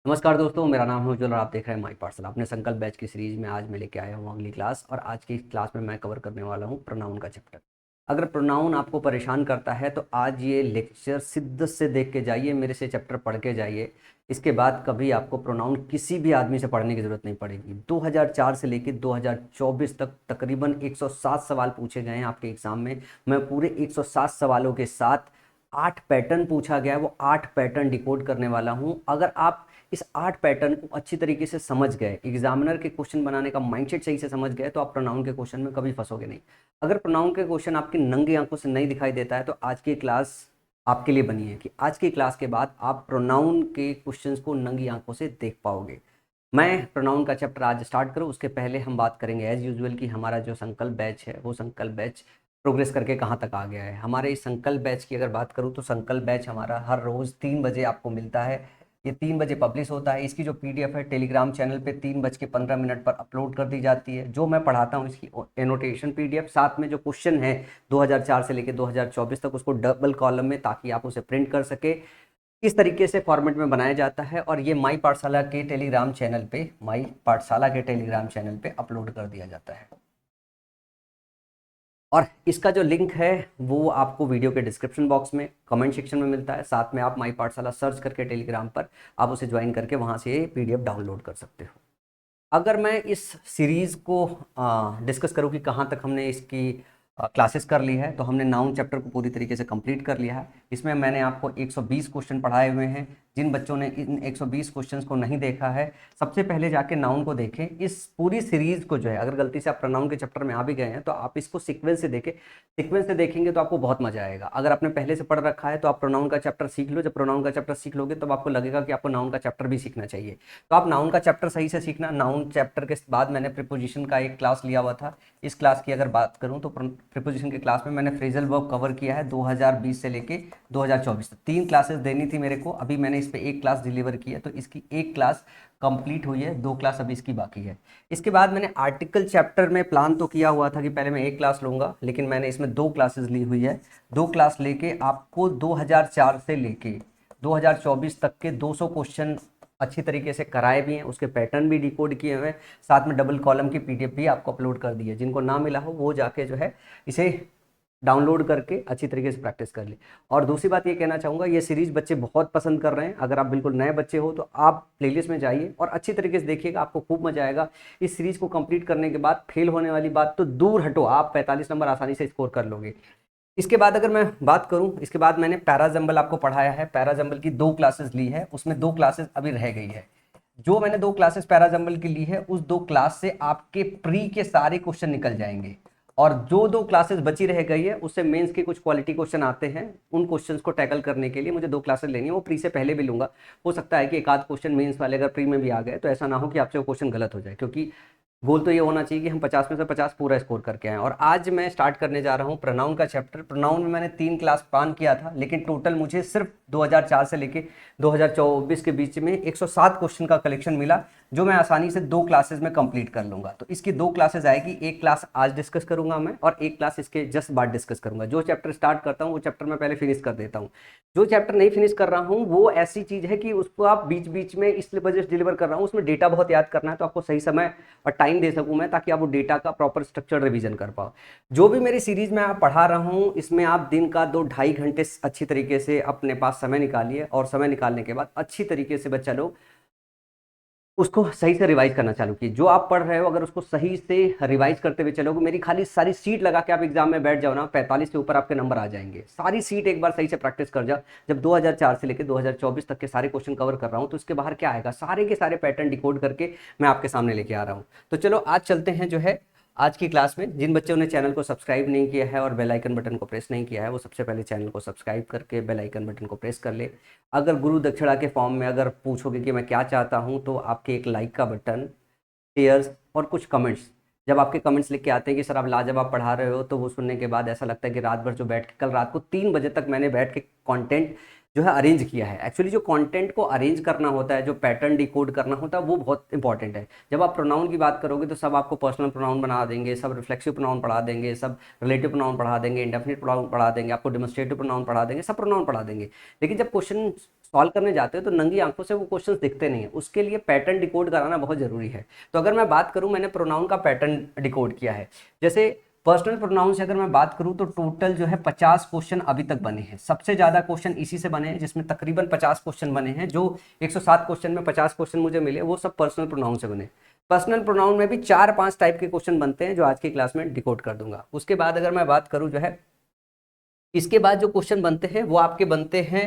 नमस्कार दोस्तों, मेरा नाम है उज्जवल और आप देख रहे हैं माई पाठशाला। अपने संकल्प बैच की सीरीज में आज मैं लेके आया हूँ अगली क्लास। और आज की क्लास में मैं कवर करने वाला हूँ प्रोनाउन का चैप्टर। अगर प्रोनाउन आपको परेशान करता है तो आज ये लेक्चर शिद्दत से देख के जाइए, मेरे से चैप्टर पढ़ के जाइए। इसके बाद कभी आपको प्रोनाउन किसी भी आदमी से पढ़ने की ज़रूरत नहीं पड़ेगी। 2004 से लेकर 2024 तक तकरीबन 107 सवाल पूछे गए हैं आपके एग्ज़ाम में। मैं पूरे 107 सवालों के साथ 8 पैटर्न पूछा गया है, वो 8 पैटर्न डिकोड करने वाला हूँ। अगर आप इस 8 पैटर्न को अच्छी तरीके से समझ गए, एग्जामिनर के क्वेश्चन बनाने का माइंडसेट सही से समझ गए, तो आप प्रोनाउन के क्वेश्चन में कभी फंसोगे नहीं। अगर प्रोनाउन के क्वेश्चन आपकी नंगी आंखों से नहीं दिखाई देता है तो आज की क्लास आपके लिए बनी है कि आज की क्लास के बाद आप प्रोनाउन के क्वेश्चंस को नंगी आंखों से देख पाओगे। मैं प्रोनाउन का चैप्टर आज स्टार्ट करूँ उसके पहले हम बात करेंगे एज यूजुअल कि हमारा जो संकल्प बैच है वो संकल्प बैच प्रोग्रेस करके कहाँ तक आ गया है। हमारे इस संकल्प बैच की अगर बात करूँ तो संकल्प बैच हमारा हर रोज़ 3 बजे आपको मिलता है। ये 3 बजे पब्लिश होता है। इसकी जो पीडीएफ है टेलीग्राम चैनल पे 3:15 पर अपलोड कर दी जाती है। जो मैं पढ़ाता हूँ इसकी एनोटेशन पीडीएफ, साथ में जो क्वेश्चन है 2004 से लेकर 2024 तक, उसको डबल कॉलम में, ताकि आप उसे प्रिंट कर सके। इस तरीके से फॉर्मेट में बनाया जाता है और ये माई पाठशाला के टेलीग्राम चैनल पे अपलोड कर दिया जाता है। और इसका जो लिंक है वो आपको वीडियो के डिस्क्रिप्शन बॉक्स में कमेंट सेक्शन में मिलता है। साथ में आप माई पाठशाला सर्च करके टेलीग्राम पर आप उसे ज्वाइन करके वहाँ से पीडीएफ डाउनलोड कर सकते हो। अगर मैं इस सीरीज़ को डिस्कस करूँ कि कहाँ तक हमने इसकी क्लासेस कर ली है, तो हमने नाउन चैप्टर को पूरी तरीके से कंप्लीट कर लिया है। इसमें मैंने आपको 120 क्वेश्चन पढ़ाए हुए हैं। जिन बच्चों ने इन 120 क्वेश्चंस को नहीं देखा है, सबसे पहले जाके नाउन को देखें। इस पूरी सीरीज़ को जो है, अगर गलती से आप प्रोनाउन के चैप्टर में आ भी गए हैं तो आप इसको सीक्वेंस से देखें। सीक्वेंस से देखेंगे तो आपको बहुत मजा आएगा। अगर आपने पहले से पढ़ रखा है तो आप प्रोनाउन का चैप्टर सीख लो। जब प्रोनाउन का चैप्टर सीख लोगे तब आपको लगेगा कि आपको नाउन का चैप्टर भी सीखना चाहिए। तो आप नाउन का चैप्टर सही से सीखना। नाउन चैप्टर के बाद मैंने प्रीपोजिशन का एक क्लास लिया हुआ था। इस क्लास की अगर बात करूं तो प्रीपोजिशन की क्लास में मैंने फ्रेजल वर्ब कवर किया है 2020 से लेके 2024 तक। 3 क्लासेस देनी थी मेरे को, अभी मैंने इस पे एक क्लास डिलीवर की है, तो इसकी एक क्लास कंप्लीट हुई है, 2 क्लास अभी इसकी बाकी है। इसके बाद मैंने आर्टिकल चैप्टर में प्लान तो किया हुआ था कि पहले मैं एक क्लास लूंगा, लेकिन मैंने इसमें 2 क्लासेस ली हुई है। 2 क्लास लेके आपको 2004 से लेके 2024 तक के 200 क्वेश्चन अच्छी तरीके से कराए भी हैं, उसके पैटर्न भी डिकोड किए हुए हैं। साथ में डबल कॉलम की पीडीएफ भी आपको अपलोड कर दी है। जिनको ना मिला हो वो जाके जो है इसे डाउनलोड करके अच्छी तरीके से प्रैक्टिस कर ले। और दूसरी बात ये कहना चाहूँगा, ये सीरीज बच्चे बहुत पसंद कर रहे हैं। अगर आप बिल्कुल नए बच्चे हो तो आप प्लेलिस्ट में जाइए और अच्छी तरीके से देखिएगा, आपको खूब मजा आएगा। इस सीरीज को कंप्लीट करने के बाद फेल होने वाली बात तो दूर हटो, आप 45 नंबर आसानी से स्कोर कर लोगे। इसके बाद अगर मैं बात करूं, इसके बाद मैंने पैराजम्बल आपको पढ़ाया है। पैराजम्बल की 2 क्लासेस ली है, उसमें 2 क्लासेस अभी रह गई है। जो मैंने 2 क्लासेस पैराजम्बल की ली है, उस 2 क्लास से आपके प्री के सारे क्वेश्चन निकल जाएंगे। और जो 2 क्लासेस बची रह गई है उससे मेंस के कुछ क्वालिटी क्वेश्चन आते हैं। उन क्वेश्चंस को टैकल करने के लिए मुझे 2 क्लासेस लेनी है। वो प्री से पहले भी लूंगा। हो सकता है कि एक आध क्वेश्चन मेंस वाले अगर प्री में भी आ गए तो ऐसा ना हो कि आपसे वो क्वेश्चन गलत हो जाए, क्योंकि गोल तो ये होना चाहिए कि हम 50 में से 50 पूरा स्कोर करके आए। और आज मैं स्टार्ट करने जा रहा हूँ प्रोनाउन का चैप्टर। प्रोनाउन में मैंने 3 क्लास प्लान किया था, लेकिन टोटल मुझे सिर्फ 2004 से लेके 2024 के बीच में 107 क्वेश्चन का कलेक्शन मिला, जो मैं आसानी से 2 क्लासेस में कंप्लीट कर लूंगा। तो इसकी 2 क्लासेस आएगी। एक क्लास आज डिस्कस करूंगा मैं और एक क्लास इसके जस्ट बाद डिस्कस करूंगा। जो चैप्टर स्टार्ट करता हूँ वो चैप्टर मैं पहले फिनिश कर देता हूँ। जो चैप्टर नहीं फिनिश कर रहा हूँ वो ऐसी चीज है कि उसको आप बीच बीच में इसलिए वजह से डिलीवर कर रहा हूँ, उसमें डेटा बहुत याद करना है, तो आपको सही समय और टाइम दे सकूं मैं, ताकि आप वो डेटा का प्रॉपर स्ट्रक्चर रिवीजन कर पाओ। जो भी मेरी सीरीज में आप पढ़ा रहा हूँ, इसमें आप दिन का 2-2.5 घंटे अच्छी तरीके से अपने पास समय निकालिए। और समय निकालने के बाद अच्छी तरीके से बच्चा लोग उसको सही से रिवाइज करना चालू कीजिए। जो आप पढ़ रहे हो अगर उसको सही से रिवाइज करते हुए चलोगे, मेरी खाली सारी सीट लगा के आप एग्जाम में बैठ जाओ ना, 45 से ऊपर आपके नंबर आ जाएंगे। सारी सीट एक बार सही से प्रैक्टिस कर जाओ। जब 2004 से लेकर 2024 तक के सारे क्वेश्चन कवर कर रहा हूँ तो उसके बाहर क्या आएगा, सारे के सारे पैटर्न डिकोड करके मैं आपके सामने लेके आ रहा हूँ। तो चलो आज चलते हैं जो है आज की क्लास में। जिन बच्चों ने चैनल को सब्सक्राइब नहीं किया है और बेल आइकन बटन को प्रेस नहीं किया है, वो सबसे पहले चैनल को सब्सक्राइब करके बेल आइकन बटन को प्रेस कर ले। अगर गुरु दक्षिणा के फॉर्म में अगर पूछोगे कि मैं क्या चाहता हूँ, तो आपके एक लाइक का बटन, शेयर्स और कुछ कमेंट्स। जब आपके कमेंट्स लिख के आते हैं कि सर आप लाजवाब पढ़ा रहे हो, तो वो सुनने के बाद ऐसा लगता है कि रात भर जो बैठ के, कल रात को 3 बजे तक मैंने बैठ के कंटेंट जो है अरेंज किया है। एक्चुअली जो कंटेंट को अरेंज करना होता है, जो पैटर्न डिकोड करना होता है, वो बहुत इंपॉर्टेंट है। जब आप प्रोनाउन की बात करोगे तो सब आपको पर्सनल प्रोनाउन बना देंगे, सब रिफ्लेक्सिव प्रोनाउन पढ़ा देंगे, सब रिलेटिव प्रोनाउन पढ़ा देंगे, इंडेफिनिट प्रोनाउन पढ़ा देंगे, आपको डेमोस्ट्रेटिव प्रोनाउन पढ़ा देंगे, सब प्रोनाउन पढ़ा देंगे। लेकिन जब क्वेश्चन सॉल्व करने जाते हो तो नंगी आंखों से वो क्वेश्चंस दिखते नहीं है, उसके लिए पैटर्न डिकोड कराना बहुत जरूरी है। तो अगर मैं बात करूं, मैंने प्रोनाउन का पैटर्न डिकोड किया है। जैसे पर्सनल प्रोनाउन से अगर मैं बात करूं तो टोटल जो है 50 क्वेश्चन अभी तक बने हैं। सबसे ज्यादा क्वेश्चन इसी से बने हैं, जिसमें तकरीबन 50 क्वेश्चन बने हैं। जो 107 क्वेश्चन में 50 क्वेश्चन मुझे मिले वो सब पर्सनल प्रोनाउन से बने। पर्सनल प्रोनाउन में भी 4-5 टाइप के क्वेश्चन बनते हैं जो आज की क्लास में डिकोड कर दूंगा। उसके बाद अगर मैं बात करूं जो है, इसके बाद जो क्वेश्चन बनते हैं वो आपके बनते हैं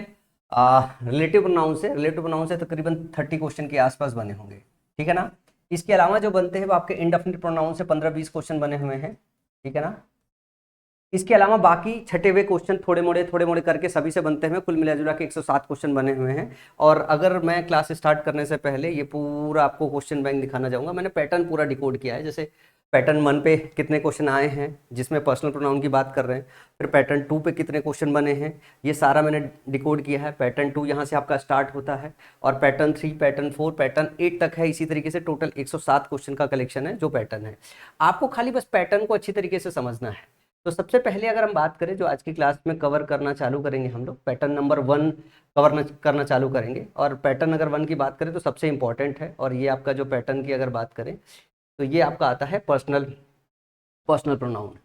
रिलेटिव प्रोनाउन से। रिलेटिव प्रोनाउन से तकरीबन 30 क्वेश्चन के आसपास बने होंगे, ठीक है ना। इसके अलावा जो बनते हैं वो आपके इंडेफिनिट प्रोनाउन से 15-20 क्वेश्चन बने हुए हैं, ठीक है ना। इसके अलावा बाकी छटे हुए क्वेश्चन थोड़े मोड़े करके सभी से बनते हैं। कुल मिला के 107 क्वेश्चन बने हुए हैं। और अगर मैं क्लास स्टार्ट करने से पहले ये पूरा आपको क्वेश्चन बैंक दिखाना चाहूँगा। मैंने पैटर्न पूरा डिकोड किया है। जैसे पैटर्न 1 पे कितने क्वेश्चन आए हैं जिसमें पर्सनल प्रोनाउन की बात कर रहे हैं, फिर पैटर्न 2 पे कितने क्वेश्चन बने हैं, ये सारा मैंने डिकोड किया है। पैटर्न 2 यहाँ से आपका स्टार्ट होता है और पैटर्न 3, पैटर्न 4, पैटर्न 8 तक है। इसी तरीके से टोटल 107 क्वेश्चन का कलेक्शन है जो पैटर्न है। आपको खाली बस पैटर्न को अच्छी तरीके से समझना है। तो सबसे पहले अगर हम बात करें जो आज की क्लास में कवर करना चालू करेंगे हम लोग, पैटर्न नंबर 1 कवर करना चालू करेंगे। और पैटर्न अगर 1 की बात करें तो सबसे इंपॉर्टेंट है। और ये आपका जो पैटर्न की अगर बात करें तो ये आपका आता है पर्सनल प्रोनाउन।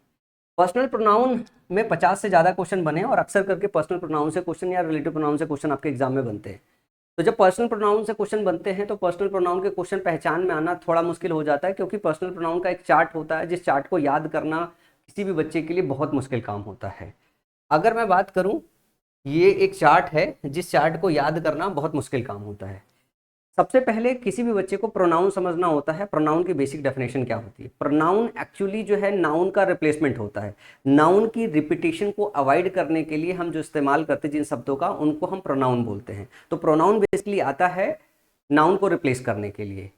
पर्सनल प्रोनाउन में 50 से ज़्यादा क्वेश्चन बने और अक्सर करके पर्सनल प्रोनाउन से क्वेश्चन या रिलेटिव प्रोनाउन से क्वेश्चन आपके एग्जाम में बनते हैं। तो जब पर्सनल प्रोनाउन से क्वेश्चन बनते हैं तो पर्सनल प्रोनाउन के क्वेश्चन पहचान में आना थोड़ा मुश्किल हो जाता है, क्योंकि पर्सनल प्रोनाउन का एक चार्ट होता है जिस चार्ट को याद करना किसी भी बच्चे के लिए बहुत मुश्किल काम होता है। अगर मैं बात करूं, ये एक चार्ट है जिस चार्ट को याद करना बहुत मुश्किल काम होता है। सबसे पहले किसी भी बच्चे को प्रोनाउन समझना होता है। प्रोनाउन की बेसिक डेफिनेशन क्या होती है? प्रोनाउन एक्चुअली जो है नाउन का रिप्लेसमेंट होता है। नाउन की रिपीटेशन को अवॉइड करने के लिए हम जो इस्तेमाल करते हैं जिन शब्दों का, उनको हम प्रोनाउन बोलते हैं। तो प्रोनाउन बेसिकली आता है नाउन को रिप्लेस करने के लिए।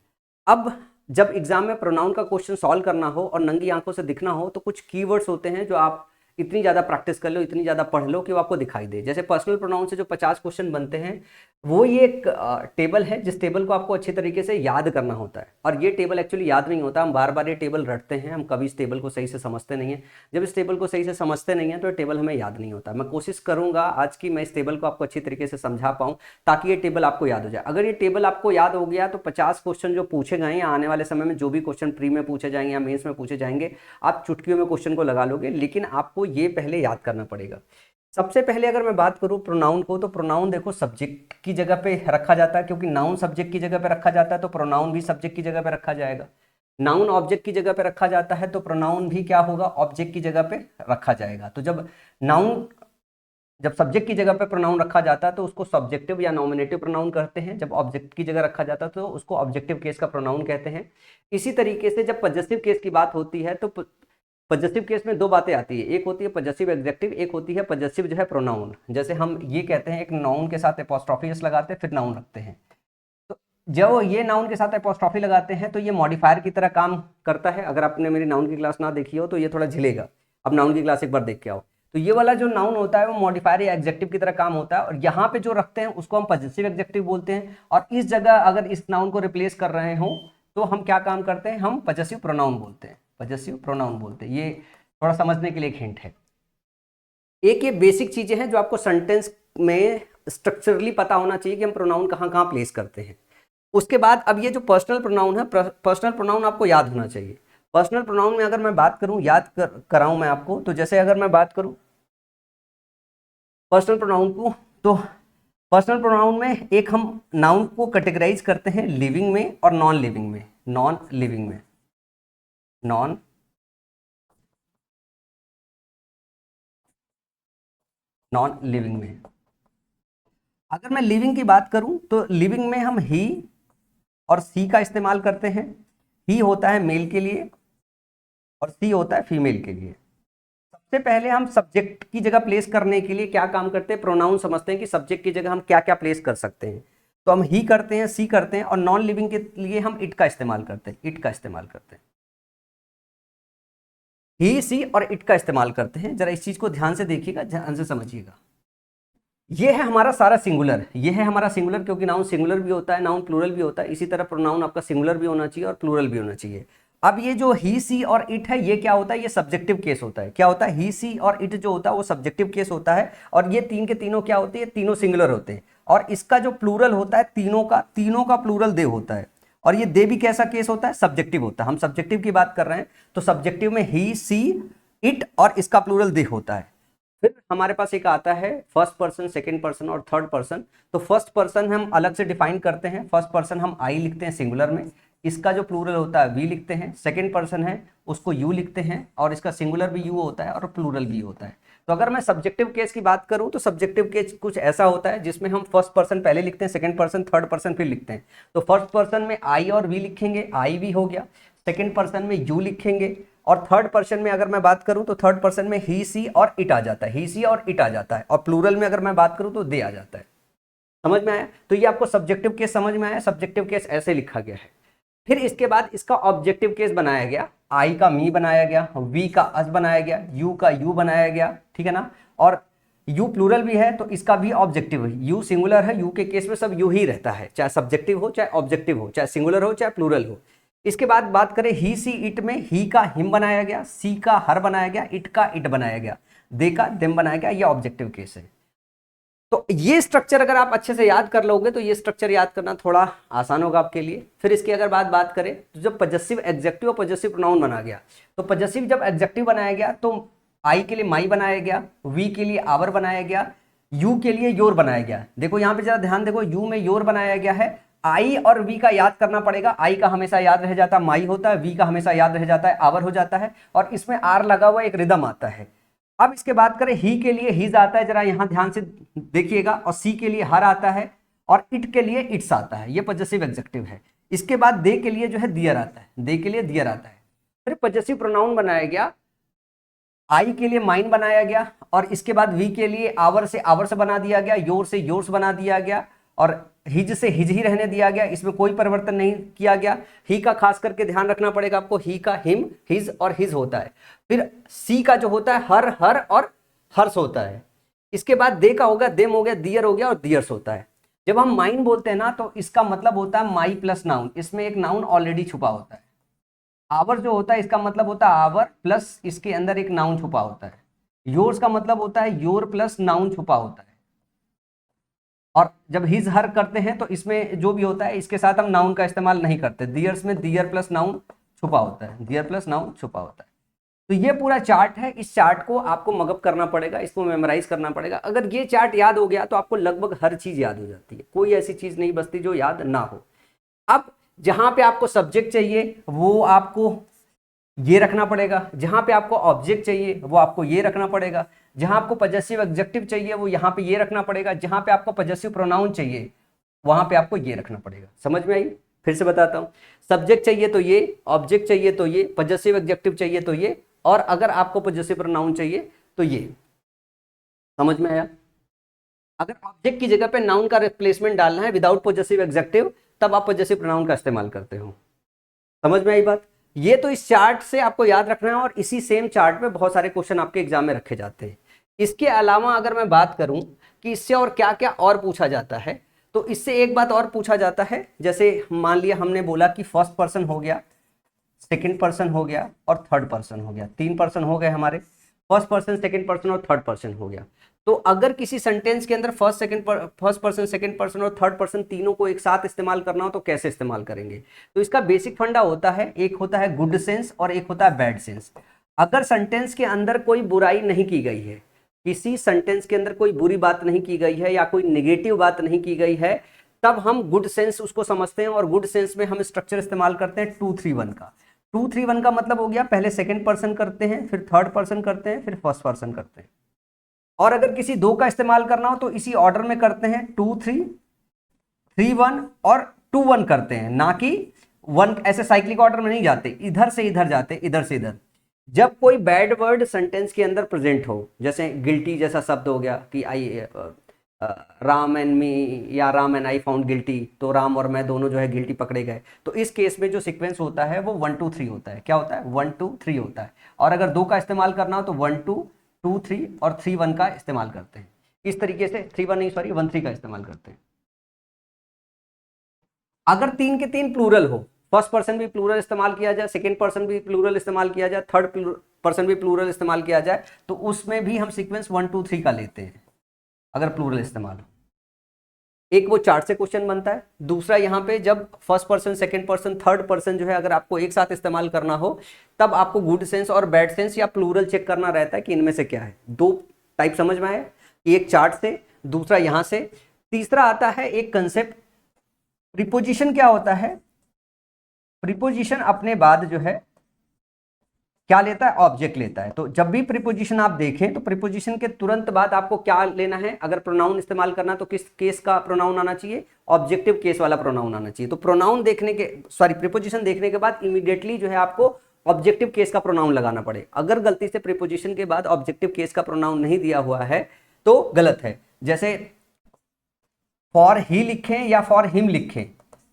अब जब एग्जाम में प्रोनाउन का क्वेश्चन सॉल्व करना हो और नंगी आंखों से दिखना हो तो कुछ कीवर्ड्स होते हैं जो आप इतनी ज़्यादा प्रैक्टिस कर लो, इतनी ज़्यादा पढ़ लो कि वो आपको दिखाई दे। जैसे पर्सनल प्रोनाउन से जो 50 क्वेश्चन बनते हैं वो ये एक टेबल है जिस टेबल को आपको अच्छे तरीके से याद करना होता है। और ये टेबल एक्चुअली याद नहीं होता, हम बार बार ये टेबल रटते हैं, हम कभी इस टेबल को सही से समझते नहीं हैं। जब इस टेबल को सही से समझते नहीं हैं तो ये टेबल हमें याद नहीं होता। मैं कोशिश करूँगा आज की मैं इस टेबल को आपको अच्छी तरीके से समझा पाऊँ ताकि ये टेबल आपको याद हो जाए। अगर ये टेबल आपको याद हो गया तो 50 क्वेश्चन जो पूछे गए या आने वाले समय में जो भी क्वेश्चन प्री में पूछे जाएंगे या मेंस में पूछे जाएंगे, आप चुटकियों में क्वेश्चन को लगा लोगे। लेकिन आपको ये पहले याद करना पड़ेगा। सबसे पहले अगर मैं बात करूं प्रोनाउन को, तो प्रोनाउन देखो सब्जेक्ट की जगह पे रखा जाता है, क्योंकि नाउन सब्जेक्ट की जगह पे रखा जाता है तो प्रोनाउन भी सब्जेक्ट की जगह पे रखा जाएगा। नाउन ऑब्जेक्ट की जगह पे रखा जाता है तो प्रोनाउन भी क्या होगा? ऑब्जेक्ट की जगह पे रखा जाएगा। तो जब सब्जेक्ट की जगह पे प्रोनाउन रखा जाता है तो उसको सब्जेक्टिव या नॉमिनेटिव प्रोनाउन कहते हैं। जब ऑब्जेक्ट की जगह रखा जाता है तो उसको ऑब्जेक्टिव केस का प्रोनाउन कहते हैं। इसी तरीके से जब पॉजेसिव केस की बात होती है तो पॉजेसिव केस में दो बातें आती है, एक होती है पॉजेसिव एडजेक्टिव, एक होती है पॉजेसिव जो है प्रोनाउन। जैसे हम ये कहते हैं एक नाउन के साथ एपोस्ट्रोफी एस लगाते हैं फिर नाउन रखते हैं। तो जब ये नाउन के साथ एपोस्ट्रोफी लगाते हैं तो ये मॉडिफायर की तरह काम करता है। अगर आपने मेरी नाउन की क्लास ना देखी हो तो ये थोड़ा झिलेगा, अब नाउन की क्लास एक बार देख के आओ। तो ये वाला जो नाउन होता है वो मॉडिफायर या एडजेक्टिव की तरह काम होता है, और यहाँ पे जो रखते हैं उसको हम पॉजेसिव एडजेक्टिव बोलते हैं। और इस जगह अगर इस नाउन को रिप्लेस कर रहे हो तो हम क्या काम करते हैं? हम पॉजेसिव प्रोनाउन बोलते हैं, पॉजेसिव प्रोनाउन बोलते हैं। ये थोड़ा समझने के लिए एक हिंट है। एक ये बेसिक चीजें हैं जो आपको सेंटेंस में स्ट्रक्चरली पता होना चाहिए कि हम प्रोनाउन कहाँ कहाँ प्लेस करते हैं। उसके बाद अब ये जो पर्सनल प्रोनाउन है, पर्सनल प्रोनाउन आपको याद होना चाहिए। पर्सनल प्रोनाउन में अगर मैं बात करूं, याद कराऊं मैं आपको, तो जैसे अगर मैं बात करूं पर्सनल प्रोनाउन को, तो पर्सनल प्रोनाउन में एक हम नाउन को कैटेगराइज करते हैं लिविंग में और नॉन लिविंग में। नॉन लिविंग में, नॉन लिविंग में। अगर मैं लिविंग की बात करूं तो लिविंग में हम ही और सी का इस्तेमाल करते हैं। ही होता है मेल के लिए और सी होता है फीमेल के लिए। सबसे पहले हम सब्जेक्ट की जगह प्लेस करने के लिए क्या काम करते हैं? प्रोनाउन समझते हैं कि सब्जेक्ट की जगह हम क्या क्या प्लेस कर सकते हैं। तो हम ही करते हैं, सी करते हैं, और नॉन लिविंग के लिए हम इट का इस्तेमाल करते हैं, इट का इस्तेमाल करते हैं। ही, सी और इट का इस्तेमाल करते हैं। जरा इस चीज को ध्यान से देखिएगा, ध्यान से समझिएगा। ये है हमारा सारा सिंगुलर, ये है हमारा सिंगुलर, क्योंकि नाउन सिंगुलर भी होता है, नाउन प्लूरल भी होता है। इसी तरह प्रोनाउन आपका सिंगुलर भी होना चाहिए और प्लूरल भी होना चाहिए। अब ये जो ही, सी और इट है, ये क्या होता है? ये सब्जेक्टिव केस होता है। क्या होता है? ही, सी और इट जो होता है वो सब्जेक्टिव केस होता है। और ये तीन के तीनों क्या होते हैं? तीनों सिंगुलर होते हैं। और इसका जो प्लूरल होता है तीनों का प्लूरल दे होता है। और ये दे भी कैसा केस होता है, सब्जेक्टिव होता है। हम सब्जेक्टिव की बात कर रहे हैं तो सब्जेक्टिव में ही, सी, इट और इसका प्लूरल दे होता है। फिर हमारे पास एक आता है फर्स्ट पर्सन, सेकंड पर्सन और थर्ड पर्सन। तो फर्स्ट पर्सन हम अलग से डिफाइन करते हैं। फर्स्ट पर्सन हम आई लिखते हैं सिंगुलर में, इसका जो प्लूरल होता है वी लिखते हैं। सेकंड पर्सन है उसको यू लिखते हैं और इसका सिंगुलर भी यू होता है और प्लूरल भी होता है। तो अगर मैं सब्जेक्टिव केस की बात करूं तो सब्जेक्टिव केस कुछ ऐसा होता है जिसमें हम फर्स्ट पर्सन पहले लिखते हैं, सेकंड पर्सन, थर्ड पर्सन फिर लिखते हैं। तो फर्स्ट पर्सन में आई और वी लिखेंगे, आई वी हो गया। सेकंड पर्सन में यू लिखेंगे और थर्ड पर्सन में अगर मैं बात करूं तो थर्ड पर्सन में ही, सी और इट आ जाता है, ही, सी और इट आ जाता है। और प्लूरल में अगर मैं बात करूं तो दे आ जाता है। समझ में आया? तो ये आपको सब्जेक्टिव केस समझ में आया। सब्जेक्टिव केस ऐसे लिखा गया है। फिर इसके बाद इसका ऑब्जेक्टिव केस बनाया गया। आई का मी बनाया गया, वी का अस बनाया गया, यू का यू बनाया गया, ठीक है ना। और यू प्लूरल भी है तो इसका भी ऑब्जेक्टिव है। यू सिंगुलर है, यू के केस में सब यू ही रहता है, चाहे सब्जेक्टिव हो चाहे ऑब्जेक्टिव हो, चाहे सिंगुलर हो चाहे प्लूरल हो। इसके बाद बात करें ही, सी, इट में ही का हिम बनाया गया, सी का हर बनाया गया, इट का इट बनाया गया, दे का देम बनाया गया। ये ऑब्जेक्टिव केस है। तो ये स्ट्रक्चर अगर आप अच्छे से याद कर लोगे तो ये स्ट्रक्चर याद करना थोड़ा आसान होगा आपके लिए। फिर इसकी अगर बात करें तो जब पजेसिव एडजेक्टिव और पजेसिव प्रोनाउन बना गया, तो पजेसिव जब एडजेक्टिव बनाया गया तो आई के लिए माई बनाया गया, वी के लिए आवर बनाया गया, यू के लिए योर बनाया गया। देखो यहाँ पे जरा ध्यान देखो, यू में योर बनाया गया है। आई और वी का याद करना पड़ेगा। आई का हमेशा याद रह जाता है माई होता है, वी का हमेशा याद रह जाता है आवर हो जाता है, और इसमें आर लगा हुआ एक रिदम आता है। अब इसके बात करें ही के लिए हीज आता है, जरा यहां ध्यान से देखिएगा, और सी के लिए हर आता है, और इट के लिए इट्स आता है। ये पजेसिव एडजेक्टिव है। इसके बाद दे के लिए जो है दियर आता है, दे के लिए दियर आता है। फिर पजेसिव प्रोनाउन बनाया गया, आई के लिए माइन बनाया गया, और इसके बाद वी के लिए आवर से आवर्स बना दिया गया, योर से योर्स बना दिया गया, और हिज से हिज ही रहने दिया गया, इसमें कोई परिवर्तन नहीं किया गया। ही का खास करके ध्यान रखना पड़ेगा आपको, ही का हिम, हिज और हिज होता है। फिर सी का जो होता है हर, हर और हर्ष होता है। इसके बाद दे का होगा देम हो गया, दियर हो गया और दियर्स होता है। जब हम माइन बोलते हैं ना तो इसका मतलब होता है माई प्लस नाउन, इसमें एक नाउन ऑलरेडी छुपा होता है। आवर जो होता है इसका मतलब होता है आवर प्लस इसके अंदर एक नाउन छुपा होता है। योर्स का मतलब होता है योर प्लस नाउन छुपा होता है। और जब हिज हर करते हैं तो इसमें जो भी होता है इसके साथ हम नाउन का इस्तेमाल नहीं करते। दियर्स में दियर प्लस नाउन छुपा होता है, दियर प्लस नाउन छुपा होता है। तो ये पूरा चार्ट है। इस चार्ट को आपको मगअप करना पड़ेगा, इसको मेमोराइज करना पड़ेगा। अगर ये चार्ट याद हो गया तो आपको लगभग हर चीज याद हो जाती है, कोई ऐसी चीज नहीं बचती जो याद ना हो। अब जहां पे आपको सब्जेक्ट चाहिए वो आपको ये रखना पड़ेगा, जहां पे आपको ऑब्जेक्ट चाहिए वो आपको ये रखना पड़ेगा, जहां आपको पजेसिव एडजेक्टिव चाहिए वो यहाँ पे ये रखना पड़ेगा, जहां पे आपको पजेसिव प्रोनाउन चाहिए वहां पे आपको ये रखना पड़ेगा। समझ में आई? फिर से बताता हूं, सब्जेक्ट चाहिए तो ये, ऑब्जेक्ट चाहिए तो ये, पजेसिव एडजेक्टिव चाहिए तो ये, और अगर आपको पजेसिव प्रोनाउन चाहिए तो ये। समझ में आया? अगर ऑब्जेक्ट की जगह पे नाउन का रिप्लेसमेंट डालना है विदाउट पजेसिव एडजेक्टिव तब आप पजेसिव प्रोनाउन का इस्तेमाल करते हो। समझ में आई बात? ये तो इस चार्ट से आपको याद रखना है, और इसी सेम चार्ट पे बहुत सारे क्वेश्चन आपके एग्जाम में रखे जाते हैं। इसके अलावा अगर मैं बात करूं कि इससे और क्या क्या और पूछा जाता है, तो इससे एक बात और पूछा जाता है। जैसे मान लिया हमने बोला कि फर्स्ट पर्सन हो गया, सेकंड पर्सन हो गया और थर्ड पर्सन हो गया, 3 पर्सन हो गए हमारे। फर्स्ट पर्सन, सेकंड पर्सन और थर्ड पर्सन हो गया। तो अगर किसी सेंटेंस के अंदर फर्स्ट पर्सन, सेकंड पर्सन और थर्ड पर्सन तीनों को एक साथ इस्तेमाल करना हो तो कैसे इस्तेमाल करेंगे? तो इसका बेसिक फंडा होता है, एक होता है गुड सेंस और एक होता है बैड सेंस। अगर सेंटेंस के अंदर कोई बुराई नहीं की गई है, किसी सेंटेंस के अंदर कोई बुरी बात नहीं की गई है या कोई नेगेटिव बात नहीं की गई है, तब हम गुड सेंस उसको समझते हैं। और गुड सेंस में हम स्ट्रक्चर इस्तेमाल करते हैं 2-3-1 का। 2-3-1 का मतलब हो गया पहले सेकंड पर्सन करते हैं, फिर थर्ड पर्सन करते हैं, फिर फर्स्ट पर्सन करते हैं। और अगर किसी 2 का इस्तेमाल करना हो तो इसी ऑर्डर में करते हैं, 2-3-3-1 और 2-1 करते हैं, ना कि 1 ऐसे साइक्लिक ऑर्डर में नहीं जाते, इधर से इधर जाते, इधर से इधर। जब कोई बैड वर्ड सेंटेंस के अंदर प्रेजेंट हो, जैसे गिल्टी जैसा शब्द हो गया कि राम एंड मी या Ram and I found guilty, तो राम और मैं दोनों जो है गिल्टी पकड़े गए, तो इस केस में जो सीक्वेंस होता है वो 1-2-3 होता है। क्या होता है? 1-2-3 होता है। और अगर 2 का इस्तेमाल करना हो तो 1-2-2-3 और 3-1 का इस्तेमाल करते हैं। इस तरीके से 3-1 नहीं, सॉरी 1-3 का इस्तेमाल करते हैं। अगर 3 के 3 प्लूरल हो, फर्स्ट पर्सन भी प्लूरल इस्तेमाल किया जाए, सेकंड पर्सन भी प्लूरल इस्तेमाल किया जाए, थर्ड पर्सन भी प्लूरल इस्तेमाल किया जाए, तो उसमें भी हम सीक्वेंस 1-2-3 का लेते हैं अगर प्लूरल इस्तेमाल हो। एक वो चार्ट से क्वेश्चन बनता है, दूसरा यहाँ पे जब first person, second person, third person जो है अगर आपको एक साथ इस्तेमाल करना हो तब आपको गुड सेंस और बैड सेंस या प्लूरल चेक करना रहता है कि इनमें से क्या है। दो टाइप समझ में आया, एक चार्ट से, दूसरा यहाँ से। तीसरा आता है एक कंसेप्ट प्रीपोजिशन। क्या होता है प्रीपोजिशन? अपने बाद जो है क्या लेता है? ऑब्जेक्ट लेता है। तो जब भी प्रीपोजिशन आप देखें तो प्रीपोजिशन के तुरंत बाद आपको क्या लेना है? अगर प्रोनाउन इस्तेमाल करना तो किस केस का प्रोनाउन आना चाहिए? ऑब्जेक्टिव केस वाला प्रोनाउन आना चाहिए। तो प्रोनाउन देखने के प्रीपोजिशन देखने के बाद इमीडिएटली जो है आपको ऑब्जेक्टिव केस का प्रोनाउन लगाना पड़े। अगर गलती से प्रीपोजिशन के बाद ऑब्जेक्टिव केस का प्रोनाउन नहीं दिया हुआ है तो गलत है। जैसे फॉर ही लिखें या फॉर हिम लिखें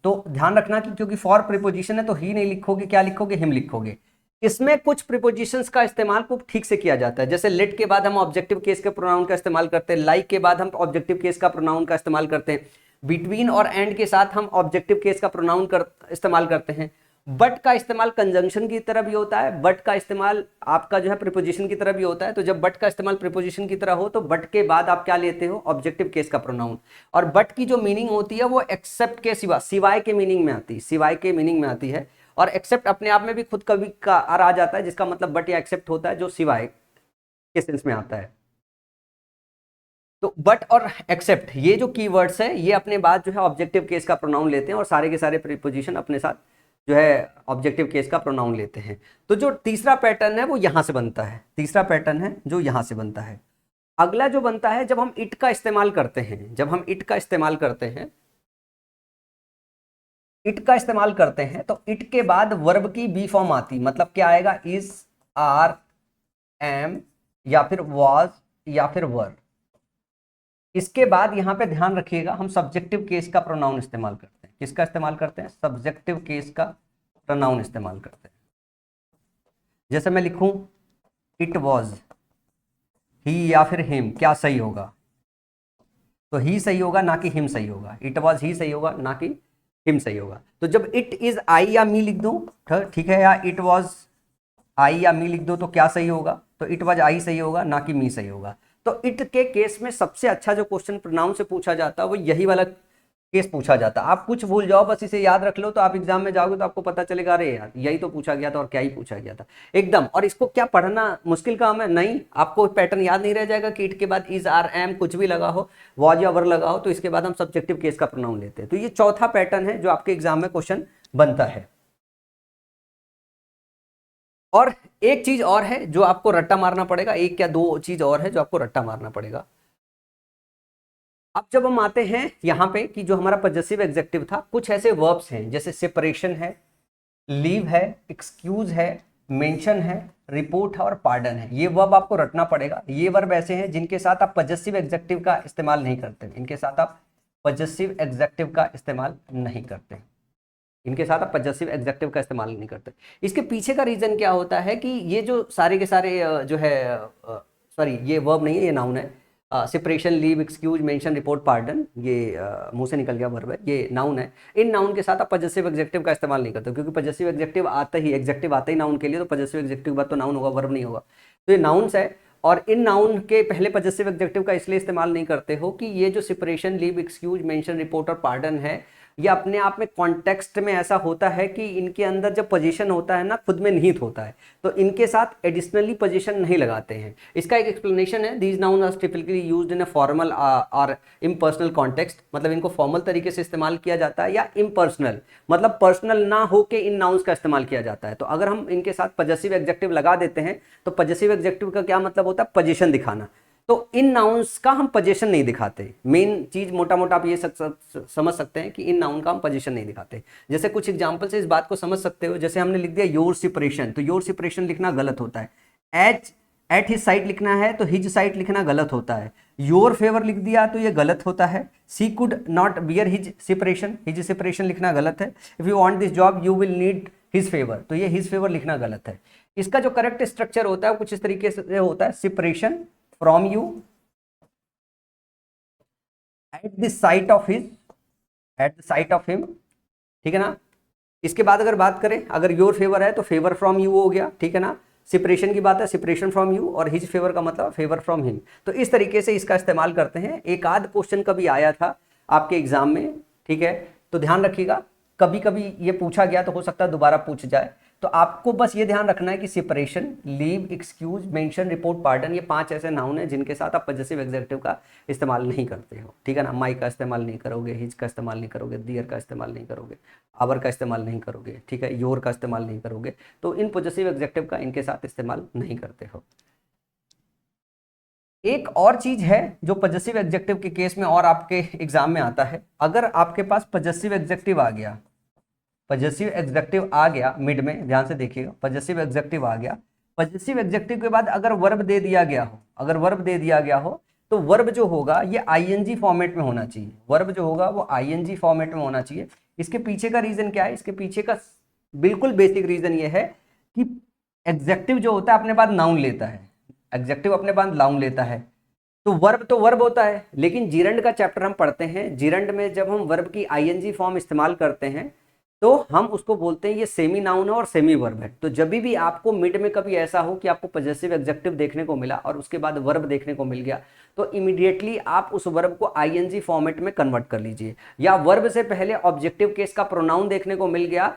तो ध्यान रखना कि क्योंकि फॉर प्रीपोजिशन है तो ही नहीं लिखोगे, क्या लिखोगे? हिम लिखोगे। इसमें कुछ प्रीपोजिशंस का इस्तेमाल खूब ठीक से किया जाता है। जैसे लेट के बाद हम ऑब्जेक्टिव केस के प्रोनाउन का इस्तेमाल करते हैं, लाइक के बाद हम ऑब्जेक्टिव केस का प्रोनाउन का इस्तेमाल करते हैं, बिटवीन और एंड के साथ हम ऑब्जेक्टिव केस का प्रोनाउन इस्तेमाल करते हैं। बट का इस्तेमाल कंजंक्शन की तरह भी होता है, बट का इस्तेमाल आपका जो है प्रीपोजिशन की तरह भी होता है। तो जब बट का इस्तेमाल प्रीपोजिशन की तरह हो तो बट के बाद आप क्या लेते हो? ऑब्जेक्टिव केस का प्रोनाउन। और बट की जो मीनिंग होती है वो एक्सेप्ट के सिवा, सिवाय के मीनिंग में आती है, सिवाय के मीनिंग में आती है। और एक्सेप्ट अपने आप में भी खुद कभी का आ जाता है, जिसका मतलब बट या एक्सेप्ट होता है, जो सिवाय के सेंस में आता है। तो बट और एक्सेप्ट ये जो कीवर्ड्स है ये अपने बाद जो है ऑब्जेक्टिव केस का प्रोनाउन लेते हैं और सारे के सारे प्रीपोजिशन अपने साथ जो है ऑब्जेक्टिव केस का प्रोनाउन लेते हैं। तो जो तीसरा पैटर्न है वो यहां से बनता है, तीसरा पैटर्न है जो यहां से बनता है। अगला जो बनता है जब हम इट का इस्तेमाल करते हैं, जब हम इट का इस्तेमाल करते हैं, इट का इस्तेमाल करते हैं तो इट के बाद वर्ब की बी फॉर्म आती, मतलब क्या आएगा? इज, आर, एम या फिर वॉज या फिर वर। इसके बाद यहां पे ध्यान रखिएगा हम सब्जेक्टिव केस का प्रोनाउन इस्तेमाल करते हैं। किसका इस्तेमाल करते हैं? सब्जेक्टिव केस का प्रोनाउन इस्तेमाल करते हैं। जैसे मैं लिखूं इट वॉज ही या फिर हिम, क्या सही होगा? तो ही सही होगा ना कि हिम सही होगा। इट वॉज ही सही होगा ना कि हिम सही होगा। तो जब इट इज आई या मी लिख दूं, ठीक है, या इट वॉज आई या मी लिख दो तो क्या सही होगा? तो इट वॉज आई सही होगा ना कि मी सही होगा। तो इट के केस में सबसे अच्छा जो क्वेश्चन प्रोनाउन से पूछा जाता है वो यही वाला केस पूछा जाता है। आप कुछ भूल जाओ बस इसे याद रख लो तो आप एग्जाम में जाओगे तो आपको पता चलेगा अरे यार यही तो पूछा गया था और क्या ही पूछा गया था एकदम। और इसको क्या पढ़ना मुश्किल काम है? नहीं, आपको पैटर्न याद नहीं रह जाएगा कि इट के बाद इज, आर, एम कुछ भी लगा हो, वॉज या वर लगा हो, तो इसके बाद हम सब्जेक्टिव केस का प्रोनाउन लेते हैं। तो ये चौथा पैटर्न है जो आपके एग्जाम में क्वेश्चन बनता है। और एक चीज और है जो आपको रट्टा मारना पड़ेगा, एक या दो चीज और है जो आपको रट्टा मारना पड़ेगा। अब जब हम आते हैं यहाँ पे कि जो हमारा पजेसिव एग्जेक्टिव था, कुछ ऐसे वर्ब्स हैं जैसे सेपरेशन है, लीव है, एक्सक्यूज है, मेंशन है, रिपोर्ट है और पार्डन है। ये वर्ब आपको रटना पड़ेगा। ये वर्ब ऐसे हैं जिनके साथ आप पजेसिव एग्जेक्टिव का इस्तेमाल नहीं करते, इनके साथ आप पजेसिव एग्जेक्टिव का इस्तेमाल नहीं करते, इनके साथ आप पजेसिव एग्जेक्टिव का इस्तेमाल नहीं करते। इसके पीछे का रीजन क्या होता है कि ये जो सारे के सारे जो है सॉरी ये वर्ब नहीं है, ये नाउन है। Separation, leave, excuse, mention, report, pardon, ये मुंह से निकल गया वर्ब है, ये नाउन है। इन नाउन के साथ आप पजेसिव एग्जेक्टिव का इस्तेमाल नहीं करते क्योंकि पजेसिव एग्जेक्टिव आता ही नाउन के लिए, तो पजेसिव एग्जेक्टिव बाद तो नाउन होगा, वर्ब नहीं होगा। तो ये नाउन्स है और इन नाउन के पहले पजेसिव एग्जेक्टिव का इसलिए इस्तेमाल नहीं करते हो कि ये जो separation, leave, excuse, mention, report और पार्डन है ये अपने आप में कॉन्टेक्स्ट में ऐसा होता है कि इनके अंदर जब पोजीशन होता है ना खुद में निहित होता है, तो इनके साथ एडिशनली पोजीशन नहीं लगाते हैं। इसका एक एक्सप्लेनेशन है, these noun are typically used in a formal और इम्पर्सनल कॉन्टेक्स्ट, मतलब इनको फॉर्मल तरीके से इस्तेमाल किया जाता है, या इम्पर्सनल मतलब पर्सनल ना हो के इन नाउन्स का इस्तेमाल किया जाता है। तो अगर हम इनके साथ पजेसिव एग्जेक्टिव लगा देते हैं तो पजेसिव एग्जेक्टिव का क्या मतलब होता है? पोजीशन दिखाना। तो इन नाउन्स का हम पोजीशन नहीं दिखाते। मेन चीज मोटा मोटा आप ये समझ सकते हैं कि इन नाउन का हम पोजीशन नहीं दिखाते। जैसे कुछ एग्जांपल से इस बात को समझ सकते हो, जैसे हमने लिख दिया योर सेपरेशन, तो योर सेपरेशन लिखना गलत होता है। एट हिज साइड लिखना है तो हिज साइड लिखना गलत होता है। योर फेवर लिख दिया तो ये गलत होता है। She could not bear his separation लिखना गलत है। If you want this job you will need his favour, तो ये हिज फेवर लिखना गलत है। इसका जो करेक्ट स्ट्रक्चर होता है कुछ इस तरीके से होता है, separation from you at the sight of him, ठीक है ना। इसके बाद अगर बात करें, अगर योर फेवर है तो फेवर फ्रॉम यू हो गया, ठीक है ना। सेपरेशन की बात है, सेपरेशन फ्रॉम यू, और हिज फेवर का मतलब फेवर फ्रॉम हिम। तो इस तरीके से इसका इस्तेमाल करते हैं। एक आध क्वेश्चन कभी आया था आपके एग्जाम में, ठीक है। तो ध्यान रखिएगा, कभी कभी ये पूछा गया तो हो सकता है दोबारा पूछ जाए। तो आपको बस ये ध्यान रखना है कि separation, leave, excuse, mention, report, pardon, ये 5 ऐसे नाउन है जिनके साथ आप पॉजेसिव एग्जेक्टिव का इस्तेमाल नहीं करते हो, ठीक है ना। माई का इस्तेमाल नहीं करोगे, हिज का इस्तेमाल नहीं करोगे, दियर का इस्तेमाल नहीं करोगे, आवर का इस्तेमाल नहीं करोगे, ठीक है, योर का इस्तेमाल नहीं करोगे। तो इन पॉजेसिव एग्जेक्टिव का इनके साथ इस्तेमाल नहीं करते हो। एक और चीज है जो पॉजेसिव एग्जेक्टिव के केस में और आपके एग्जाम में आता है, अगर आपके पास पॉजेसिव एग्जेक्टिव आ गया, पॉजेसिव एग्जेक्टिव आ गया मिड में, ध्यान से देखिएगा, पॉजेसिव एग्जेक्टिव आ गया, पॉजेसिव एग्जेक्टिव के बाद अगर वर्ब दे दिया गया हो, अगर वर्ब दे दिया गया हो तो वर्ब जो होगा ये आईएनजी फॉर्मेट में होना चाहिए, वर्ब जो होगा वो आईएनजी फॉर्मेट में होना चाहिए। इसके पीछे का रीजन क्या है? इसके पीछे का बिल्कुल बेसिक रीजन ये है कि एग्जेक्टिव जो होता है अपने बाद नाउन लेता है, एग्जेक्टिव अपने बाद नाउन लेता है, तो वर्ब होता है। लेकिन जीरंड का चैप्टर हम पढ़ते हैं, जीरंड में जब हम वर्ब की आईएनजी फॉर्म इस्तेमाल करते हैं तो हम उसको बोलते हैं ये सेमी नाउन है और सेमी वर्ब है। तो जब भी आपको मिड में कभी ऐसा हो कि आपको पॉजेसिव एग्जेक्टिव देखने को मिला और उसके बाद वर्ब देखने को मिल गया, तो इमीडिएटली आप उस वर्ब को आईएनजी फॉर्मेट में कन्वर्ट कर लीजिए। या वर्ब से पहले ऑब्जेक्टिव केस का प्रोनाउन देखने को मिल गया,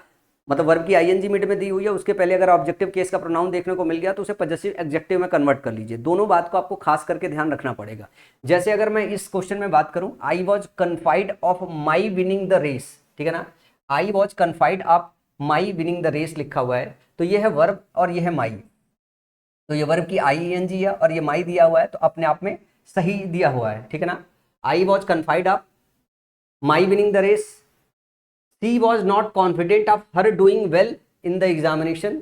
मतलब वर्ब की आईएनजी मिड में दी हुई है, उसके पहले अगर ऑब्जेक्टिव केस का प्रोनाउन देखने को मिल गया तो उसे पॉजेसिव एग्जेक्टिव में कन्वर्ट कर लीजिए। दोनों बात को आपको खास करके ध्यान रखना पड़ेगा। जैसे अगर मैं इस क्वेश्चन में बात करूं, I was confident of my winning the race, ठीक है ना, I was confident of my winning the race लिखा हुआ है, तो ये है वर्ब और ये है माई, तो ये वर्ब की आईएनजी है और ये माई दिया हुआ है, तो अपने आप में सही दिया हुआ है, ठीक है ना। I was confident of my winning the race, she was not confident of her doing well in the examination,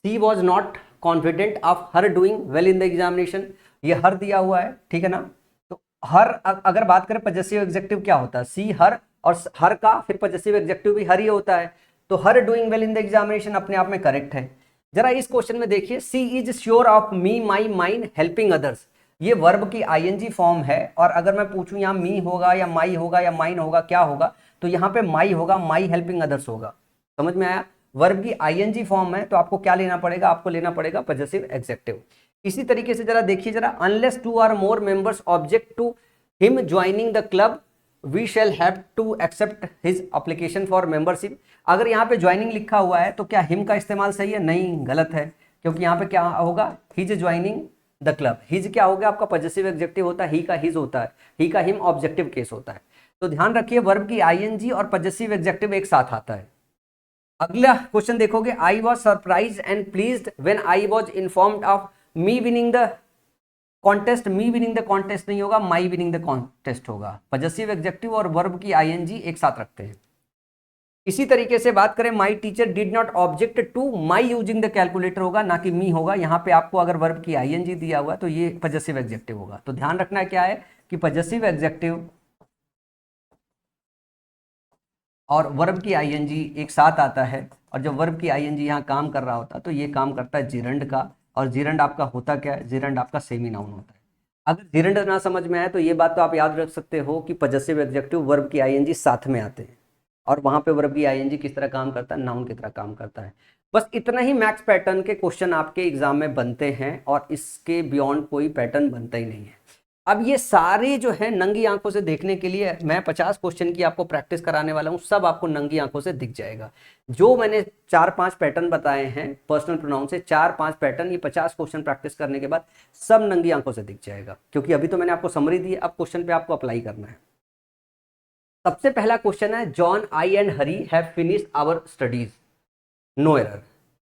she was not confident of her doing well in the examination, ये हर दिया हुआ है, ठीक है ना। तो हर अगर बात करें पॉजेसिव एग्जेक्टिव क्या होता है, सी हर, और हर का फिर पॉजेसिव एग्जेक्टिव भी हर ही होता है, तो her doing well in the examination अपने आप में करेक्ट है। जरा इस क्वेश्चन में देखिए, she is sure of me my mind helping others, ये वर्ब की आईएनजी फॉर्म है, और अगर मैं पूछूं यहाँ मी होगा या माई होगा या माइन होगा, क्या होगा, तो यहाँ पे माई होगा, माई हेल्पिंग अदर्स होगा। समझ में आया? वर्ब की आईएनजी फॉर्म है तो आपको क्या लेना पड़ेगा, आपको लेना पड़ेगा पॉजेसिव एग्जेक्टिव। इसी तरीके से जरा देखिए, जरा unless 2 or more members object to him joining the club we shall have to accept his application for membership. अगर यहाँ पे ज्वाइनिंग लिखा हुआ है तो क्या हिम का इस्तेमाल सही है? नहीं, गलत है, क्योंकि यहाँ पे क्या होगा, his joining the club. His क्या हो गया आपका पॉजेसिव एग्जेक्टिव होता है, ही का हिज होता है, ही का हिम ऑब्जेक्टिव केस होता है। तो ध्यान रखिए, वर्ब की आईएनजी और पॉजेसिव एग्जेक्टिव एक साथ आता है। अगला क्वेश्चन देखोगे, I was surprise and pleased when I was informed of me winning the contest. Me winning the contest नहीं होगा, माई विनिंग द कॉन्टेस्ट होगा। पॉजेसिव एग्जेक्टिव और वर्ब की आईएनजी एक साथ रखते हैं। इसी तरीके से बात करें, my teacher did not object to my using the calculator होगा, ना कि मी होगा। यहाँ पे आपको अगर वर्ब की आईएनजी दिया हुआ तो ये पॉजेसिव एग्जेक्टिव होगा। तो ध्यान रखना क्या है कि पॉजेसिव एग्जेक्टिव और वर्ब की आईएनजी एक साथ आता है, और जब वर्ब की आईएनजी यहाँ काम कर रहा होता है तो ये काम करता है जिरंड का, और जिरंड आपका होता क्या है, जिरंड आपका सेमी नाउन होता है। अगर जिरंड ना समझ में आए तो ये बात तो आप याद रख सकते हो कि पॉजेसिव एग्जेक्टिव वर्ब की आईएनजी साथ में आते हैं, और वहां पे वर्ब की आईएनजी किस तरह काम करता है, नाउन की तरह काम करता है। बस इतना ही मैथ्स पैटर्न के क्वेश्चन आपके एग्जाम में बनते हैं, और इसके बियॉन्ड कोई पैटर्न बनता ही नहीं है। अब ये सारे जो है नंगी आंखों से देखने के लिए मैं 50 क्वेश्चन की आपको प्रैक्टिस कराने वाला हूँ, सब आपको नंगी आंखों से दिख जाएगा। जो मैंने 4-5 पैटर्न बताए हैं पर्सनल प्रोनाउन से, 4-5 पैटर्न, ये 50 क्वेश्चन प्रैक्टिस करने के बाद सब नंगी आंखों से दिख जाएगा, क्योंकि अभी तो मैंने आपको समरी दी है, अब क्वेश्चन पे आपको अप्लाई करना है। सबसे पहला क्वेश्चन है, John, I and Hari have finished our studies, no error.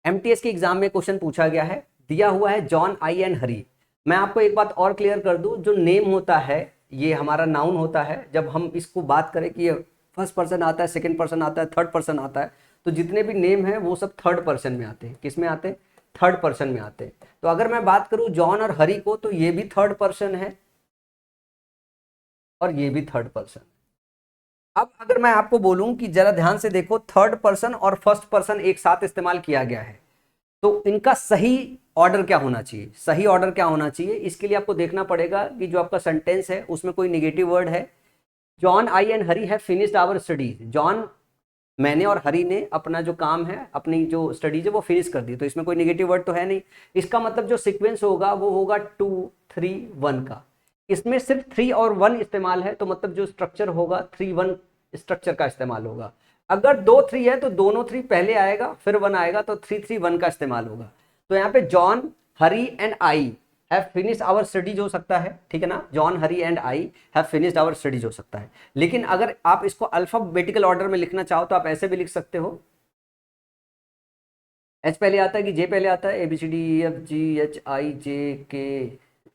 MTS के एग्जाम में क्वेश्चन पूछा गया है, दिया हुआ है जॉन, आई एंड हरी। मैं आपको एक बात और क्लियर कर दूं, जो नेम होता है ये हमारा नाउन होता है। जब हम इसको बात करें कि ये फर्स्ट पर्सन आता है, सेकंड पर्सन आता है, थर्ड पर्सन आता है, तो जितने भी नेम हैं वो सब थर्ड पर्सन में आते हैं। किस में आते हैं? थर्ड पर्सन में आते हैं। तो अगर मैं बात करूं जॉन और हरी को, तो ये भी थर्ड पर्सन है और ये भी थर्ड पर्सन। अब अगर मैं आपको बोलूं कि जरा ध्यान से देखो, थर्ड पर्सन और फर्स्ट पर्सन एक साथ इस्तेमाल किया गया है, तो इनका सही ऑर्डर क्या होना चाहिए, सही ऑर्डर क्या होना चाहिए, इसके लिए आपको देखना पड़ेगा कि जो आपका सेंटेंस है उसमें कोई नेगेटिव वर्ड है। John, I and Hari have finished our studies, John मैंने और हरी ने अपना जो काम है, अपनी जो स्टडीज है वो फिनिश कर दी, तो इसमें कोई नेगेटिव वर्ड तो है नहीं। इसका मतलब जो सीक्वेंस होगा वो होगा 2, 3, 1 का। इसमें सिर्फ 3 और 1 इस्तेमाल है, तो मतलब जो स्ट्रक्चर होगा 3-1 स्ट्रक्चर का इस्तेमाल होगा। अगर 2-3 है तो दोनों 3 पहले आएगा फिर 1 आएगा, तो 3-3-1 का इस्तेमाल होगा। तो यहाँ पे John, Hari and I have finished our studies हो सकता है, ठीक है ना, John, Hari and I have finished our studies हो सकता है। लेकिन अगर आप इसको अल्फाबेटिकल ऑर्डर में लिखना चाहो तो आप ऐसे भी लिख सकते हो, एच पहले आता है कि जे पहले आता है, ABCDEFGHIJK,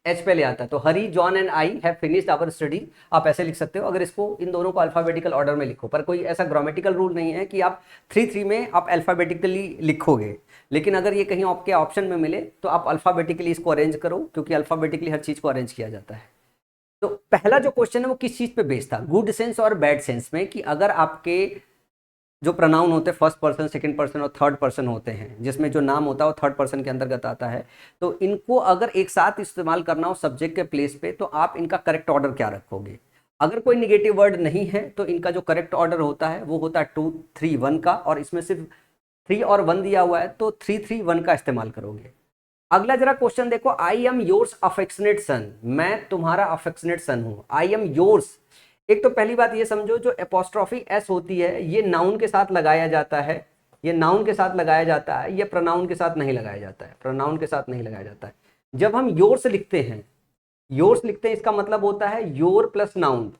एच पहले आता है। तो Hari, John and I have finished our study, आप ऐसे लिख सकते हो अगर इसको इन दोनों को अल्फाबेटिकल ऑर्डर में लिखो। पर कोई ऐसा ग्रामेटिकल रूल नहीं है कि आप 3-3 में आप अल्फाबेटिकली लिखोगे। लेकिन अगर ये कहीं आपके ऑप्शन में मिले तो आप अल्फाबेटिकली इसको अरेंज करो, क्योंकि अल्फाबेटिकली हर चीज़ को अरेंज किया जाता है। तो पहला जो क्वेश्चन है वो किस चीज़ पे बेस्ड था, गुड सेंस और बैड सेंस में, कि अगर आपके जो प्रोनाउन होते हैं फर्स्ट पर्सन, सेकंड पर्सन और थर्ड पर्सन होते हैं, जिसमें जो नाम होता है वो थर्ड पर्सन के अंतर्गत आता है, तो इनको अगर एक साथ इस्तेमाल करना हो सब्जेक्ट के प्लेस पे तो आप इनका करेक्ट ऑर्डर क्या रखोगे। अगर कोई निगेटिव वर्ड नहीं है तो इनका जो करेक्ट ऑर्डर होता है वो होता है 2-3-1 का, और इसमें सिर्फ 3 और 1 दिया हुआ है तो 3-3-1 का इस्तेमाल करोगे। अगला जरा क्वेश्चन देखो, I am yours affectionate son, मैं तुम्हारा अफेक्शनेट सन हूं, आई एम योर्स। एक तो पहली बात ये समझो, जो एपोस्ट्रोफी एस होती है ये नाउन के साथ लगाया जाता है, ये नाउन के साथ लगाया जाता है, ये प्रोनाउन के साथ नहीं लगाया जाता है, प्रोनाउन के साथ नहीं लगाया जाता है। जब हम योर्स लिखते हैं, योर्स लिखते हैं, इसका मतलब होता है your plus noun,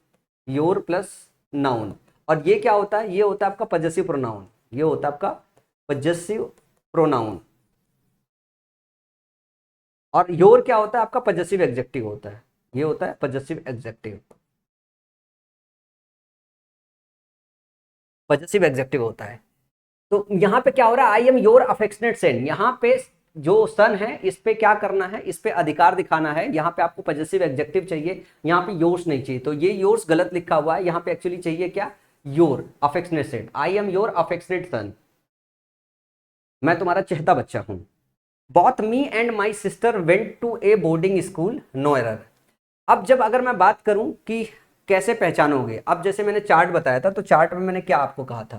your plus noun. और ये क्या होता है, ये होता है आपका पजेसिव प्रोनाउन, ये होता है आपका पजेसिव प्रोनाउन। और योर क्या होता है, आपका पजेसिव एडजेक्टिव होता है, ये होता है पजेसिव एडजेक्टिव, पजेसिव एडजेक्टिव होता है। तो यहाँ पे क्या हो रहा है, आई एम योर अफेक्शनेट सन, यहाँ पे जो सन है इस पे क्या करना है, इस पे अधिकार दिखाना है। यहाँ पे आपको पजेसिव एडजेक्टिव चाहिए, यहाँ पे योर्स नहीं चाहिए, तो ये योर्स गलत लिखा हुआ है। यहाँ पे एक्चुअली चाहिए क्या, your affectionate son, I am your affectionate son, मैं तुम्हारा चहेता बच्चा हूं। Both me and my sister went to a boarding school, no error. अब जब अगर मैं बात करूं कि कैसे पहचानोगे, अब जैसे मैंने चार्ट बताया था, तो चार्ट में मैंने क्या आपको कहा था,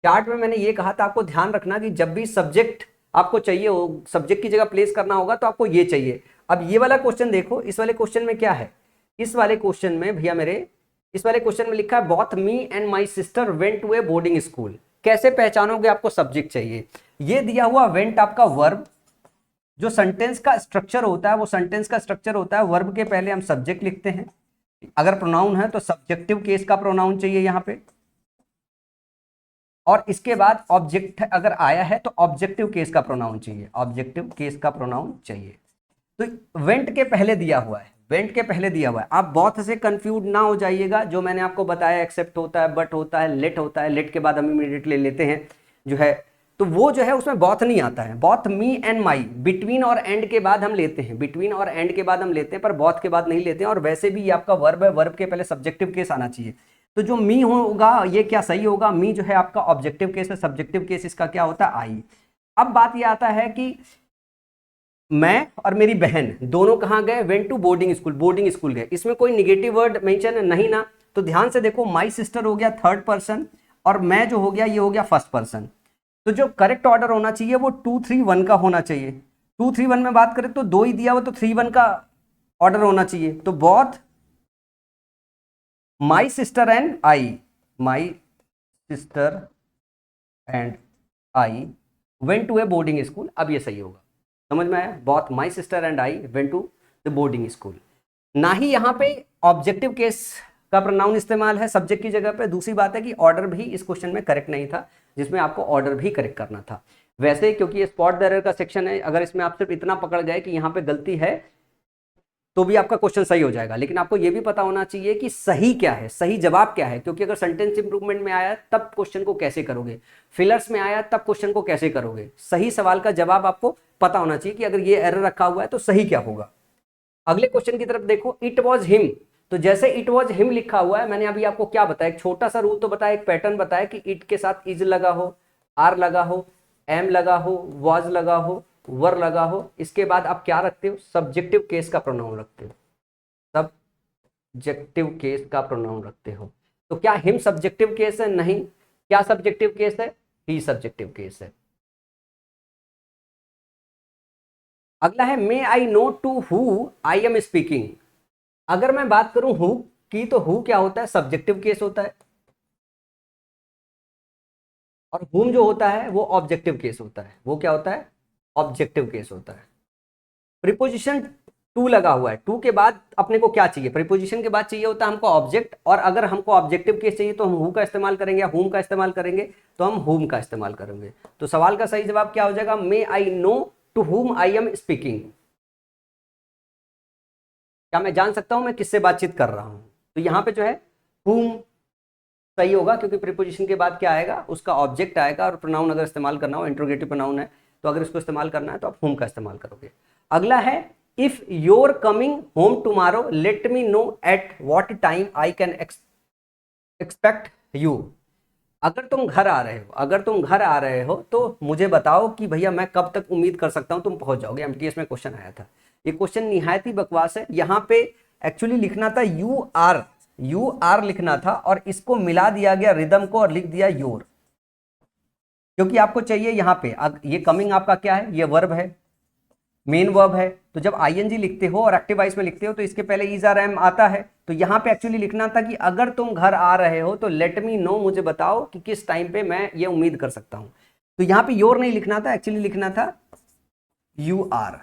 चार्ट में मैंने ये कहा था आपको ध्यान रखना कि जब भी सब्जेक्ट आपको चाहिए हो, सब्जेक्ट की जगह प्लेस करना होगा तो आपको ये चाहिए। अब ये वाला क्वेश्चन देखो, इस वाले क्वेश्चन में क्या है, इस वाले क्वेश्चन में भैया मेरे, इस वाले क्वेश्चन में लिखा है both me and my sister went to a boarding school. कैसे पहचानोगे, आपको सब्जेक्ट चाहिए, ये दिया हुआ वेंट आपका वर्ब, जो सेंटेंस का स्ट्रक्चर होता है वो सेंटेंस का स्ट्रक्चर होता है, वर्ब के पहले हम सब्जेक्ट लिखते हैं, अगर प्रोनाउन है तो सब्जेक्टिव केस का प्रोनाउन चाहिए यहाँ पे, और इसके बाद ऑब्जेक्ट अगर आया है तो ऑब्जेक्टिव केस का प्रोनाउन चाहिए, ऑब्जेक्टिव केस का प्रोनाउन चाहिए। तो वेंट के पहले दिया हुआ है, वेंट के पहले दिया हुआ है, आप बहुत से कंफ्यूज ना हो जाइएगा। जो मैंने आपको बताया एक्सेप्ट होता है, बट होता है, लेट होता है, लेट के बाद हम इमीडिएटली लेते हैं जो है, तो वो जो है उसमें बॉथ नहीं आता है, both me and my, between और एंड के बाद हम लेते हैं, बिटवीन और एंड के बाद हम लेते हैं, पर बॉथ के बाद नहीं लेते हैं। और वैसे भी ये आपका वर्ब है, वर्ब के पहले सब्जेक्टिव केस आना चाहिए। तो जो मी होगा ये क्या सही होगा, मी जो है आपका ऑब्जेक्टिव केस है, सब्जेक्टिव केस इसका क्या होता है, आई। अब बात ये आता है कि मैं और मेरी बहन दोनों कहाँ गए, went to boarding school, boarding school गए, इसमें कोई निगेटिव वर्ड मेंशन है नहीं ना। तो ध्यान से देखो, माई सिस्टर हो गया थर्ड पर्सन, और मैं जो हो गया ये हो गया फर्स्ट पर्सन। तो जो करेक्ट ऑर्डर होना चाहिए वो 2-3-1 का होना चाहिए। 2-3-1 में बात करें तो 2 ही दिया हुआ, तो 3-1 का ऑर्डर होना चाहिए। तो both my sister and I, my sister and I went to a boarding school, अब ये सही होगा, समझ में आया, both my sister and I went to the boarding school. ना ही यहाँ पे ऑब्जेक्टिव केस का प्रोनाउन इस्तेमाल है सब्जेक्ट की जगह पे। दूसरी बात है कि ऑर्डर भी इस क्वेश्चन में करेक्ट नहीं था, जिसमें आपको ऑर्डर भी करेक्ट करना था। वैसे क्योंकि ये स्पॉट द एरर का सेक्शन है, अगर इसमें आप सिर्फ इतना पकड़ गए कि यहाँ पे गलती है तो भी आपका क्वेश्चन सही हो जाएगा। लेकिन आपको ये भी पता होना चाहिए कि सही क्या है, सही जवाब क्या है, क्योंकि अगर सेंटेंस इंप्रूवमेंट में आया तब क्वेश्चन को कैसे करोगे, फिलर्स में आया तब क्वेश्चन को कैसे करोगे। सही सवाल का जवाब आपको पता होना चाहिए कि अगर ये एरर रखा हुआ है तो सही क्या होगा। अगले क्वेश्चन की तरफ देखो, इट वॉज हिम। तो जैसे इट वॉज हिम लिखा हुआ है, मैंने अभी आपको क्या बताया, एक छोटा सा रूल तो बताया, एक पैटर्न बताया कि इट के साथ इज लगा हो, आर लगा हो, एम लगा हो, वॉज लगा हो, वर लगा हो, इसके बाद आप क्या रखते हो, सब्जेक्टिव केस का प्रोनाउन रखते हो, सब्जेक्टिव केस का प्रोनाउन रखते हो। तो क्या हिम सब्जेक्टिव केस है, नहीं। क्या सब्जेक्टिव केस है, ही सब्जेक्टिव केस है। अगला है may I know to who I am speaking. अगर मैं बात करूं हु की, तो हु क्या होता है, सब्जेक्टिव केस होता है, और हुम जो होता है वो ऑब्जेक्टिव केस होता है। वो क्या होता है, ऑब्जेक्टिव केस होता है। प्रीपोजिशन टू लगा हुआ है, टू के बाद अपने को क्या चाहिए, प्रीपोजिशन के बाद चाहिए होता है हमको ऑब्जेक्ट, और अगर हमको ऑब्जेक्टिव केस चाहिए तो हम हु का इस्तेमाल करेंगे या हुम का इस्तेमाल करेंगे, तो हम हुम का इस्तेमाल करेंगे। तो सवाल का सही जवाब क्या हो जाएगा, मे I know to whom I am speaking. क्या मैं जान सकता हूं मैं किससे बातचीत कर रहा हूं, तो यहां पे जो है हुम सही होगा, क्योंकि प्रीपोजिशन के बाद क्या आएगा, उसका ऑब्जेक्ट आएगा, और प्रोनाउन अगर इस्तेमाल करना हो, इंट्रोगेटिव प्रोनाउन है, तो अगर इसको इस्तेमाल करना है तो आप होम का इस्तेमाल करोगे। अगला है, if your coming home tomorrow let me know at what time I can expect you. अगर तुम घर आ रहे हो, अगर तुम घर आ रहे हो तो मुझे बताओ कि भैया मैं कब तक उम्मीद कर सकता हूं तुम पहुंच जाओगे। एमटीएस में क्वेश्चन आया था, ये क्वेश्चन निहायत ही बकवास है। यहां पे एक्चुअली लिखना था यू आर लिखना था, और इसको मिला दिया गया रिदम को और लिख दिया योर, क्योंकि आपको चाहिए यहाँ पे ये कमिंग आपका क्या है, ये वर्ब है, मेन वर्ब है। तो जब आईएनजी लिखते हो और एक्टिव वॉइस में लिखते हो तो इसके पहले इज आर एम आता है। तो यहाँ पे एक्चुअली लिखना था कि अगर तुम घर आ रहे हो तो लेट मी नो, मुझे बताओ कि किस टाइम पे मैं ये उम्मीद कर सकता हूं। तो यहाँ पे योर नहीं लिखना था, एक्चुअली लिखना था यू आर,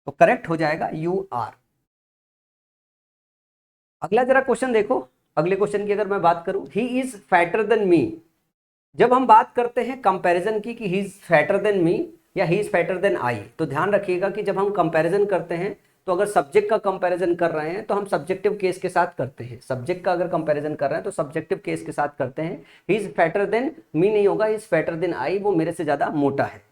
तो करेक्ट हो जाएगा यू आर। अगला जरा क्वेश्चन देखो, अगले क्वेश्चन की अगर मैं बात करूं, he is fatter than me. जब हम बात करते हैं कंपैरिजन की कि he is fatter than me या he is fatter than I, तो ध्यान रखिएगा कि जब हम कंपैरिजन करते हैं तो अगर सब्जेक्ट का कंपैरिजन कर रहे हैं तो हम सब्जेक्टिव केस के साथ करते हैं। सब्जेक्ट का अगर कंपैरिजन कर रहे हैं तो सब्जेक्टिव केस के साथ करते हैं। He is fatter than me नहीं होगा, he is fatter than I, वो मेरे से ज्यादा मोटा है।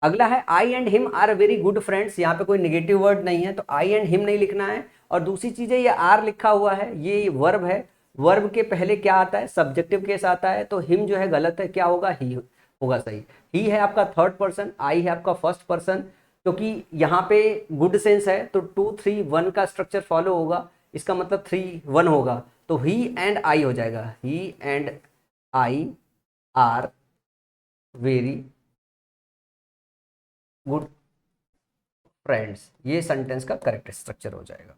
अगला है, I and him are very good friends. यहाँ पे कोई निगेटिव वर्ड नहीं है, तो आई एंड हिम नहीं लिखना है। और दूसरी चीज है, ये आर लिखा हुआ है, ये वर्ब है, वर्ब के पहले क्या आता है, सब्जेक्टिव केस आता है, तो हिम जो है गलत है, क्या होगा, ही होगा सही। ही है आपका थर्ड पर्सन, आई है आपका फर्स्ट पर्सन, क्योंकि यहाँ पे गुड सेंस है तो 2-3-1 का स्ट्रक्चर फॉलो होगा, इसका मतलब 3-1 होगा, तो ही एंड आई हो जाएगा। He and I are very good friends, ये सेंटेंस का करेक्ट स्ट्रक्चर हो जाएगा।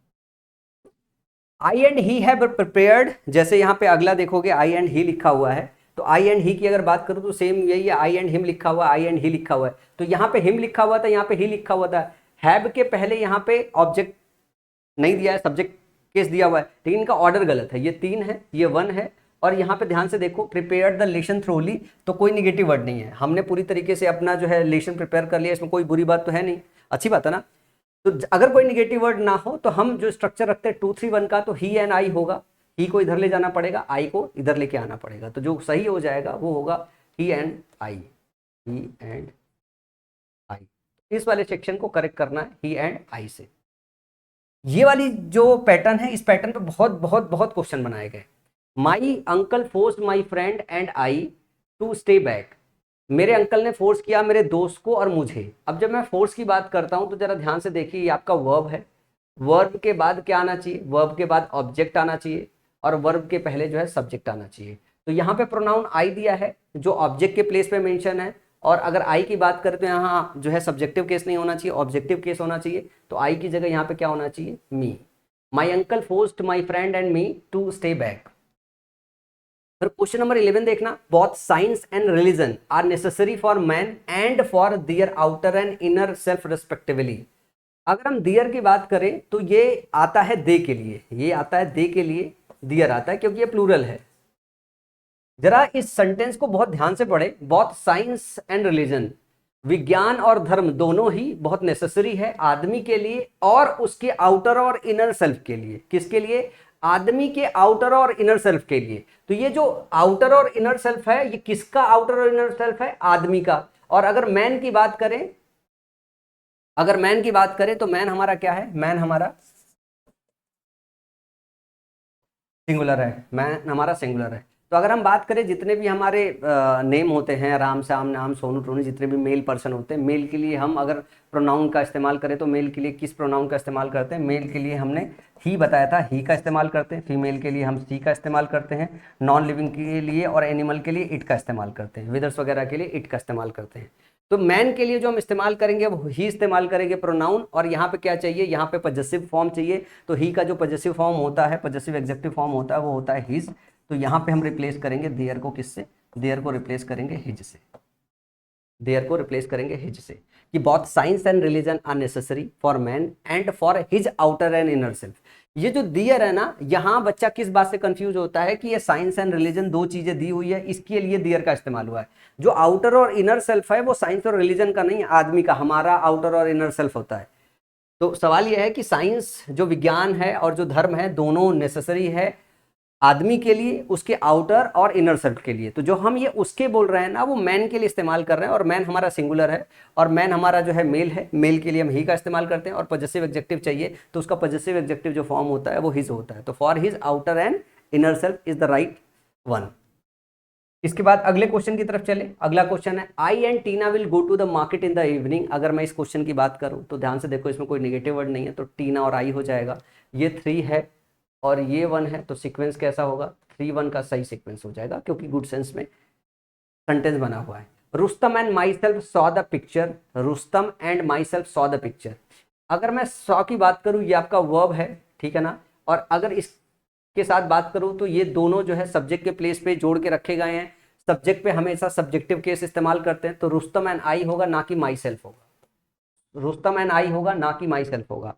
I and he have prepared, जैसे यहाँ पे अगला देखोगे आई एंड ही लिखा हुआ है, तो आई एंड ही की अगर बात करूँ तो सेम यही है, आई एंड हिम लिखा हुआ है, आई एंड ही लिखा हुआ है, तो यहाँ पे हिम लिखा हुआ था, यहाँ पे ही लिखा हुआ था। हैव के पहले यहाँ पे ऑब्जेक्ट नहीं दिया है, सब्जेक्ट केस दिया हुआ है, लेकिन इनका ऑर्डर गलत है, ये 3 है, ये 1 है, और यहाँ पे ध्यान से देखो, प्रिपेयर्ड द लेसन थ्रोली, तो कोई निगेटिव वर्ड नहीं है, हमने पूरी तरीके से अपना जो है लेसन प्रिपेयर कर लिया, इसमें कोई बुरी बात तो है नहीं, अच्छी बात है ना। तो अगर कोई निगेटिव वर्ड ना हो तो हम जो स्ट्रक्चर रखते हैं 2-3-1 का, तो ही एंड आई होगा, ही को इधर ले जाना पड़ेगा, आई को इधर लेके आना पड़ेगा, तो जो सही हो जाएगा वो होगा ही एंड आई, ही एंड आई। इस वाले सेक्शन को करेक्ट करना है ही एंड आई से। ये वाली जो पैटर्न है, इस पैटर्न पे बहुत बहुत बहुत क्वेश्चन बनाए गए। My uncle forced my friend and I to stay back. मेरे अंकल ने फोर्स किया मेरे दोस्त को और मुझे। अब जब मैं फोर्स की बात करता हूं तो जरा ध्यान से देखिए, ये आपका वर्ब है, वर्ब के बाद क्या आना चाहिए, वर्ब के बाद ऑब्जेक्ट आना चाहिए, और वर्ब के पहले जो है सब्जेक्ट आना चाहिए। तो यहाँ पे प्रोनाउन आई दिया है जो ऑब्जेक्ट के प्लेस पे मेंशन है, और अगर आई की बात करें तो यहाँ जो है सब्जेक्टिव केस नहीं होना चाहिए, ऑब्जेक्टिव केस होना चाहिए, तो आई की जगह यहाँ पे क्या होना चाहिए, me. My uncle forced my friend and me to stay back. फिर क्वेश्चन नंबर 11 देखना, both science and religion are necessary for man and for their outer and inner self respectively. अगर हम दियर की बात करें तो ये आता है दे के लिए, ये आता है दे के लिए, दियर आता है क्योंकि ये प्लूरल है। जरा इस सेंटेंस को बहुत ध्यान से पढ़े, बोथ साइंस एंड रिलीजन, विज्ञान और धर्म दोनों ही बहुत नेसेसरी है आदमी के लिए और उसके आउटर और इनर सेल्फ के लिए। किसके लिए, आदमी के आउटर और इनर सेल्फ के लिए। तो ये जो आउटर और इनर सेल्फ है, ये किसका आउटर और इनर सेल्फ है, आदमी का। और अगर मैन की बात करें, अगर मैन की बात करें तो मैन हमारा क्या है, मैन हमारा सिंगुलर है, मैन हमारा सिंगुलर है। तो अगर हम बात करें जितने भी हमारे नेम होते हैं, राम श्याम नाम सोनू टोनी, जितने भी मेल पर्सन होते हैं, मेल के लिए हम अगर प्रोनाउन का इस्तेमाल करें तो मेल के लिए किस प्रोनाउन का इस्तेमाल करते हैं, मेल के लिए हमने ही बताया था, ही का इस्तेमाल करते हैं। फीमेल के लिए हम सी का इस्तेमाल करते हैं। नॉन लिविंग के लिए और एनिमल के लिए इट का इस्तेमाल करते हैं। विदर्स वगैरह के लिए इट का इस्तेमाल करते हैं। तो मैन के लिए जो हम इस्तेमाल करेंगे वो ही इस्तेमाल करेंगे प्रोनाउन, और यहाँ पे क्या चाहिए, यहाँ पे पजेसिव फॉर्म चाहिए। तो ही का जो पजेसिव फॉर्म होता है, पजेसिव एग्जेक्टिव फॉर्म होता है, वो होता है हिज। तो यहाँ पे हम रिप्लेस करेंगे देयर को किससे, देयर को रिप्लेस करेंगे हिज से, देयर को रिप्लेस करेंगे हिज से, कि both science and religion are necessary for man and for his outer and inner self. ये जो दियर है ना, यहाँ बच्चा किस बात से कंफ्यूज होता है कि ये साइंस एंड रिलीजन दो चीजें दी हुई है, इसके लिए दियर का इस्तेमाल हुआ है। जो आउटर और इनर सेल्फ है वो साइंस और रिलीजन का नहीं, आदमी का, हमारा आउटर और इनर सेल्फ होता है। तो सवाल यह है कि साइंस जो विज्ञान है और जो धर्म है दोनों नेसेसरी है आदमी के लिए, उसके आउटर और इनर सेल्फ के लिए। तो जो हम ये उसके बोल रहे हैं ना, वो मैन के लिए इस्तेमाल कर रहे हैं, और मैन हमारा सिंगुलर है, और मैन हमारा जो है मेल है, मेल के लिए हम ही का इस्तेमाल करते हैं। और पजेसिव एग्जेक्टिव चाहिए तो उसका पजेसिव एग्जेक्टिव जो फॉर्म होता है वो हिज होता है। तो for his outer and inner self is the right one. इसके बाद अगले क्वेश्चन की तरफ चले। अगला क्वेश्चन है, I and Tina will go to the market in the evening. अगर मैं इस क्वेश्चन की बात करूं तो ध्यान से देखो, इसमें कोई नेगेटिव वर्ड नहीं है, तो टीना और आई हो जाएगा। ये 3 है और ये 1 है, तो सीक्वेंस कैसा होगा, 3-1 का सही सीक्वेंस हो जाएगा, क्योंकि गुड सेंस में सेंटेंस बना हुआ है। Rustam and my self saw the picture, Rustam and my self saw the picture. अगर मैं सॉ की बात करूं, ये आपका वर्ब है, ठीक है ना, और अगर इसके साथ बात करूं तो ये दोनों जो है सब्जेक्ट के प्लेस पे जोड़ के रखे गए हैं। सब्जेक्ट पे हमेशा सब्जेक्टिव केस इस्तेमाल करते हैं, तो रुस्तम एंड आई होगा, ना कि माई सेल्फ होगा। रुस्तम एंड आई होगा, ना कि माई सेल्फ होगा।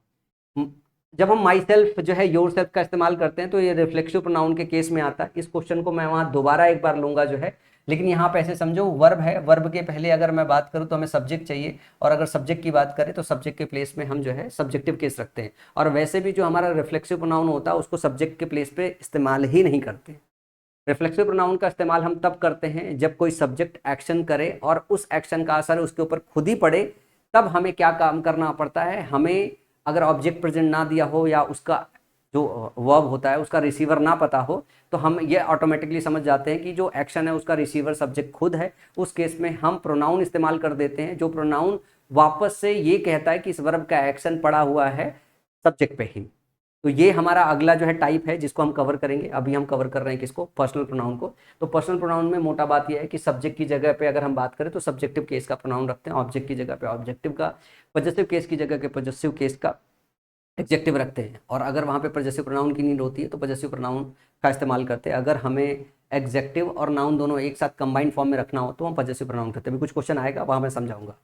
जब हम माई सेल्फ जो है योर सेल्फ का इस्तेमाल करते हैं तो ये रिफ्लेक्सिव प्रोनाउन के केस में आता है। इस क्वेश्चन को मैं वहां दोबारा एक बार लूंगा जो है, लेकिन यहाँ पे ऐसे समझो वर्ब है, वर्ब के पहले अगर मैं बात करूँ तो हमें सब्जेक्ट चाहिए, और अगर सब्जेक्ट की बात करें तो सब्जेक्ट के प्लेस में हम जो है सब्जेक्टिव केस रखते हैं। और वैसे भी जो हमारा रिफ्लेक्सिव प्रोनाउन होता है उसको सब्जेक्ट के प्लेस पे इस्तेमाल ही नहीं करते। रिफ्लेक्सिव प्रोनाउन का इस्तेमाल हम तब करते हैं जब कोई सब्जेक्ट एक्शन करे और उस एक्शन का असर उसके ऊपर खुद ही पड़े, तब हमें क्या काम करना पड़ता है, हमें अगर ऑब्जेक्ट प्रेजेंट ना दिया हो या उसका जो वर्ब होता है उसका रिसीवर ना पता हो, तो हम ये ऑटोमेटिकली समझ जाते हैं कि जो एक्शन है उसका रिसीवर सब्जेक्ट खुद है। उस केस में हम प्रोनाउन इस्तेमाल कर देते हैं, जो प्रोनाउन वापस से ये कहता है कि इस वर्ब का एक्शन पड़ा हुआ है सब्जेक्ट पे ही। तो ये हमारा अगला जो है टाइप है जिसको हम कवर करेंगे। अभी हम कवर कर रहे हैं किसको, पर्सनल प्रोनाउन को। तो पर्सनल प्रोनाउन में मोटा बात यह है कि सब्जेक्ट की जगह पे अगर हम बात करें तो सब्जेक्टिव केस का प्रोनाउन रखते हैं, ऑब्जेक्ट की जगह पे ऑब्जेक्टिव का, पजेसिव केस की जगह के पजेसिव केस का एग्जेक्टिव रखते हैं। और अगर वहाँ पे पजेसिव प्रोनाउन की नीड होती है तो पजेसिव प्रोनाउन का इस्तेमाल करते हैं। अगर हमें एग्जेक्टिव और नाउन दोनों एक साथ कंबाइंड फॉर्म में रखना हो तो हम पजेसिव प्रोनाउन करते हैं। अभी कुछ क्वेश्चन आएगा वहाँ मैं समझाऊंगा।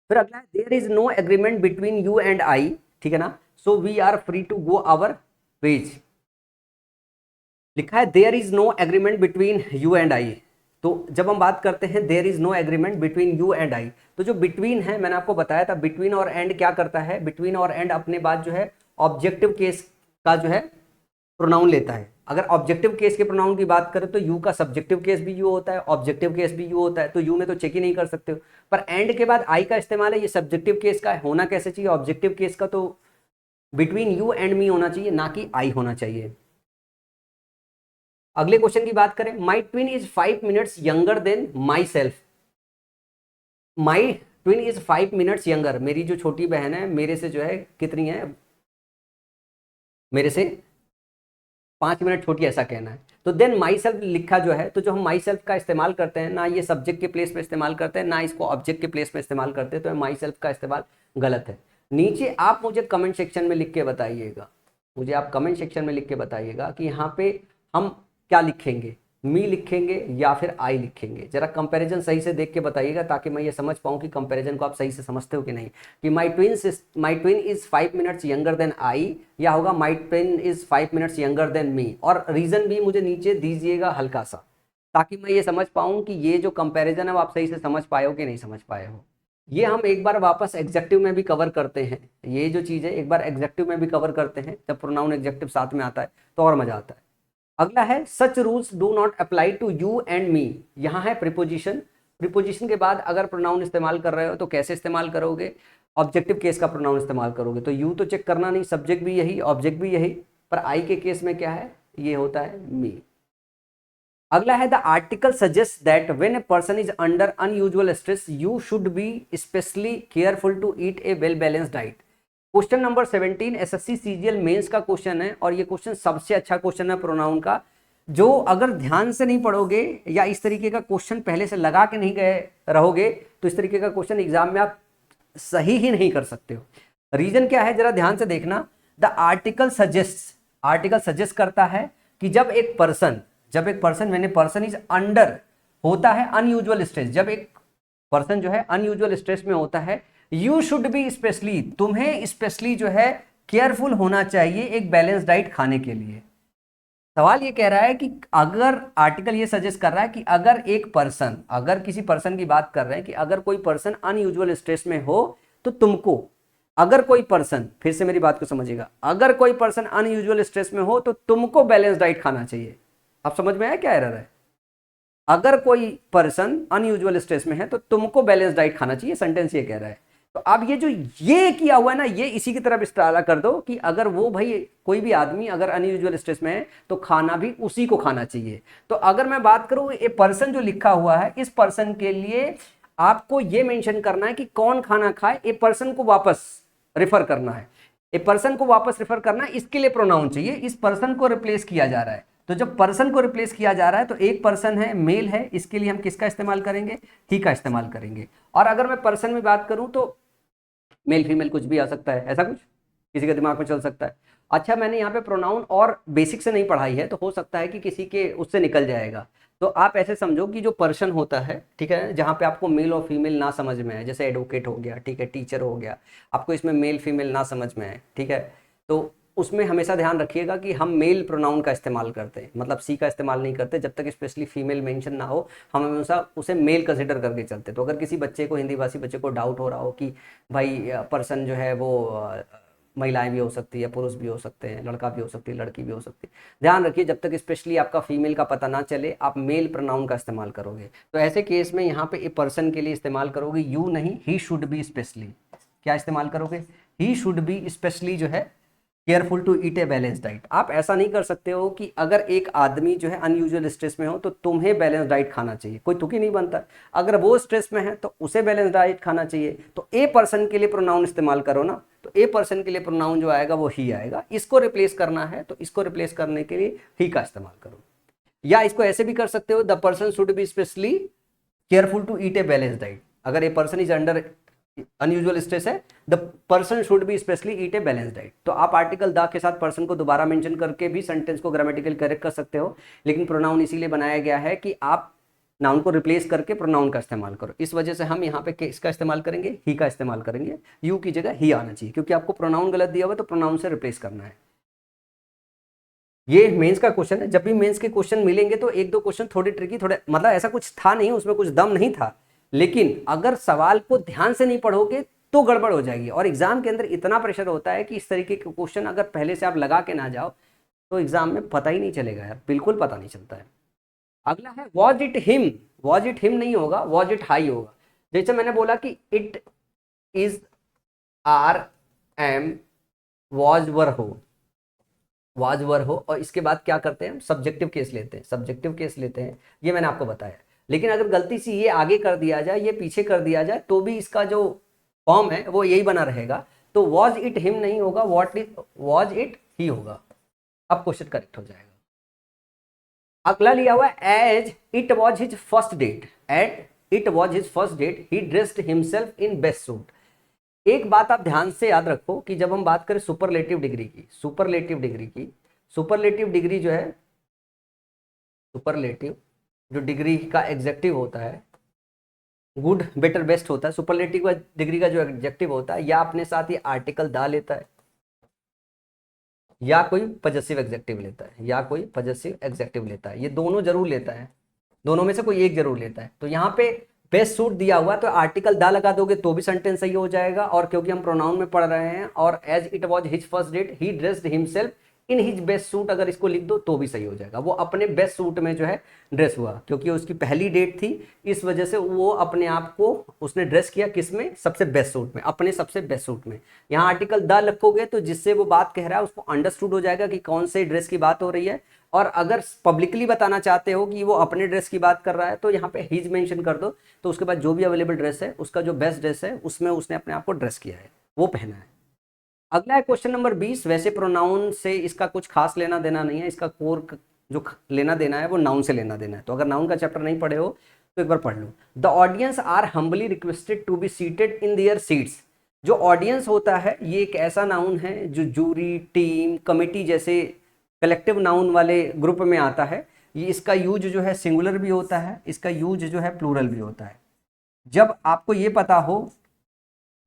फिर अगला है, there is no agreement between you and I, ठीक है ना, so we are free to go our ways. लिखा है there is no agreement between you and I. तो जब हम बात करते हैं there is no agreement between you and I, तो जो बिटवीन है मैंने आपको बताया था, बिटवीन और एंड क्या करता है, बिटवीन और एंड अपने बाद जो है ऑब्जेक्टिव केस का जो है प्रोनाउन लेता है। अगर ऑब्जेक्टिव केस के प्रोनाउन की बात करें तो यू का सब्जेक्टिव केस भी यू होता है, ऑब्जेक्टिव केस भी यू होता है, तो यू में तो चेक ही नहीं कर सकते हो। पर एंड के बाद आई का इस्तेमाल है, ये सब्जेक्टिव केस का होना कैसे चाहिए, ऑब्जेक्टिव केस का, तो बिटवीन यू एंड मी होना चाहिए, ना कि आई होना चाहिए। अगले क्वेश्चन की बात करें, my twin is 5 minutes younger than myself. My twin is 5 minutes younger, मेरी जो छोटी बहन है मेरे से जो है कितनी है, मेरे से 5 मिनट छोटी, ऐसा कहना है। तो देन माई सेल्फ लिखा जो है, तो जो हम माई सेल्फ का इस्तेमाल करते हैं ना, ये सब्जेक्ट के प्लेस पे इस्तेमाल करते हैं, ना इसको ऑब्जेक्ट के प्लेस पे इस्तेमाल करते हैं, तो माई सेल्फ का इस्तेमाल गलत है। नीचे आप मुझे कमेंट सेक्शन में लिख के बताइएगा, मुझे आप कमेंट सेक्शन में लिख के बताइएगा कि यहाँ पे हम क्या लिखेंगे, मी लिखेंगे या फिर आई लिखेंगे। जरा कंपैरिजन सही से देख के बताइएगा ताकि मैं ये समझ पाऊँ कि कंपैरिजन को आप सही से समझते हो कि नहीं। कि my twin is 5 minutes younger than I, या होगा my twin is 5 minutes younger than me. और रीजन भी मुझे नीचे दीजिएगा हल्का सा, ताकि मैं ये समझ पाऊँ कि ये जो कंपेरिजन है वो आप सही से समझ पाए हो कि नहीं समझ पाए हो। ये हम एक बार वापस एग्जेक्टिव में भी कवर करते हैं, ये जो चीज़ है एक बार एग्जेक्टिव में भी कवर करते हैं, जब प्रोनाउन एग्जेक्टिव साथ में आता है तो और मजा आता है। अगला है, such rules do not apply to you and me. यहाँ है प्रीपोजिशन, प्रीपोजिशन के बाद अगर प्रोनाउन इस्तेमाल कर रहे हो तो कैसे इस्तेमाल करोगे, ऑब्जेक्टिव केस का प्रोनाउन इस्तेमाल करोगे। तो यू तो चेक करना नहीं, सब्जेक्ट भी यही ऑब्जेक्ट भी यही, पर आई के केस में क्या है, ये होता है मी। अगला है, the article suggest that when a person is under unusual stress you should be specially careful to eat a well balanced diet. Question number 17 SSC CGL mains का क्वेश्चन है, और ये क्वेश्चन सबसे अच्छा क्वेश्चन है pronoun का। जो अगर ध्यान से नहीं पढ़ोगे या इस तरीके का क्वेश्चन पहले से लगा के नहीं गए रहोगे तो इस तरीके का क्वेश्चन एग्जाम में आप सही ही नहीं कर सकते हो। रीजन क्या है, जरा ध्यान से देखना। द आर्टिकल सजेस्ट करता है कि जब एक पर्सन मैंने पर्सन इज अंडर होता है अनयूजुअल स्ट्रेस, जब एक पर्सन जो है अनयूजुअल स्ट्रेस में होता है, यू शुड बी स्पेशली, तुम्हें स्पेशली जो है केयरफुल होना चाहिए एक बैलेंस डाइट खाने के लिए। सवाल ये कह रहा है कि अगर आर्टिकल ये सजेस्ट कर रहा है कि अगर एक पर्सन, अगर किसी पर्सन की बात कर रहे हैं कि अगर कोई पर्सन अनयूजुअल स्ट्रेस में हो तो तुमको, अगर कोई पर्सन, फिर से मेरी बात को समझिएगा, अगर कोई पर्सन अनयूजुअल स्ट्रेस में हो तो तुमको बैलेंस डाइट खाना चाहिए। आप समझ में आया क्या एरर है? अगर कोई पर्सन अनयूजुअल स्ट्रेस में है तो तुमको बैलेंस डाइट खाना चाहिए, सेंटेंस ये कह रहा है। तो अब ये जो ये किया हुआ है ना, ये इसी की तरफ इस्तेमाल कर दो कि अगर वो भाई कोई भी आदमी अगर अनयूजुअल स्ट्रेस में है तो खाना भी उसी को खाना चाहिए। तो अगर मैं बात करूं ये पर्सन जो लिखा हुआ है, इस पर्सन के लिए आपको ये मेंशन करना है कि कौन खाना खाए, ये पर्सन को वापस रेफर करना है, ये पर्सन को वापस रेफर करना है, इसके लिए प्रोनाउन चाहिए। इस पर्सन को रिप्लेस किया जा रहा है, तो जब पर्सन को रिप्लेस किया जा रहा है तो एक पर्सन है, मेल है, इसके लिए हम किसका इस्तेमाल करेंगे? ही का इस्तेमाल करेंगे। और अगर मैं पर्सन में बात करूं तो मेल फीमेल कुछ भी आ सकता है, ऐसा कुछ किसी के दिमाग में चल सकता है। अच्छा, मैंने यहाँ पे प्रोनाउन और बेसिक से नहीं पढ़ाई है तो हो सकता है कि किसी के उससे निकल जाएगा। तो आप ऐसे समझो कि जो पर्सन होता है, ठीक है, जहाँ पे आपको मेल और फीमेल ना समझ में आए, जैसे एडवोकेट हो गया, ठीक है, टीचर हो गया, आपको इसमें मेल फीमेल ना समझ में आए, ठीक है, तो उसमें हमेशा ध्यान रखिएगा कि हम मेल प्रोनाउन का इस्तेमाल करते हैं, मतलब सी का इस्तेमाल नहीं करते जब तक स्पेशली फीमेल मेंशन ना हो, हम हमेशा उसे मेल कंसिडर करके चलते। तो अगर किसी बच्चे को, हिंदी भाषी बच्चे को डाउट हो रहा हो कि भाई पर्सन जो है वो महिलाएं भी हो सकती है, पुरुष भी हो सकते हैं, लड़का भी हो सकती है, लड़की भी हो सकती है, ध्यान रखिए जब तक स्पेशली आपका फीमेल का पता ना चले आप मेल प्रोनाउन का इस्तेमाल करोगे। तो ऐसे केस में यहाँ पे ए पर्सन के लिए इस्तेमाल करोगे यू नहीं, ही शुड बी स्पेशली। क्या इस्तेमाल करोगे? ही शुड बी स्पेशली जो है careful to eat a balance diet. आप ऐसा नहीं कर सकते हो कि अगर एक आदमी जो है अनयूजुअल स्ट्रेस में हो तो तुम्हें बैलेंस डाइट खाना चाहिए, कोई तुक ही नहीं बनता। अगर वो स्ट्रेस में है तो उसे बैलेंस डाइट खाना चाहिए। तो ए पर्सन के लिए प्रोनाउन इस्तेमाल करो ना, तो ए पर्सन के लिए प्रोनाउन जो आएगा वो ही आएगा। इसको रिप्लेस करना है तो इसको रिप्लेस करने के लिए ही का इस्तेमाल करो। या इसको ऐसे भी कर सकते हो, the person should be specially careful to eat a balance diet. अगर a person is under unusual stress है, the person should be specially eat a balance diet. तो आप आर्टिकल द के साथ पर्सन को दोबारा मेंशन करके भी सेंटेंस को ग्रामेटिकल करेक्ट कर सकते हो, लेकिन प्रोनाउन इसीलिए बनाया गया है कि आप नाउन को रिप्लेस करके प्रोनाउन का इस्तेमाल करो। इस वजह से हम यहाँ पे किसका इस्तेमाल करेंगे? ही का इस्तेमाल करेंगे। यू की जगह ही आना चाहिए, क्योंकि आपको प्रोनाउन गलत दिया हुआ तो प्रोनाउन से रिप्लेस करना है। ये मेंस का क्वेश्चन है, जब भी मेंस के क्वेश्चन मिलेंगे तो एक दो क्वेश्चन थोड़े ट्रिकी, थोड़े मतलब ऐसा कुछ था नहीं, उसमें कुछ दम नहीं था, लेकिन अगर सवाल को ध्यान से नहीं पढ़ोगे तो गड़बड़ हो जाएगी। और एग्जाम के अंदर इतना प्रेशर होता है कि इस तरीके के क्वेश्चन अगर पहले से आप लगा के ना जाओ तो एग्जाम में पता ही नहीं चलेगा यार, बिल्कुल पता नहीं चलता है। अगला है was it him. Was it him नहीं होगा, वॉज इट हाई होगा। जैसे मैंने बोला कि it is are am was were हो, वाज वर हो, और इसके बाद क्या करते हैं हम? सब्जेक्टिव केस लेते हैं, सब्जेक्टिव केस लेते हैं, ये मैंने आपको बताया। लेकिन अगर गलती से ये आगे कर दिया जाए, ये पीछे कर दिया जाए, तो भी इसका जो फॉर्म है वो यही बना रहेगा। तो वॉज इट हिम नहीं होगा, वॉज इट ही होगा। अब क्वेश्चन करेक्ट हो जाएगा। अगला लिया हुआ as it was his first date, at it was his first date he dressed himself in best suit. एक बात आप ध्यान से याद रखो कि जब हम बात करें सुपरलेटिव डिग्री की, सुपरलेटिव डिग्री जो है, सुपरलेटिव जो डिग्री का एग्जेक्टिव होता है, गुड बेटर बेस्ट होता है, सुपरलेटिव डिग्री का जो एग्जेक्टिव होता है या अपने साथ ये आर्टिकल दा लेता है या कोई पजेसिव एग्जेक्टिव लेता है, या कोई पजेसिव एग्जेक्टिव लेता है, ये दोनों जरूर लेता है, दोनों में से कोई एक जरूर लेता है। तो यहाँ पे बेस्ट सूट दिया हुआ तो आर्टिकल दा लगा दोगे तो भी सेंटेंस सही हो जाएगा। और क्योंकि हम प्रोनाउन में पढ़ रहे हैं और as it was his first date he dressed himself in his best suit, अगर इसको लिख दो तो भी सही हो जाएगा। वो अपने बेस्ट सूट में जो है ड्रेस हुआ, क्योंकि उसकी पहली डेट थी, इस वजह से वो अपने आप को उसने ड्रेस किया किस में? सबसे बेस्ट सूट में, अपने सबसे बेस्ट सूट में। यहाँ आर्टिकल द रखोगे तो जिससे वो बात कह रहा है उसको अंडरस्टूड हो जाएगा कि कौन से ड्रेस की बात हो रही है। और अगर पब्लिकली बताना चाहते हो कि वो अपने ड्रेस की बात कर रहा है तो यहाँ पे हिज मेंशन कर दो, तो उसके बाद जो भी अवेलेबल ड्रेस है उसका जो बेस्ट ड्रेस है उसमें उसने अपने आप को ड्रेस किया है, वो पहना है। अगला है क्वेश्चन नंबर 20। वैसे प्रोनाउन से इसका कुछ खास लेना देना नहीं है, इसका कोर जो लेना देना है वो नाउन से लेना देना है। तो अगर नाउन का चैप्टर नहीं पढ़े हो तो एक बार पढ़ लो। The audience are humbly requested to be seated in their seats. जो ऑडियंस होता है ये एक ऐसा नाउन है जो जूरी, टीम, कमिटी जैसे कलेक्टिव नाउन वाले ग्रुप में आता है। ये इसका यूज जो है सिंगुलर भी होता है, इसका यूज जो है प्लूरल भी होता है। जब आपको ये पता हो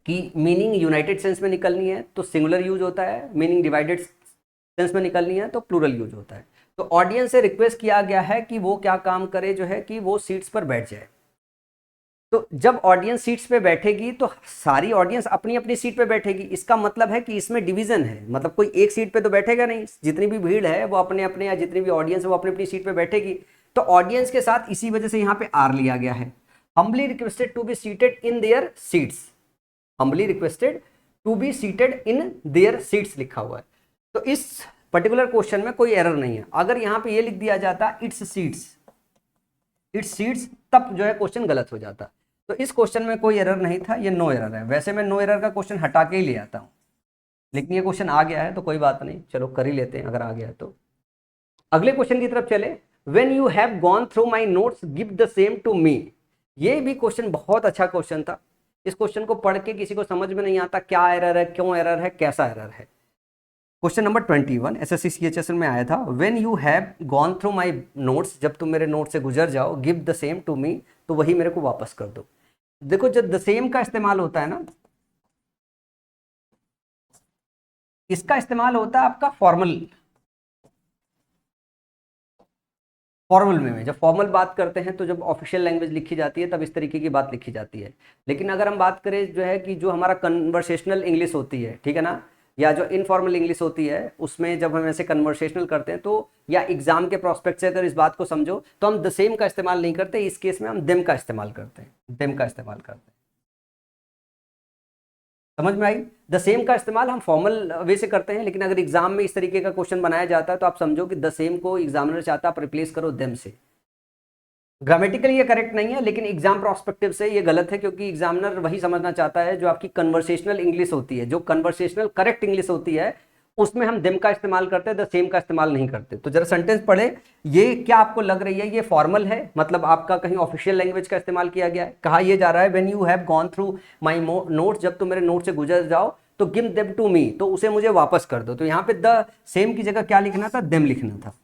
कि मीनिंग यूनाइटेड सेंस में निकलनी है तो सिंगुलर यूज होता है, मीनिंग डिवाइडेड सेंस में निकलनी है तो प्लूरल यूज होता है। तो ऑडियंस से रिक्वेस्ट किया गया है कि वो क्या काम करे, जो है कि वो सीट्स पर बैठ जाए। तो जब ऑडियंस सीट्स पे बैठेगी तो सारी ऑडियंस अपनी अपनी सीट पे बैठेगी। इसका मतलब है कि इसमें डिवीजन है, मतलब कोई एक सीट पे तो बैठेगा नहीं, जितनी भी भीड़ है वो अपने अपने, या जितनी भी ऑडियंस है वो अपनी अपनी सीट पे बैठेगी। तो ऑडियंस के साथ इसी वजह से यहाँ पे आर लिया गया है। Humbly requested to be seated in their seats, humbly requested to be seated in their seats लिखा हुआ है। तो इस पर्टिकुलर क्वेश्चन में कोई एरर नहीं है। अगर यहाँ पे ये लिख दिया जाता इट्स सीट्स, इट्स सीट्स, तब जो है क्वेश्चन गलत हो जाता। तो इस क्वेश्चन में कोई एरर नहीं था, ये नो एरर है। वैसे मैं नो एरर का क्वेश्चन हटा के ही ले आता हूँ, लेकिन ये क्वेश्चन आ गया है तो कोई बात नहीं, चलो कर ही लेते हैं अगर आ गया है तो। अगले क्वेश्चन की तरफ चले। When you have gone through my notes give the same to me. ये भी क्वेश्चन बहुत अच्छा क्वेश्चन था। इस क्वेश्चन को पढ़ के किसी को समझ में नहीं आता क्या एरर है, क्यों एरर है, कैसा एरर है। क्वेश्चन नंबर 21 SSC CHSL में आया था। When you have gone through my notes, जब तुम मेरे नोट से गुजर जाओ, give the same to me, तो वही मेरे को वापस कर दो। देखो जब द सेम का इस्तेमाल होता है ना, इसका इस्तेमाल होता है आपका फॉर्मल में। जब फॉर्मल बात करते हैं तो जब ऑफिशियल लैंग्वेज लिखी जाती है तब इस तरीके की बात लिखी जाती है। लेकिन अगर हम बात करें जो है कि जो हमारा कन्वर्सेशनल इंग्लिश होती है, ठीक है ना, या जो इनफॉर्मल इंग्लिश होती है, उसमें जब हम ऐसे कन्वर्सेशनल करते हैं तो, या एग्जाम के प्रोस्पेक्ट से अगर इस बात को समझो तो हम द सेम का इस्तेमाल नहीं करते। इस केस में हम देम का इस्तेमाल करते हैं, देम का इस्तेमाल करते हैं। समझ में आई? द सेम का इस्तेमाल हम फॉर्मल वे से करते हैं, लेकिन अगर एग्जाम में इस तरीके का क्वेश्चन बनाया जाता है तो आप समझो कि द सेम को एग्जामिनर चाहता है आप रिप्लेस करो देम से। ग्रामेटिकली ये करेक्ट नहीं है, लेकिन एग्जाम प्रोस्पेक्टिव से ये गलत है, क्योंकि एग्जामिनर वही समझना चाहता है जो आपकी कन्वर्सेशनल इंग्लिश होती है, जो कन्वर्सेशनल करेक्ट इंग्लिश होती है, उसमें हम देम का इस्तेमाल करते हैं, द सेम का इस्तेमाल नहीं करते। तो जरा सेंटेंस पढ़े। ये क्या आपको लग रही है, ये फॉर्मल है, मतलब आपका कहीं ऑफिशियल लैंग्वेज का इस्तेमाल किया गया है। कहा यह जा रहा है when you have gone through my notes, जब तुम मेरे नोट से गुजर जाओ तो गिव देम टू मी, तो उसे मुझे वापस कर दो। तो यहाँ पे द सेम की जगह क्या लिखना था, देम लिखना था।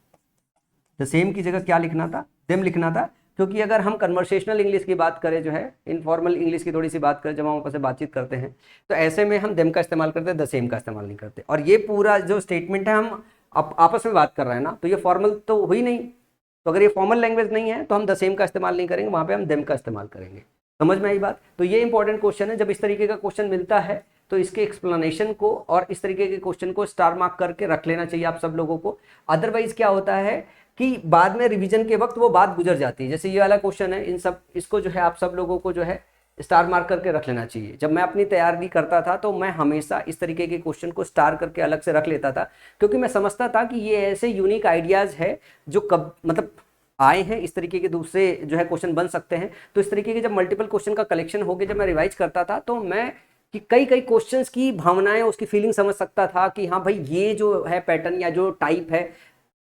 द सेम की जगह क्या लिखना था, देम लिखना था। क्योंकि अगर हम कन्वर्सेशनल इंग्लिश की बात करें, जो है इनफॉर्मल इंग्लिश की थोड़ी सी बात करें, जब हम आपस में बातचीत करते हैं तो ऐसे में हम देम का इस्तेमाल करते हैं, द सेम का इस्तेमाल नहीं करते। और ये पूरा जो स्टेटमेंट है हम आपस में बात कर रहे हैं ना, तो ये फॉर्मल तो हुई नहीं। तो अगर ये फॉर्मल लैंग्वेज नहीं है तो हम द सेम का इस्तेमाल नहीं करेंगे, वहाँ पे हम देम का इस्तेमाल करेंगे। समझ में आई बात? तो ये इंपॉर्टेंट क्वेश्चन है। जब इस तरीके का क्वेश्चन मिलता है तो इसके एक्सप्लेनेशन को और इस तरीके के क्वेश्चन को स्टार मार्क करके रख लेना चाहिए आप सब लोगों को। अदरवाइज क्या होता है कि बाद में रिवीजन के वक्त वो बात गुजर जाती है। जैसे ये वाला क्वेश्चन है, इन सब इसको जो है आप सब लोगों को जो है स्टार मार्क करके रख लेना चाहिए। जब मैं अपनी तैयारी करता था तो मैं हमेशा इस तरीके के क्वेश्चन को स्टार करके अलग से रख लेता था, क्योंकि मैं समझता था कि ये ऐसे यूनिक आइडियाज़ है जो कब मतलब आए हैं, इस तरीके के दूसरे जो है क्वेश्चन बन सकते हैं। तो इस तरीके के जब मल्टीपल क्वेश्चन का कलेक्शन हो गया, जब मैं रिवाइज करता था तो मैं कि कई कई क्वेश्चंस की भावनाएं, उसकी फीलिंग समझ सकता था कि हाँ भाई ये जो है पैटर्न या जो टाइप है,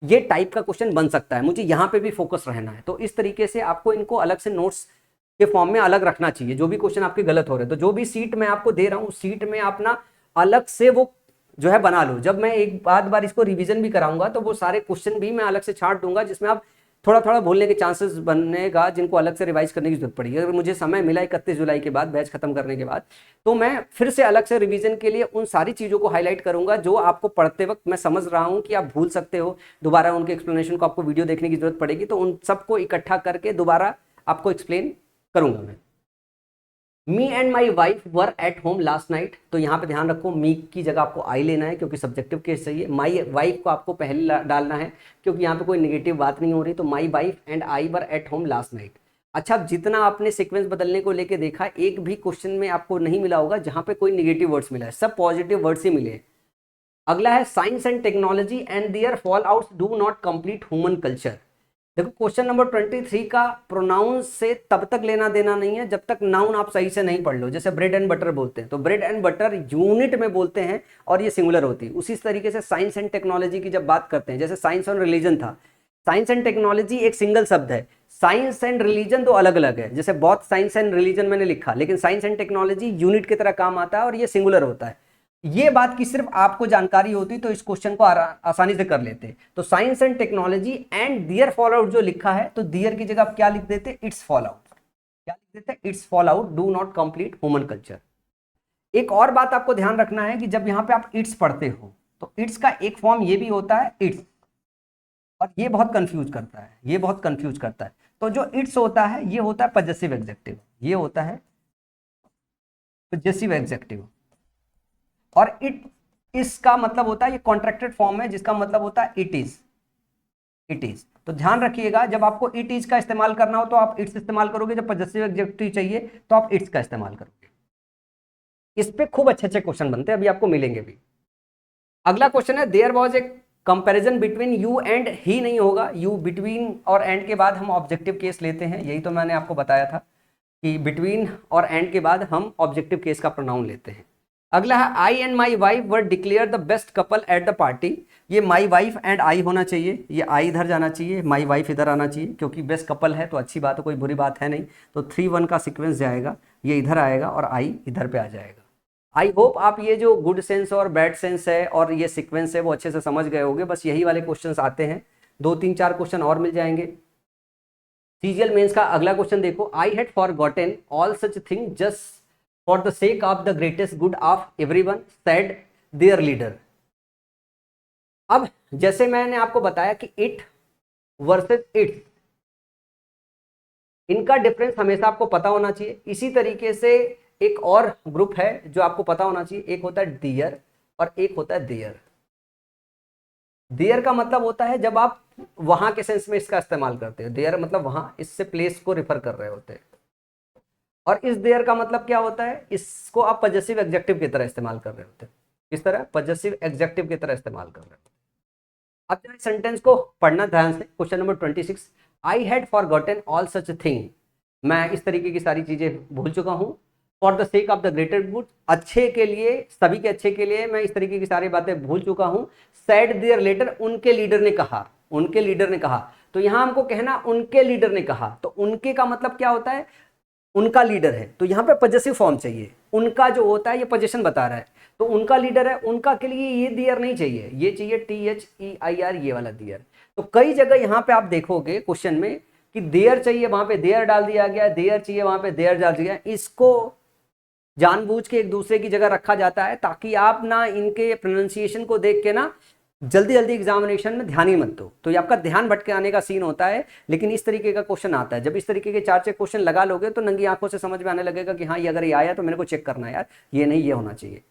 ये टाइप का क्वेश्चन बन सकता है, मुझे यहाँ पे भी फोकस रहना है। तो इस तरीके से आपको इनको अलग से नोट्स के फॉर्म में अलग रखना चाहिए। जो भी क्वेश्चन आपके गलत हो रहे हैं, तो जो भी सीट मैं आपको दे रहा हूँ, सीट में अपना अलग से वो जो है बना लो। जब मैं एक बार इसको रिवीजन भी कराऊंगा तो वो सारे क्वेश्चन भी मैं अलग से छांट दूंगा, जिसमें आप थोड़ा थोड़ा भूलने के चांसेस बनेगा, जिनको अलग से रिवाइज करने की जरूरत पड़ेगी। अगर मुझे समय मिला 31 जुलाई के बाद, बैच खत्म करने के बाद, तो मैं फिर से अलग से रिवीजन के लिए उन सारी चीज़ों को हाईलाइट करूंगा जो आपको पढ़ते वक्त मैं समझ रहा हूं कि आप भूल सकते हो। दोबारा उनके एक्सप्लेनेशन को आपको वीडियो देखने की जरूरत पड़ेगी, तो उन सबको इकट्ठा करके दोबारा आपको एक्सप्लेन करूंगा मैं। मी and my wife were at home last night. तो यहाँ पे ध्यान रखो, मी की जगह आपको आई लेना है क्योंकि सब्जेक्टिव केस चाहिए। माई वाइफ को आपको पहले डालना है क्योंकि यहाँ पे कोई नेगेटिव बात नहीं हो रही। तो my wife and I were at home last night. अच्छा, जितना आपने सीक्वेंस बदलने को लेके देखा, एक भी क्वेश्चन में आपको नहीं मिला होगा जहाँ पे कोई निगेटिव वर्ड्स मिला है, सब पॉजिटिव वर्ड्स ही मिले। अगला है science and technology and their fallouts do not complete human culture. देखो क्वेश्चन नंबर 23 का प्रोनाउन से तब तक लेना देना नहीं है जब तक नाउन आप सही से नहीं पढ़ लो। जैसे ब्रेड एंड बटर बोलते हैं तो ब्रेड एंड बटर यूनिट में बोलते हैं और ये सिंगुलर होती है। उसी तरीके से साइंस एंड टेक्नोलॉजी की जब बात करते हैं, जैसे साइंस और रिलीजन था, साइंस एंड टेक्नोलॉजी एक सिंगल शब्द है, साइंस एंड रिलीजन तो अलग अलग है। जैसे बहुत साइंस एंड रिलीजन मैंने लिखा, लेकिन साइंस एंड टेक्नोलॉजी यूनिट की तरह काम आता है और ये सिंगुलर होता है। ये बात की सिर्फ आपको जानकारी होती तो इस क्वेश्चन को आसानी से कर लेते। तो science and technology and their fallout जो लिखा है, तो दियर की जगह आप क्या लिख देते, इट्स फॉल आउट। क्या लिख देते, it's fall out do not complete human culture. एक और बात आपको ध्यान रखना है कि जब यहां पे आप इट्स पढ़ते हो तो इट्स का एक फॉर्म ये भी होता है इट्स, और ये बहुत कंफ्यूज करता है, ये बहुत कंफ्यूज करता है। तो जो इट्स होता है ये होता है पजेसिव एग्जेक्टिव, ये होता है पजेसिव एग्जेक्टिव। और इट इसका मतलब होता है, ये कॉन्ट्रैक्टेड फॉर्म है जिसका मतलब होता है इट इज, इट इज। तो ध्यान रखिएगा जब आपको इट इज का इस्तेमाल करना हो तो आप इट्स इस्तेमाल करोगे, जब पजेसिव एग्जेक्टिव चाहिए तो आप इट्स का इस्तेमाल करोगे। इस पे खूब अच्छे अच्छे क्वेश्चन बनते हैं, अभी आपको मिलेंगे भी। अगला क्वेश्चन है there was a comparison between you and he, नहीं होगा, यू बिटवीन और एंड के बाद हम ऑब्जेक्टिव केस लेते हैं, यही तो मैंने आपको बताया था कि बिटवीन और एंड के बाद हम ऑब्जेक्टिव केस का प्रोनाउन लेते हैं। अगला है I and my wife were declared the best couple at the party. ये माई वाइफ एंड आई होना चाहिए, ये आई इधर जाना चाहिए, माई वाइफ इधर आना चाहिए, क्योंकि बेस्ट कपल है तो अच्छी बात है, कोई बुरी बात है नहीं। तो 3-1 का सीक्वेंस जाएगा, ये इधर आएगा और आई इधर पे आ जाएगा। आई होप आप ये जो गुड सेंस और बैड सेंस है और ये सीक्वेंस है वो अच्छे से समझ गए होंगे। बस यही वाले क्वेश्चंस आते हैं, 2-3-4 क्वेश्चन और मिल जाएंगे। सीजीएल मेंस का अगला क्वेश्चन देखो, I had forgotten all such thing just for the sake of the greatest good of everyone said there leader. अब जैसे मैंने आपको बताया कि इट वर्सेस इट्स, इनका डिफरेंस हमेशा आपको पता होना चाहिए। इसी तरीके से एक और ग्रुप है जो आपको पता होना चाहिए, एक होता है डियर और एक होता है देयर। देयर का मतलब होता है जब आप वहां के सेंस में इसका इस्तेमाल करते हो, देयर मतलब वहां, इससे प्लेस को रिफर कर रहे होते हैं। और इस देयर का मतलब क्या होता है, इसको आप पजेसिव एग्जेक्टिव की तरह इस्तेमाल कर रहे होते हैं। इस तरह पजेसिव एग्जेक्टिव की तरह इस्तेमाल कर रहे होते हैं। अब जरा सेंटेंस को पढ़ना ध्यान से। Question number 26, I had forgotten all such thing, मैं इस तरीके की सारी चीजें भूल चुका हूं। For the sake of the greater good, अच्छे के लिए, सभी के अच्छे के लिए मैं इस तरीके की सारी बातें भूल चुका हूं। सैड देयर लीडर, उनके लीडर ने कहा, उनके लीडर ने कहा। तो यहां हमको कहना उनके लीडर ने कहा, तो उनके का मतलब क्या होता है, उनका लीडर है, तो यहां पे पजेसिव फॉर्म चाहिए। उनका जो होता है ये पोजीशन बता रहा है, तो उनका लीडर है, उनका के लिए ये दियर नहीं चाहिए, ये चाहिए THEIR, ये वाला दियर। तो कई जगह यहां पे आप देखोगे क्वेश्चन में कि देयर चाहिए, वहां पे देयर डाल दिया गया, देयर चाहिए वहां पे देयर डाल दिया गया। इसको जानबूझ के एक दूसरे की जगह रखा जाता है ताकि आप ना इनके प्रोनाउंसिएशन को देख के ना जल्दी जल्दी एग्जामिनेशन में ध्यान ही मत दो, तो ये आपका ध्यान भटके आने का सीन होता है। लेकिन इस तरीके का क्वेश्चन आता है, जब इस तरीके के 4-6 क्वेश्चन लगा लोगे तो नंगी आंखों से समझ में आने लगेगा कि हाँ ये अगर ये आया तो मेरे को चेक करना है यार, ये नहीं ये होना चाहिए।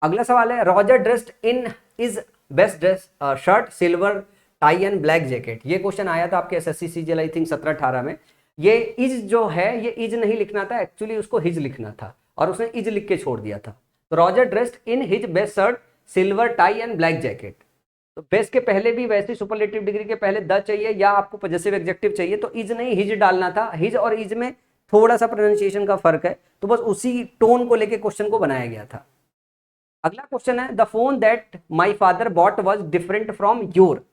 अगला सवाल है Roger dressed in is best dress shirt silver tie and black jacket. ये क्वेश्चन आया था आपके SSC CGL आई थिंक 17-18 में। ये इज जो है ये इज नहीं लिखना था, एक्चुअली उसको हिज लिखना था और उसने इज लिख के छोड़ दिया था। तो Roger dressed in his best shirt silver tie and black jacket, तो बेस्ट के पहले भी वैसे सुपरलेटिव डिग्री के पहले द चाहिए या आपको पजेसिव एग्जेक्टिव चाहिए, तो इज नहीं हिज डालना था। हिज और इज में थोड़ा सा प्रोनाउंसिएशन का फर्क है, तो बस उसी टोन को लेके क्वेश्चन को बनाया गया था। अगला क्वेश्चन है the phone that my father bought was different from your.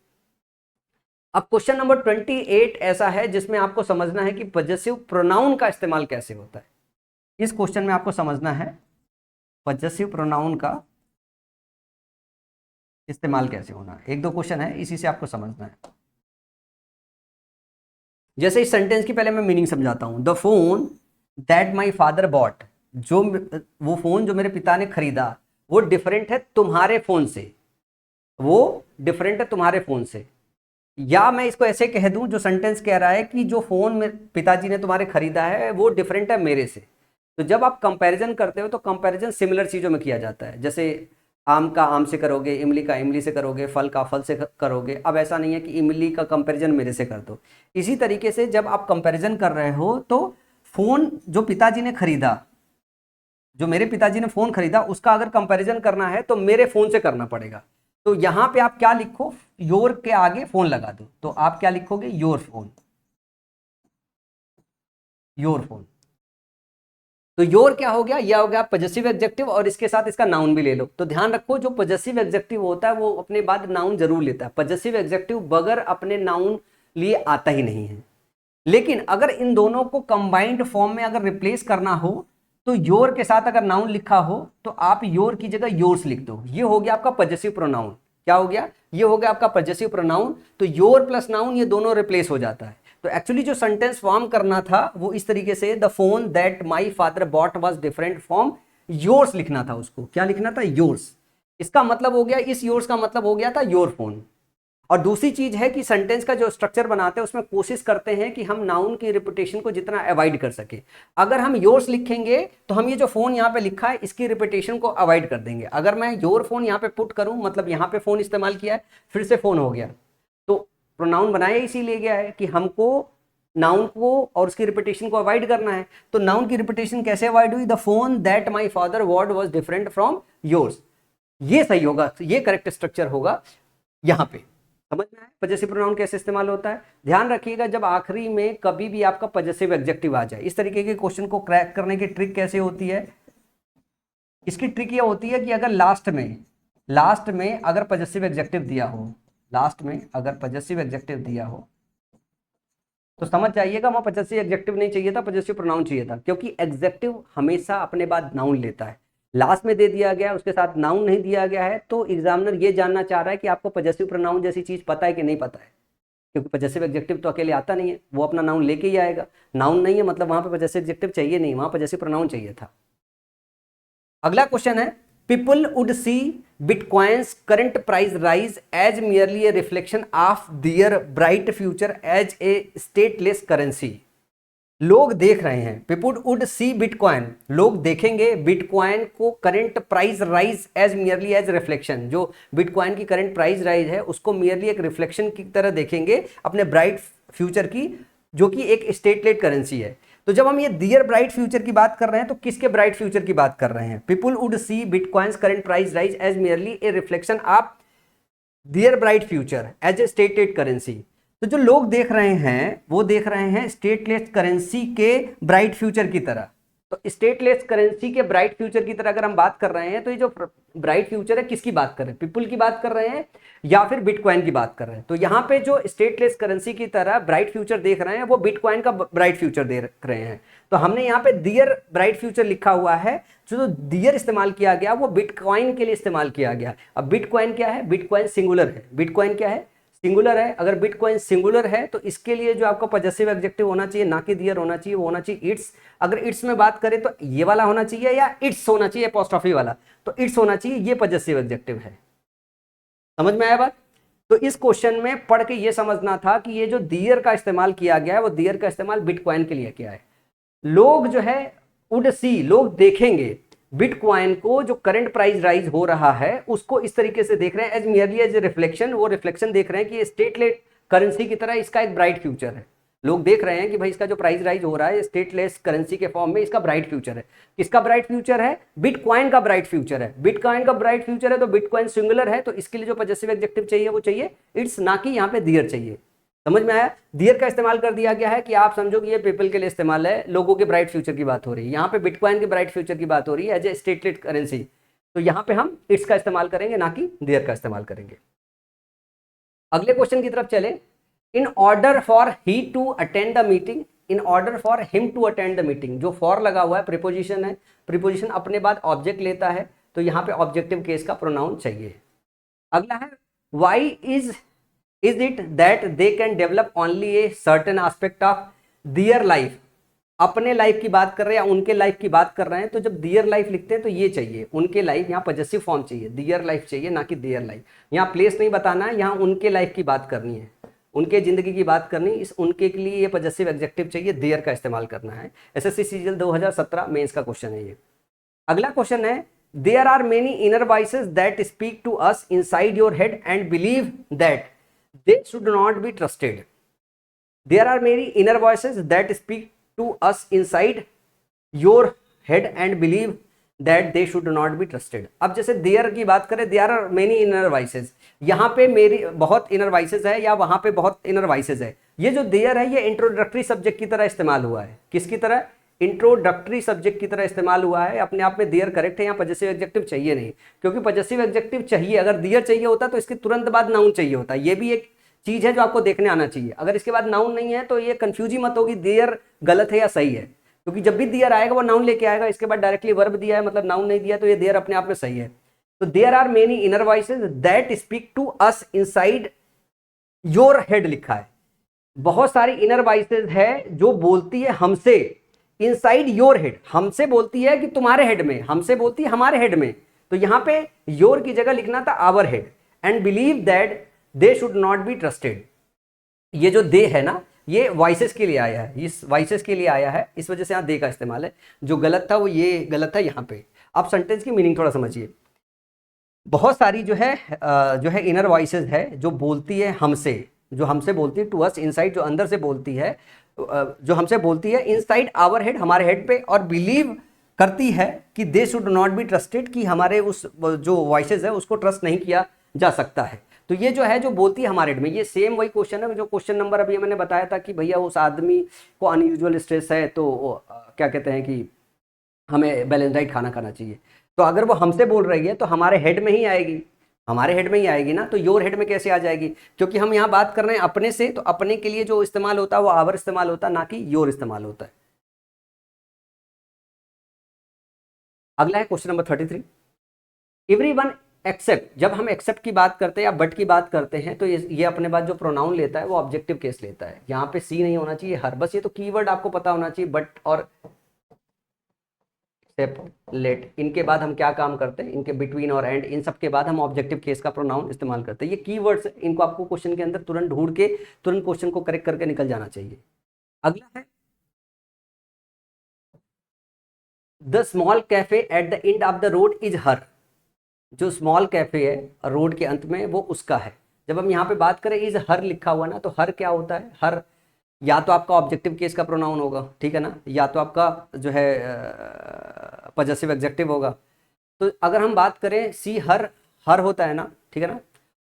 अब क्वेश्चन नंबर 28 ऐसा है जिसमें आपको समझना है कि पजेसिव प्रोनाउन का इस्तेमाल कैसे होता है। इस क्वेश्चन में आपको समझना है पजेसिव प्रोनाउन का इस्तेमाल कैसे होना है। 1-2 क्वेश्चन है, इसी से आपको समझना है। जैसे इस सेंटेंस की पहले मैं मीनिंग समझाता हूं। The phone that my father bought, जो वो फोन जो मेरे पिता ने खरीदा वो डिफरेंट है तुम्हारे फोन से, वो डिफरेंट है तुम्हारे फोन से। या मैं इसको ऐसे कह दूं, जो सेंटेंस कह रहा है कि जो फोन पिताजी ने तुम्हारे खरीदा है वो डिफरेंट है मेरे से। तो जब आप कंपैरिजन करते हो तो कंपैरिजन सिमिलर चीजों में किया जाता है। जैसे आम का आम से करोगे, इमली का इमली से करोगे, फल का फल से करोगे। अब ऐसा नहीं है कि इमली का कंपैरिजन मेरे से कर दो। इसी तरीके से जब आप कंपैरिजन कर रहे हो तो फोन जो पिताजी ने खरीदा, जो मेरे पिताजी ने फोन खरीदा, उसका अगर कंपैरिजन करना है तो मेरे फोन से करना पड़ेगा। तो यहां पे आप क्या लिखो, योर के आगे फोन लगा दो, तो आप क्या लिखोगे, योर फोन, योर फोन। तो तो योर क्या हो गया, यह हो गया पजेसिव एडजेक्टिव और इसके साथ इसका नाउन भी ले लो। तो ध्यान रखो जो पजेसिव एडजेक्टिव होता है वो अपने बाद नाउन जरूर लेता है। पजेसिव एडजेक्टिव बगैर अपने नाउन लिए आता ही नहीं है। लेकिन अगर इन दोनों को कंबाइंड फॉर्म में अगर रिप्लेस करना हो तो योर के साथ अगर नाउन लिखा हो तो आप योर की जगह योर्स लिख दो। ये हो गया आपका पजेसिव प्रोनाउन। क्या हो गया, ये हो गया आपका पजेसिव प्रोनाउन। तो योर प्लस नाउन ये दोनों रिप्लेस हो जाता है। तो एक्चुअली जो सेंटेंस फॉर्म करना था वो इस तरीके से, the phone that my father bought was different from yours लिखना था। उसको क्या लिखना था, योर्स। इसका मतलब हो गया, इस योर्स का मतलब हो गया था योर फोन। और दूसरी चीज है कि सेंटेंस का जो स्ट्रक्चर बनाते हैं उसमें कोशिश करते हैं कि हम नाउन की रिपीटेशन को जितना अवॉइड कर सके। अगर हम योर्स लिखेंगे तो हम ये जो फोन यहाँ पे लिखा है इसकी रिपीटेशन को अवॉइड कर देंगे। अगर मैं योर फोन यहाँ पे पुट करूं, मतलब यहाँ पे फोन इस्तेमाल किया है फिर से फोन हो गया, तो प्रोनाउन बनाया इसीलिए गया है कि हमको नाउन को और उसकी रिपीटेशन को अवॉइड करना है। तो नाउन की रिपीटेशन कैसे अवॉइड हुई, the phone that my father what was different from yours. ये सही होगा, ये करेक्ट स्ट्रक्चर होगा यहाँ पे। समझ में आया पजेसिव प्रोनाउन कैसे इस्तेमाल होता है। ध्यान रखिएगा जब आखिरी में कभी भी आपका पजेसिव एडजेक्टिव आ जाए, इस तरीके के क्वेश्चन को क्रैक करने की ट्रिक कैसे होती है, इसकी ट्रिक ये होती है कि अगर लास्ट में अगर पजेसिव एडजेक्टिव दिया हो, लास्ट में अगर पजेसिव एडजेक्टिव दिया हो तो समझ जाइएगा वहां पजेसिव एडजेक्टिव नहीं चाहिए था, पजेसिव प्रोनाउन चाहिए था। क्योंकि एडजेक्टिव हमेशा अपने बाद नाउन लेता है। लास्ट में दे दिया गया उसके साथ नाउन नहीं दिया गया है तो एग्जामिनर ये जानना चाह रहा है कि आपको पजेसिव प्रोनाउन जैसी चीज पता है कि नहीं पता है। क्योंकि पजेसिव एडजेक्टिव तो अकेले आता नहीं है, वो अपना नाउन लेके ही आएगा। नाउन नहीं है मतलब वहां पे पजेसिव एडजेक्टिव चाहिए नहीं, वहां पजेसिव प्रोनाउन चाहिए था। अगला क्वेश्चन है, people would see bitcoin's current price rise as merely a reflection of their bright future as a stateless currency. लोग देख रहे हैं, पीपल वुड सी बिटकॉइन, लोग देखेंगे बिटकॉइन को current price rise as merely as reflection. जो bitcoin की current price rise है उसको मियरली एक रिफ्लेक्शन की तरह देखेंगे अपने ब्राइट फ्यूचर की, जो कि एक स्टेटलेस करेंसी है। तो जब हम ये दियर ब्राइट फ्यूचर की बात कर रहे हैं तो किसके ब्राइट फ्यूचर की बात कर रहे हैं, people would see bitcoin's current price rise as merely a reflection of their bright future as a stateless currency. तो जो लोग देख रहे हैं वो देख रहे हैं स्टेटलेस करेंसी के ब्राइट फ्यूचर की तरह। तो स्टेटलेस करेंसी के ब्राइट फ्यूचर की तरह अगर हम बात कर रहे हैं तो ये जो ब्राइट फ्यूचर है किसकी बात कर रहे हैं, पीपल की बात कर रहे हैं या फिर बिटकॉइन की बात कर रहे हैं। तो यहाँ पे जो स्टेटलेस करेंसी की तरह ब्राइट फ्यूचर देख रहे हैं वो बिटकॉइन का ब्राइट फ्यूचर देख रहे हैं। तो हमने यहाँ पे दियर ब्राइट फ्यूचर लिखा हुआ है, जो दियर इस्तेमाल किया गया वो बिटकॉइन के लिए इस्तेमाल किया गया। अब बिटकॉइन क्या है, बिटकॉइन सिंगुलर है, बिटकॉइन क्या है, सिंगुलर है। अगर बिटकॉइन सिंगुलर है तो इसके लिए जो आपका पजेसिव एडजेक्टिव होना चाहिए ना कि दियर होना चाहिए, वो होना चाहिए इट्स। अगर इट्स में बात करें तो ये वाला होना चाहिए या इट्स होना चाहिए अपोस्ट्रोफी वाला, तो इट्स होना चाहिए, ये पजेसिव एडजेक्टिव है। समझ में आया बात। तो इस क्वेश्चन में पढ़ के ये समझना था कि ये जो दियर का इस्तेमाल किया गया है वो दियर का इस्तेमाल बिटकॉइन के लिए किया है। लोग जो है वुड सी, लोग देखेंगे बिटकॉइन को जो करंट प्राइस राइज हो रहा है उसको इस तरीके से देख रहे हैं as merely as a reflection, वो रिफ्लेक्शन देख रहे हैं कि स्टेटलेस करेंसी की तरह इसका एक ब्राइट फ्यूचर है। लोग देख रहे हैं कि भाई इसका जो प्राइस राइज हो रहा है स्टेटलेस करेंसी के फॉर्म में, इसका ब्राइट फ्यूचर है। किसका ब्राइट फ्यूचर है, बिटकॉइन का ब्राइट फ्यूचर है। बिटकॉइन का ब्राइट फ्यूचर है तो बिटकॉइन सिंगुलर है, तो इसके लिए जो पजेसिव एडजेक्टिव चाहिए वो चाहिए इट्स, ना कि यहाँ पे दियर चाहिए। समझ में आया। दियर का इस्तेमाल कर दिया गया है कि आप समझो कि ये पीपल के लिए इस्तेमाल है, लोगों के ब्राइट फ्यूचर की बात हो रही है। यहाँ पे बिटकॉइन के ब्राइट फ्यूचर की बात हो रही है एज ए स्टेटलेस करेंसी, तो यहाँ पे हम इट्स का इस्तेमाल करेंगे ना कि दियर का इस्तेमाल करेंगे। अगले क्वेश्चन की तरफ चले। In order for he to attend the meeting, in order for him to attend the meeting, जो फॉर लगा हुआ है प्रीपोजिशन है, प्रीपोजिशन अपने बाद ऑब्जेक्ट लेता है, तो यहाँ पे ऑब्जेक्टिव केस का प्रोनाउन चाहिए। अगला है, why is it that they can develop only a certain aspect of their life. अपने लाइफ की बात कर रहे हैं या उनके लाइफ की बात कर रहे हैं, तो जब दियर लाइफ लिखते हैं तो ये चाहिए उनके लाइफ, यहाँ पजेसिव फॉर्म चाहिए, दियर लाइफ चाहिए ना कि देयर लाइफ। यहाँ प्लेस नहीं बताना है, यहाँ उनके लाइफ की बात करनी है, उनके जिंदगी की बात करनी, इस उनके के लिए ये पजेसिव एडजेक्टिव चाहिए, देयर का इस्तेमाल करना है। एसएससी सीजीएल 2017 मेंस का क्वेश्चन है ये। अगला क्वेश्चन है, there are many inner voices that speak to us inside your head and believe that they should not be trusted. There are many inner voices that speak to us inside your head and believe that they should not be trusted. अब जैसे there की बात करें, there are many inner voices, यहाँ पे मेरी बहुत inner voices है या वहाँ पे बहुत inner voices है। ये जो there है ये इंट्रोडक्टरी सब्जेक्ट की तरह इस्तेमाल हुआ है। किसकी तरह, इंट्रोडक्टरी सब्जेक्ट की तरह इस्तेमाल हुआ है, अपने आप में देयर करेक्ट है, यहाँ पजेसिव एडजेक्टिव चाहिए नहीं, क्योंकि पजेसिव एडजेक्टिव चाहिए, अगर देयर चाहिए होता तो इसके तुरंत बाद नाउन चाहिए होता। ये भी एक चीज है जो आपको देखने आना चाहिए। अगर इसके बाद नाउन नहीं है तो ये कंफ्यूज ही मत होगी देयर गलत है या सही है, क्योंकि जब भी देयर आएगा वो नाउन लेके आएगा, इसके बाद डायरेक्टली वर्ब दिया है मतलब नाउन नहीं दिया, तो ये देयर अपने आप में सही है। तो there are many inner voices that speak to us inside your head लिखा है। बहुत सारी इनर वॉइसेस है जो बोलती है हमसे इनसाइड योर हेड, हमसे बोलती है कि तुम्हारे हेड में, हमसे बोलती है हमारे हेड में। तो यहां पे योर की जगह लिखना था our head. And believe that they should not be trusted. ये जो दे है ना, ये वॉइसेस के लिए आया है, इस वॉइसेस के लिए आया है, इस वजह से यहां दे का इस्तेमाल है। जो गलत था वो ये गलत था यहां पे। आप सेंटेंस की मीनिंग थोड़ा समझिए। बहुत सारी जो है इनर वॉइसेस है जो बोलती है हमसे, जो हमसे बोलती है टू अस इनसाइड, जो अंदर से बोलती है, जो हमसे बोलती है इनसाइड आवर हेड, हमारे हेड पे, और बिलीव करती है कि दे शुड नॉट बी ट्रस्टेड, कि हमारे उस जो वॉइसेस है उसको ट्रस्ट नहीं किया जा सकता है। तो ये जो है जो बोलती है हमारे हेड में, ये सेम वही क्वेश्चन है जो क्वेश्चन नंबर अभी मैंने बताया था कि भैया उस आदमी को अनयूजुअल स्ट्रेस है तो क्या कहते हैं कि हमें बैलेंस डाइट खाना खाना चाहिए। तो अगर वो हमसे बोल रही है तो हमारे हेड में ही आएगी, हमारे हेड में ही आएगी ना। तो योर हेड में कैसे आ जाएगी, क्योंकि हम यहाँ बात कर रहे हैं अपने से, तो अपने के लिए जो इस्तेमाल होता है वो आवर इस्तेमाल होता है, ना कि योर इस्तेमाल होता है। अगला है क्वेश्चन नंबर 33। एवरीवन एक्सेप्ट, जब हम एक्सेप्ट की बात करते हैं या बट की बात करते हैं तो ये अपने बात जो प्रोनाउन लेता है वो ऑब्जेक्टिव केस लेता है। यहाँ पे सी नहीं होना चाहिए, हर, बस ये तो कीवर्ड आपको पता होना चाहिए। बट और लेट, इनके बाद हम क्या काम करते हैं, इनके बिटवीन और एंड, इन सब के बाद हम ऑब्जेक्टिव केस का प्रोनाउन इस्तेमाल करते हैं। ये कीवर्ड्स, इनको आपको क्वेश्चन के अंदर तुरंत ढूंढ के तुरंत क्वेश्चन को करेक्ट करके निकल जाना चाहिए। अगला है the small cafe at the end of the road is her. जो स्मॉल कैफे है रोड के अंत में वो उसका है। जब हम यहाँ पे बात करें इज हर लिखा हुआ ना, तो हर क्या होता है, हर या तो आपका ऑब्जेक्टिव केस का प्रोनाउन होगा, ठीक है ना, या तो आपका जो है पजेसिव एडजेक्टिव होगा। तो अगर हम बात करें सी हर, हर होता है ना, ठीक है ना,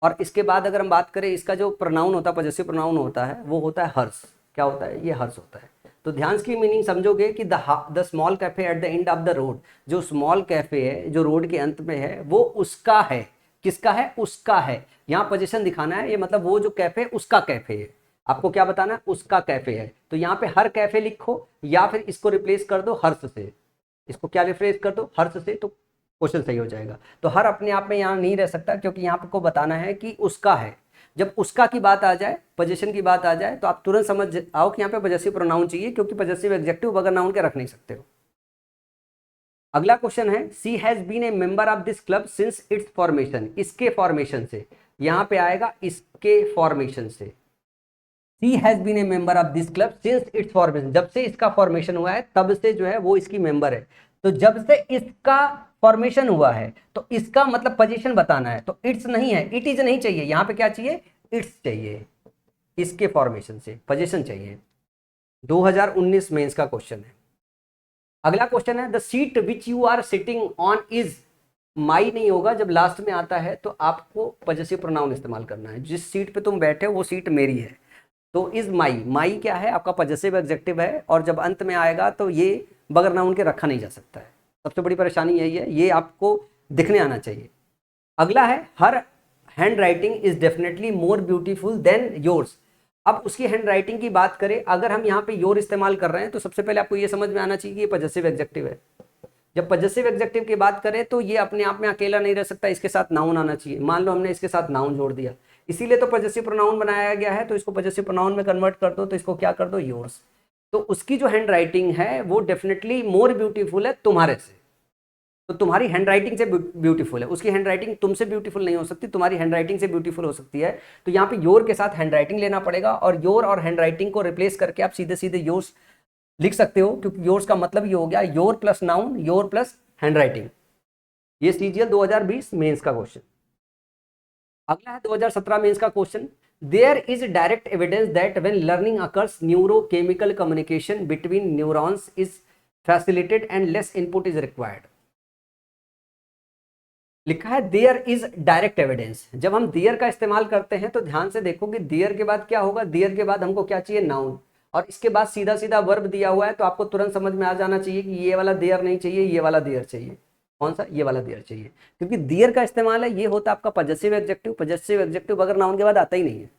और इसके बाद अगर हम बात करें इसका जो प्रोनाउन होता है, पजेसिव प्रोनाउन होता है, वो होता है हर्स। क्या होता है, ये हर्स होता है। तो ध्यान की मीनिंग समझोगे कि the small cafe at the end of the road, जो स्मॉल कैफे है जो रोड के अंत में है वो उसका है। किसका है, उसका है। यहाँ पोजीशन दिखाना है, ये मतलब वो जो कैफे उसका कैफे है। आपको क्या बताना है, उसका कैफे है। तो यहाँ पे हर कैफे लिखो या फिर इसको रिप्लेस कर दो हर्ष से, इसको क्या रिप्लेस कर दो, हर्ष से, तो क्वेश्चन सही हो जाएगा। तो हर अपने आप में यहाँ नहीं रह सकता, क्योंकि यहाँ पे को बताना है कि उसका है। जब उसका की बात आ जाए, पोजीशन की बात आ जाए, तो आप तुरंत समझ आओ कि यहाँ पे पजेसिव प्रोनाउन चाहिए, क्योंकि पजेसिव एडजेक्टिव बगैर नाउन के रख नहीं सकते हो। अगला क्वेश्चन है she has been a member of this club since its formation. इसके फॉर्मेशन से, यहाँ पे आएगा इसके फॉर्मेशन से। She has been a member of this club since its formation, जब से इसका फॉर्मेशन हुआ है तब से जो है वो इसकी मेंबर है। तो जब से इसका फॉर्मेशन हुआ है तो इसका मतलब पोजीशन बताना है, तो इट्स नहीं है, इट इज नहीं चाहिए, यहाँ पे क्या चाहिए, इट्स चाहिए। इसके फॉर्मेशन से पोजीशन चाहिए। 2019 मेंस का क्वेश्चन है। अगला क्वेश्चन है the seat which you are sitting on is my. नहीं होगा, जब लास्ट में आता है तो आपको पजेसिव प्रोनाउन इस्तेमाल करना है। जिस सीट पे तुम बैठे हो वो सीट मेरी है, तो इज माई, माई क्या है, आपका पजेसिव एडजेक्टिव है, और जब अंत में आएगा तो ये बगैर नाउन के रखा नहीं जा सकता है। सबसे बड़ी परेशानी यही है, ये आपको दिखने आना चाहिए। अगला है her hand writing is definitely more beautiful then yours. अब उसकी हैंड राइटिंग की बात करें, अगर हम यहाँ पे योर इस्तेमाल कर रहे हैं तो सबसे पहले आपको ये समझ में आना चाहिए कि ये पजेसिव एडजेक्टिव है। जब पजेसिव एडजेक्टिव की बात करें तो ये अपने आप में अकेला नहीं रह सकता, इसके साथ नाउन आना चाहिए। मान लो हमने इसके साथ नाउन जोड़ दिया, इसीलिए तो पजेसिव प्रोनाउन बनाया गया है। तो इसको पजेसिव प्रोनाउन में कन्वर्ट कर दो, तो इसको क्या कर दो, योर्स। तो उसकी जो हैंड राइटिंग है वो डेफिनेटली मोर ब्यूटीफुल है तुम्हारे से। तो तुम्हारी हैंड राइटिंग से ब्यूटीफुल है, उसकी हैंड राइटिंग तुमसे ब्यूटीफुल नहीं हो सकती, तुम्हारी हैंड राइटिंग से ब्यूटीफुल हो सकती है। तो यहाँ पे योर के साथ हैंड राइटिंग लेना पड़ेगा, और योर और हैंड राइटिंग को रिप्लेस करके आप सीधे सीधे योर्स लिख सकते हो, क्योंकि योर्स का मतलब ये हो गया your plus noun, your plus handwriting. ये सीजीएल 2020 मेंस का क्वेश्चन। अगला है 2017 मेंस का question. There is direct evidence that when learning occurs neurochemical communication between neurons is facilitated and less input is required. लिखा है there is direct evidence. जब हम there का इस्तेमाल करते हैं तो ध्यान से देखो कि देयर के बाद क्या होगा, देयर के बाद हमको क्या चाहिए, नाउन। और इसके बाद सीधा सीधा वर्ब दिया हुआ है, तो आपको तुरंत समझ में आ जाना चाहिए कि ये वाला देयर नहीं चाहिए, ये वाला देयर चाहिए। कौन सा? ये वाला देयर चाहिए, क्योंकि देयर का इस्तेमाल है, ये होता है आपका पजेसिव एडजेक्टिव। पजेसिव एडजेक्टिव अगर नाउन के बाद आता ही नहीं है,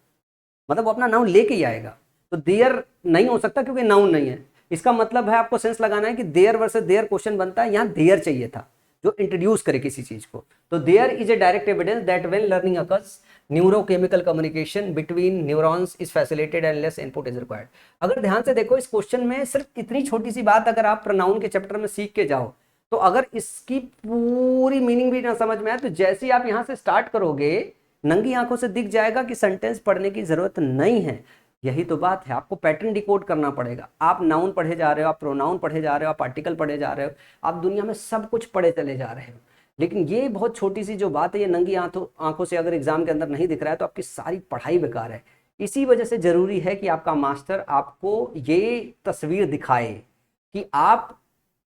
मतलब वो अपना नाउन लेके ही आएगा, तो देयर नहीं हो सकता क्योंकि नाउन नहीं है। इसका मतलब है आपको सेंस लगाना है कि देयर वर्सेस देयर क्वेश्चन बनता है, यहाँ देयर चाहिए था जो इंट्रोड्यूस करे किसी चीज को। तो there is a direct evidence that when learning occurs neurochemical communication between neurons is facilitated and less input is required. अगर ध्यान से देखो इस क्वेश्चन में सिर्फ इतनी छोटी सी बात अगर आप प्रोनाउन के चैप्टर में सीख के जाओ, तो अगर इसकी पूरी मीनिंग भी ना समझ में आए, तो जैसे ही आप यहाँ से स्टार्ट करोगे नंगी आंखों से दिख जाएगा कि सेंटेंस पढ़ने की जरूरत नहीं है। यही तो बात है, आपको पैटर्न डिकोड करना पड़ेगा। आप नाउन पढ़े जा रहे हो, आप प्रोनाउन पढ़े जा रहे हो, आप आर्टिकल पढ़े जा रहे हो, आप दुनिया में सब कुछ पढ़े चले जा रहे हो, लेकिन ये बहुत छोटी सी जो बात है, ये नंगी आंखों से अगर एग्जाम के अंदर नहीं दिख रहा है तो आपकी सारी पढ़ाई बेकार है। इसी वजह से जरूरी है कि आपका मास्टर आपको ये तस्वीर दिखाए कि आप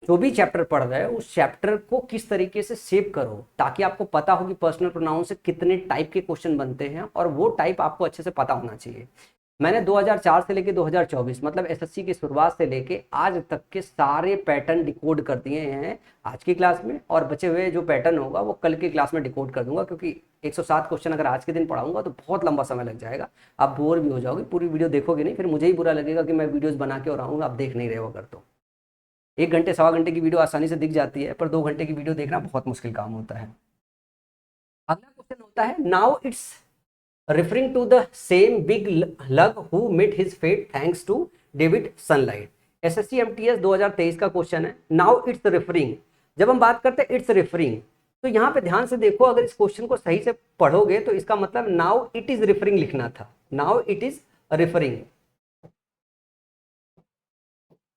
जो भी चैप्टर पढ़ रहे हो उस चैप्टर को किस तरीके से सेव करो, ताकि आपको पता हो कि पर्सनल प्रोनाउन से कितने टाइप के क्वेश्चन बनते हैं, और वो टाइप आपको अच्छे से पता होना चाहिए। मैंने 2004 से लेके 2024 मतलब एसएससी की शुरुआत से लेके आज तक के सारे पैटर्न डिकोड कर दिए हैं आज की क्लास में, और बचे हुए जो पैटर्न होगा वो कल की क्लास में डिकोड कर दूंगा, क्योंकि 107 क्वेश्चन अगर आज के दिन पढ़ाऊंगा तो बहुत लंबा समय लग जाएगा, आप बोर भी हो जाओगे, पूरी वीडियो देखोगे नहीं, फिर मुझे ही बुरा लगेगा कि मैं वीडियोस बना के और आऊँगा, आप देख नहीं रहे हो। अगर तो 1 घंटे 1.25 घंटे की वीडियो आसानी से दिख जाती है, पर 2 घंटे की वीडियो देखना बहुत मुश्किल काम होता है। अगला क्वेश्चन होता है, now it's referring to the same big lug who met his fate thanks to David Sunlight। SSC MTS 2023 का क्वेश्चन है। नाउ इट्स रेफरिंग, जब हम बात करते हैं इट्स रेफरिंग, तो यहाँ पे ध्यान से देखो, अगर इस क्वेश्चन को सही से पढ़ोगे तो इसका मतलब नाउ इट इज रेफरिंग लिखना था। नाउ इट इज रेफरिंग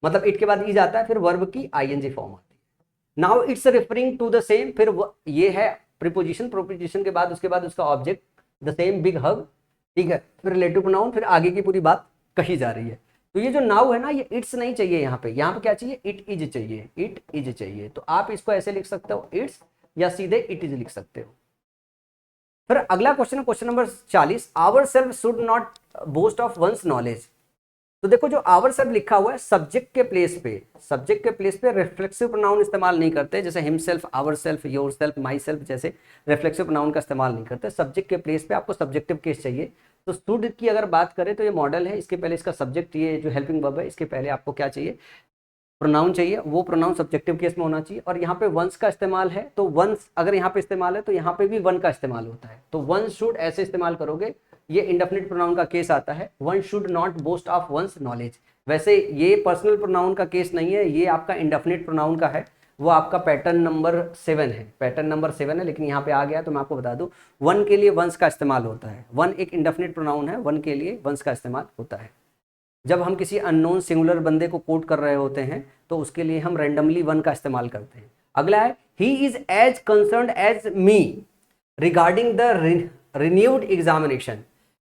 मतलब इट के बाद इज आता है, फिर वर्ब की आईएनजी फॉर्म आती है। Now it's referring to the same, फिर ये है प्रीपोजिशन, प्रोपोजिशन के बाद उसके बाद उसका ऑब्जेक्ट द सेम बिग हग, ठीक है, फिर रिलेटिव प्रोनाउन, फिर आगे की पूरी बात कही जा रही है। तो ये जो नाउ है ना, ये इट्स नहीं चाहिए, यहाँ पे क्या चाहिए, इट इज चाहिए, इट इज चाहिए। तो आप इसको ऐसे लिख सकते हो इट्स, या सीधे इट इज लिख सकते हो। फिर अगला question, question number 40, our self should not boast of one's knowledge. तो देखो जो आवर सेल्फ लिखा हुआ है, सब्जेक्ट के प्लेस पे, सब्जेक्ट के प्लेस पे रिफ्लेक्सिव प्रोनाउन इस्तेमाल नहीं करते, जैसे himself, our self, yourself, myself जैसे रिफ्लेक्सिव प्रोनाउन का इस्तेमाल नहीं करते। सब्जेक्ट के प्लेस पे आपको सब्जेक्टिव केस चाहिए। तो शुड की अगर बात करें तो ये मॉडल है, इसके पहले इसका सब्जेक्ट, ये जो हेल्पिंग वर्ब है, इसके पहले आपको क्या चाहिए, प्रोनाउन चाहिए, वो प्रोनाउन सब्जेक्टिव केस में होना चाहिए। और यहाँ पे वंस का इस्तेमाल है, तो वंस अगर यहाँ पे इस्तेमाल है तो यहाँ पे भी वन का इस्तेमाल होता है। तो वन शुड ऐसे इस्तेमाल करोगे, ये इंडेफिनिट प्रोनाउन का केस आता है। One should not boast of one's knowledge, वैसे ये पर्सनल प्रोनाउन का केस नहीं है, ये आपका इंडेफिनिट प्रोनाउन का है, वो आपका पैटर्न नंबर 7 है, पैटर्न नंबर 7 है। लेकिन यहाँ पे आ गया तो मैं आपको बता दूं, वन के लिए वंस का इस्तेमाल होता है। वन एक इंडेफिनिट प्रोनाउन है, वन के लिए वंस का इस्तेमाल होता है। जब हम किसी अननोन सिंगुलर बंदे को कोट कर रहे होते हैं तो उसके लिए हम रैंडमली वन का इस्तेमाल करते हैं। अगला है, he is as concerned as me regarding the renewed examination.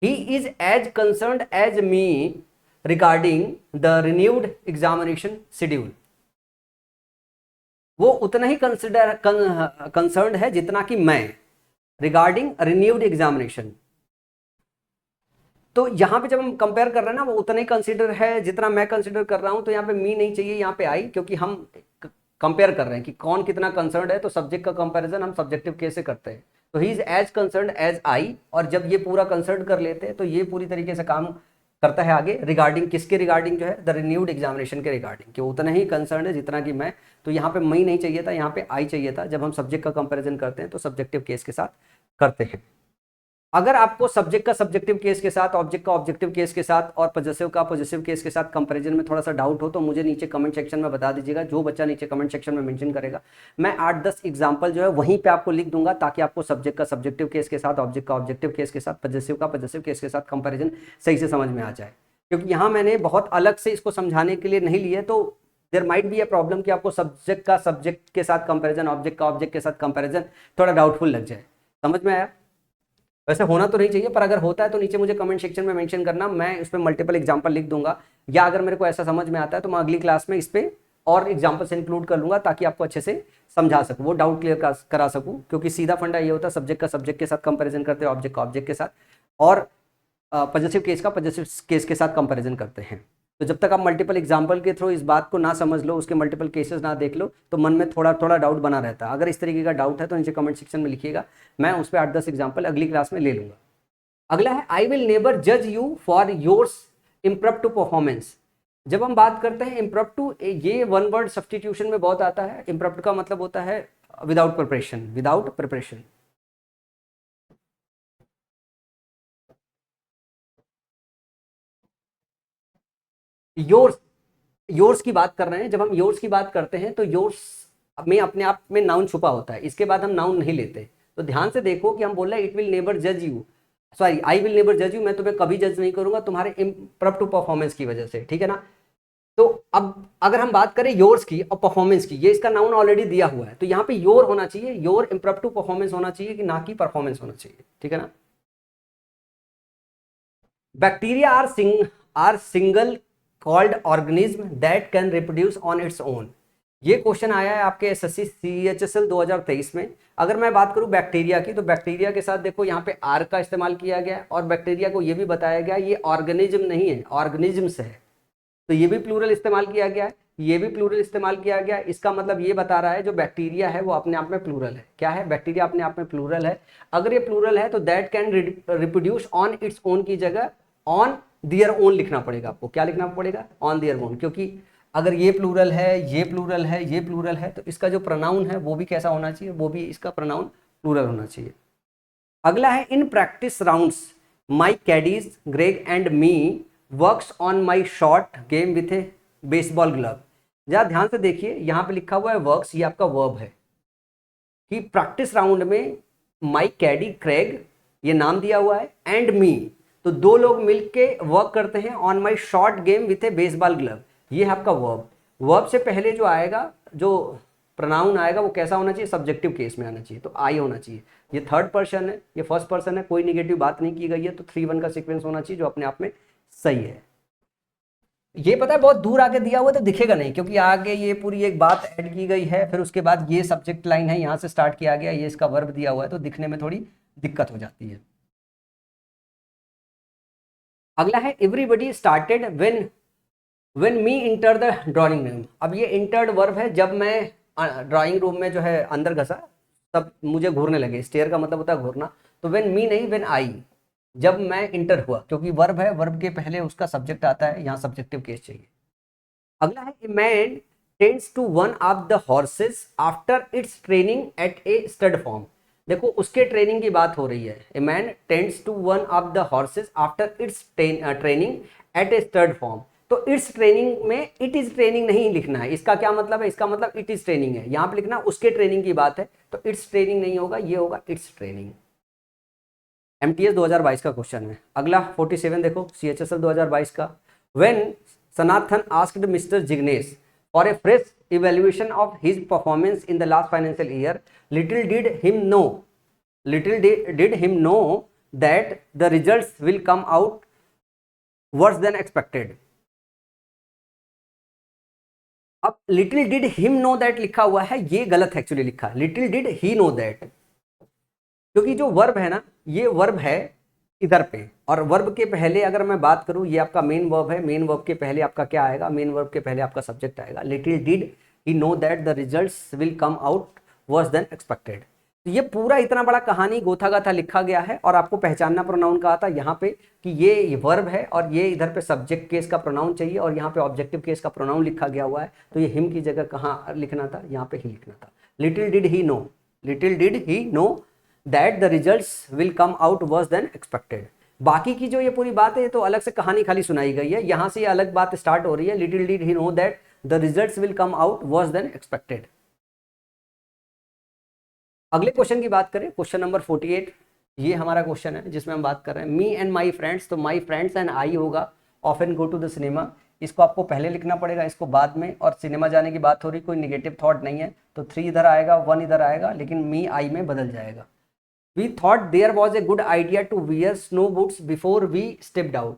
He is as concerned as me regarding the renewed examination schedule. वो उतना ही कंसर्न्ड है जितना कि मैं, रिगार्डिंग रिन्यूड एग्जामिनेशन। तो यहाँ पे जब हम कंपेयर कर रहे हैं ना, वो उतना ही कंसीडर है जितना मैं कंसीडर कर रहा हूँ। तो यहाँ पे मी नहीं चाहिए, यहाँ पे आई, क्योंकि हम कंपेयर कर रहे हैं कि कौन कितना कंसर्न्ड है। तो सब्जेक्ट का कंपैरिजन हम सब्जेक्टिव केस से करते हैं। तो he is as concerned as I, और जब ये पूरा कंसर्न कर लेते हैं तो ये पूरी तरीके से काम करता है आगे। रिगार्डिंग किसके रिगार्डिंग, जो है द रिन्यूड एग्जामिनेशन के रिगार्डिंग, कि उतना ही कंसर्न है जितना कि मैं। तो यहाँ पे मैं नहीं चाहिए था, यहाँ पे आई चाहिए था। जब हम सब्जेक्ट का कंपैरिजन करते हैं तो सब्जेक्टिव केस के साथ करते हैं। अगर आपको सब्जेक्ट का सब्जेक्टिव केस के साथ, ऑब्जेक्ट का ऑब्जेक्टिव केस के साथ और पॉजिटिव का पॉजिटिव केस के साथ कंपैरिजन में थोड़ा सा डाउट हो तो मुझे नीचे कमेंट सेक्शन में बता दीजिएगा। जो बच्चा नीचे कमेंट सेक्शन में मेंशन करेगा, मैं 8-10 एग्जांपल जो है वहीं पे आपको लिख दूंगा, ताकि आपको सब्जेक्ट का सब्जेक्टिव केस के साथ, ऑब्जेक्ट का ऑब्जेक्टिव केस के साथ, पॉजिटिव का पॉजिटिव केस के साथ कंपैरिजन सही से समझ में आ जाए। क्योंकि यहाँ मैंने बहुत अलग से इसको समझाने के लिए नहीं लिए, तो there might be a problem कि आपको सब्जेक्ट का सब्जेक्ट के साथ कंपैरिजन, ऑब्जेक्ट का ऑब्जेक्ट के साथ कंपैरिजन थोड़ा डाउटफुल लग जाए। समझ में आया? वैसे होना तो नहीं चाहिए, पर अगर होता है तो नीचे मुझे कमेंट सेक्शन में मेंशन करना, मैं उस पर मल्टीपल एग्जांपल लिख दूंगा। या अगर मेरे को ऐसा समझ में आता है तो मैं अगली क्लास में इस पर और एग्जांपल्स इंक्लूड कर लूंगा, ताकि आपको अच्छे से समझा सकूँ, वो डाउट क्लियर करा सकूँ। क्योंकि सीधा फंडा ये होता है, सब्जेक्ट का सब्जेक्ट के साथ कंपेरिजन करते हैं, ऑब्जेक्ट का ऑब्जेक्ट के साथ, और पॉजिटिव केस का पॉजिटिव केस के साथ कंपैरिजन करते हैं। तो जब तक आप मल्टीपल एग्जाम्पल के थ्रू इस बात को ना समझ लो, उसके मल्टीपल केसेस ना देख लो, तो मन में थोड़ा थोड़ा डाउट बना रहता है। अगर इस तरीके का डाउट है तो नीचे कमेंट सेक्शन में लिखिएगा, मैं उस पर 8-10 एग्जाम्पल अगली क्लास में ले लूंगा। अगला है आई विल नेवर जज यू फॉर योर्स इम्प्रम्प्टू परफॉर्मेंस। जब हम बात करते हैं इम्प्रम्प्टू, ये वन वर्ड सब्स्टिट्यूशन में बहुत आता है। इम्प्रम्प्टू का मतलब होता है without preparation, without preparation. Yours, yours की बात कर रहे हैं। जब हम योर्स की बात करते हैं तो योर्स में अपने आप में नाउन छुपा होता है, इसके बाद हम नाउन नहीं लेते। तो ध्यान से देखो कि हम बोल रहे हैं इट विल नेवर जज you, sorry I will never जज यू, मैं तुम्हें कभी जज नहीं करूंगा तुम्हारे इम्प्रम्प्टू परफॉर्मेंस की वजह से, ठीक है ना। तो अब अगर हम बात करें योर्स की और परफॉर्मेंस की, ये इसका नाउन ऑलरेडी दिया हुआ है, तो यहाँ पे योर होना चाहिए, योर इम्प्रम्प्टू परफॉर्मेंस होना चाहिए कि ना कि परफॉर्मेंस होना चाहिए, ठीक है ना। Bacteria are single called organism that can reproduce on its own. ये क्वेश्चन आया है आपके एसएससी सीएचएसएल 2023 में। अगर मैं बात करूं बैक्टीरिया की, तो बैक्टीरिया के साथ देखो यहाँ पे आर का इस्तेमाल किया गया है, और बैक्टीरिया को ये भी बताया गया ये ऑर्गेनिज्म नहीं है, ऑर्गेनिज्म्स है। तो ये भी प्लूरल इस्तेमाल किया गया है, ये भी प्लूरल इस्तेमाल किया गया है। इसका मतलब ये बता रहा है जो बैक्टीरिया है वो अपने आप में प्लूरल है। क्या है? बैक्टीरिया अपने आप में प्लूरल है। अगर ये प्लूरल है तो that can reproduce on its own की जगह ऑन दियर ओन लिखना पड़ेगा आपको। क्या लिखना पड़ेगा? ऑन दियर ओन, क्योंकि अगर ये प्लूरल है, ये प्लूरल है, ये प्लूरल है, तो इसका जो प्रोनाउन है वो भी कैसा होना चाहिए? वो भी इसका प्रोनाउन प्लूरल होना चाहिए। अगला है in practice rounds my Caddy's Greg and me works on my short game with A baseball glove. जरा ध्यान से देखिए, यहां पे लिखा हुआ है वर्क्स, ये आपका वर्ब है कि प्रैक्टिस राउंड में माई कैडी क्रेग, ये नाम दिया हुआ है, एंड मी, तो दो लोग मिलके वर्क करते हैं on my short game with A baseball glove. ये है आपका वर्ब। वर्ब से पहले जो आएगा, जो प्रोनाउन आएगा, वो कैसा होना चाहिए? सब्जेक्टिव केस में आना चाहिए, तो आई होना चाहिए। ये थर्ड पर्सन है, ये फर्स्ट पर्सन है, कोई निगेटिव बात नहीं की गई है, तो 3-1 का सीक्वेंस होना चाहिए जो अपने आप में सही है। ये पता है बहुत दूर आगे दिया हुआ है तो दिखेगा नहीं, क्योंकि आगे ये पूरी एक बात ऐड की गई है, फिर उसके बाद ये सब्जेक्ट लाइन है, यहां से स्टार्ट किया गया, ये इसका वर्ब दिया हुआ है, तो दिखने में थोड़ी दिक्कत हो जाती है। अगला है everybody started when me enter the drawing room. अब ये इंटर्ड वर्ब है, जब मैं ड्राइंग रूम में जो है अंदर घसा तब मुझे घूरने लगे। स्टेयर का मतलब होता है घूरना, तो व्हेन मी नहीं, व्हेन आई, जब मैं इंटर हुआ, क्योंकि वर्ब है, वर्ब के पहले उसका सब्जेक्ट आता है, यहाँ सब्जेक्टिव केस चाहिए। अगला है a man tends to one of the horses after its training at a stud farm. देखो उसके ट्रेनिंग की बात हो रही है। A man tends to one of the horses after its training at a stud farm. तो its training में it is training नहीं लिखना है। इसका क्या मतलब है? इसका मतलब इट इज ट्रेनिंग है, यहाँ पे लिखना उसके ट्रेनिंग की बात है, तो इट्स ट्रेनिंग नहीं होगा, ये होगा इट्स ट्रेनिंग। एमटीएस 2022 का क्वेश्चन है। अगला 47 देखो, सीएचएसएल 2022 का। When Sanathan asked mister Jignesh for a fresh evaluation of his performance in the last financial year, little did him know that the results will come out worse than expected. अब little did him know that लिखा हुआ है, ये गलत actually लिखा है, little did he know that, क्योंकि जो वर्ब है ना, ये वर्ब है इधर पे, और वर्ब के पहले अगर मैं बात करूं, ये आपका मेन वर्ब है, मेन वर्ब के पहले आपका क्या आएगा? मेन वर्ब के पहले आपका सब्जेक्ट आएगा। Little did he know that the results will come out worse than expected. तो ये पूरा इतना बड़ा कहानी गोथा गाथा लिखा गया है, और आपको पहचानना प्रोनाउन का आता है यहाँ पे कि ये वर्ब है, और ये इधर पे सब्जेक्ट केस का प्रोनाउन चाहिए, और यहाँ पे ऑब्जेक्टिव केस का प्रोनाउन लिखा गया हुआ है, तो ये हिम की जगह कहाँ लिखना था? यहाँ पे ही लिखना था। Little did he know, little did he know that the results will come out worse than expected. बाकी की जो ये पूरी बात है तो अलग से कहानी खाली सुनाई गई है, यहां से ये अलग बात स्टार्ट हो रही है। Little did he know that the results will come out worse than expected. अगले क्वेश्चन की बात करें, क्वेश्चन नंबर 48, ये हमारा क्वेश्चन है जिसमें हम बात कर रहे हैं मी एंड माई फ्रेंड्स। तो माई फ्रेंड्स एंड आई होगा often go to the cinema, इसको आपको पहले लिखना पड़ेगा, इसको बाद में, और सिनेमा जाने की बात हो रही, कोई निगेटिव थॉट नहीं है, तो 3 इधर आएगा, 1 इधर आएगा, लेकिन मी आई में बदल जाएगा। We thought there was a good idea to wear snow boots before we stepped out.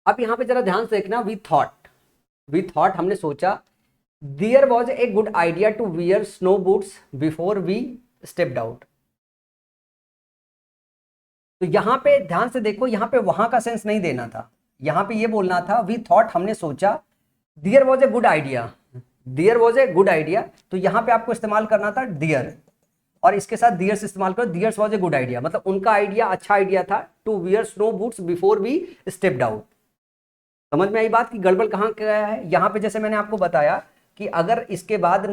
अब यहां पे जरा ध्यान से देखना, वी थॉट हमने सोचा there was a good idea to wear snow boots before we stepped out. तो यहां पे ध्यान से देखो, यहां पे वहां का सेंस नहीं देना था, यहां पे ये बोलना था वी थॉट, हमने सोचा, there was a good idea, there was a good idea, तो यहां पे आपको इस्तेमाल करना था डियर, और इसके साथ डियर्स इस्तेमाल करो, theirs was a good idea, मतलब उनका आइडिया अच्छा आइडिया था to wear snow boots before we stepped out. समझ में आई बात की गड़बड़ कहाँ क्या है? यहाँ पे जैसे मैंने आपको बताया कि अगर इसके बाद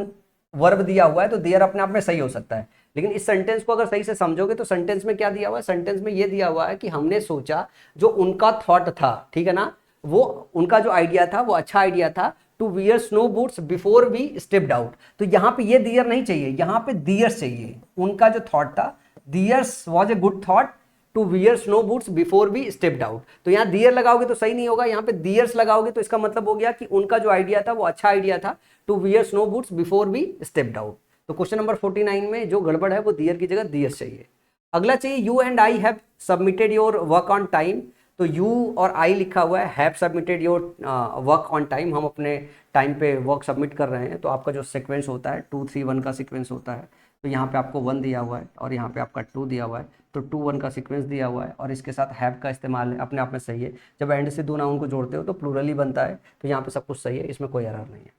वर्ब दिया हुआ है तो देयर अपने आप में सही हो सकता है, लेकिन इस सेंटेंस को अगर सही से समझोगे तो सेंटेंस में क्या दिया हुआ है? सेंटेंस में ये दिया हुआ है कि हमने सोचा, जो उनका थॉट था, ठीक है ना, वो उनका जो आइडिया था वो अच्छा आइडिया था, to wear snow boots before we stepped out. तो यहाँ पे ये दियर नहीं चाहिए, यहाँ पे दियर्स चाहिए। उनका जो थॉट था, theirs was a good thought to wear snow boots before we stepped out. तो यहाँ दियर लगाओगे तो सही नहीं होगा, यहाँ पे दियर्स लगाओगे तो इसका मतलब हो गया कि उनका जो आइडिया था वो अच्छा आइडिया था, to wear snow boots before we stepped out. तो क्वेश्चन नंबर 49 में जो गड़बड़ है वो दियर की जगह दियर्स चाहिए। अगला चाहिए you and I have submitted your work on time. तो यू और आई लिखा हुआ है, have submitted your work on time, हम अपने टाइम पे वर्क सबमिट कर रहे हैं। तो आपका जो सीक्वेंस होता है 2 3 1 का सीक्वेंस होता है। तो यहाँ पे आपको 1 दिया हुआ है और यहाँ पे आपका 2 दिया हुआ है, तो 2 1 का सीक्वेंस दिया हुआ है और इसके साथ हैव का इस्तेमाल है, अपने आप में सही है। जब एंड से दो नाउन को जोड़ते हो तो प्लूरल ही बनता है, तो यहाँ पे सब कुछ सही है, इसमें कोई एरर नहीं है,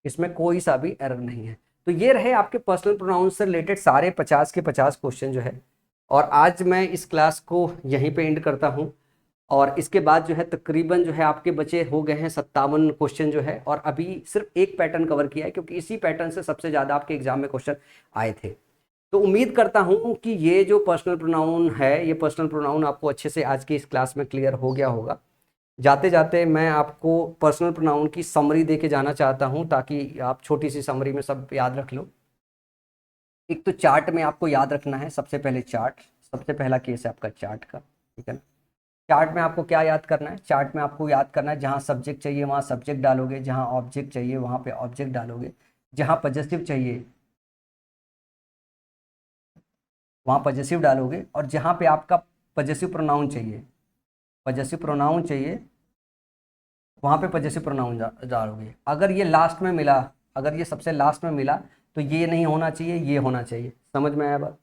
इसमें कोई सा भी एरर नहीं है। तो ये रहे आपके पर्सनल प्रोनाउन से रिलेटेड सारे 50 के 50 क्वेश्चन जो है। और आज मैं इस क्लास को यहीं पे एंड करता हूँ, और इसके बाद जो है तकरीबन जो है आपके बचे हो गए हैं 57 क्वेश्चन जो है, और अभी सिर्फ एक पैटर्न कवर किया है क्योंकि इसी पैटर्न से सबसे ज़्यादा आपके एग्जाम में क्वेश्चन आए थे। तो उम्मीद करता हूँ कि ये जो पर्सनल प्रोनाउन है, ये पर्सनल प्रोनाउन आपको अच्छे से आज की इस क्लास में क्लियर हो गया होगा। जाते जाते मैं आपको पर्सनल प्रोनाउन की समरी दे के जाना चाहता हूँ, ताकि आप छोटी सी समरी में सब याद रख लो। एक तो चार्ट में आपको याद रखना है, सबसे पहले चार्ट, सबसे पहला केस है आपका चार्ट का, ठीक है ना। चार्ट में आपको क्या याद करना है? चार्ट में आपको याद करना है जहाँ सब्जेक्ट चाहिए वहाँ सब्जेक्ट डालोगे, जहाँ ऑब्जेक्ट चाहिए वहाँ पे ऑब्जेक्ट डालोगे, जहाँ पॉजेसिव चाहिए वहाँ पॉजेसिव डालोगे, और जहाँ पे आपका पॉजेसिव प्रोनाउन चाहिए, पॉजेसिव प्रोनाउन चाहिए वहाँ पे पॉजेसिव प्रोनाउन डालोगे। अगर ये लास्ट में मिला, अगर ये सबसे लास्ट में मिला तो ये नहीं होना चाहिए, ये होना चाहिए। समझ में आया बात?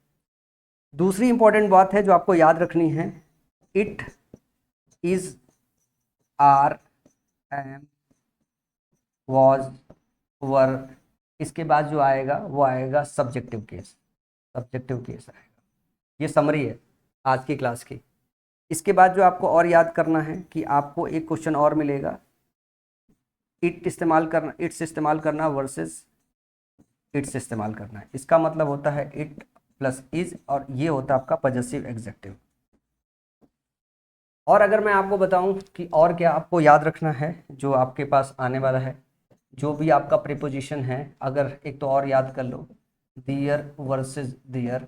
दूसरी इंपॉर्टेंट बात है जो आपको याद रखनी है, it is, are, am, was, were, इसके बाद जो आएगा वो आएगा सब्जेक्टिव केस, सब्जेक्टिव केस आएगा। ये समरी है आज की क्लास की। इसके बाद जो आपको और याद करना है कि आपको एक क्वेश्चन और मिलेगा, इट इस्तेमाल करना, इट्स इस्तेमाल करना वर्सेस इट्स इस्तेमाल करना है। इसका मतलब होता है इट प्लस इज, और ये होता है आपका पॉजेसिव एग्जेक्टिव। और अगर मैं आपको बताऊं कि और क्या आपको याद रखना है जो आपके पास आने वाला है, जो भी आपका प्रीपोजिशन है, अगर एक तो और याद कर लो, दियर वर्सेस दियर,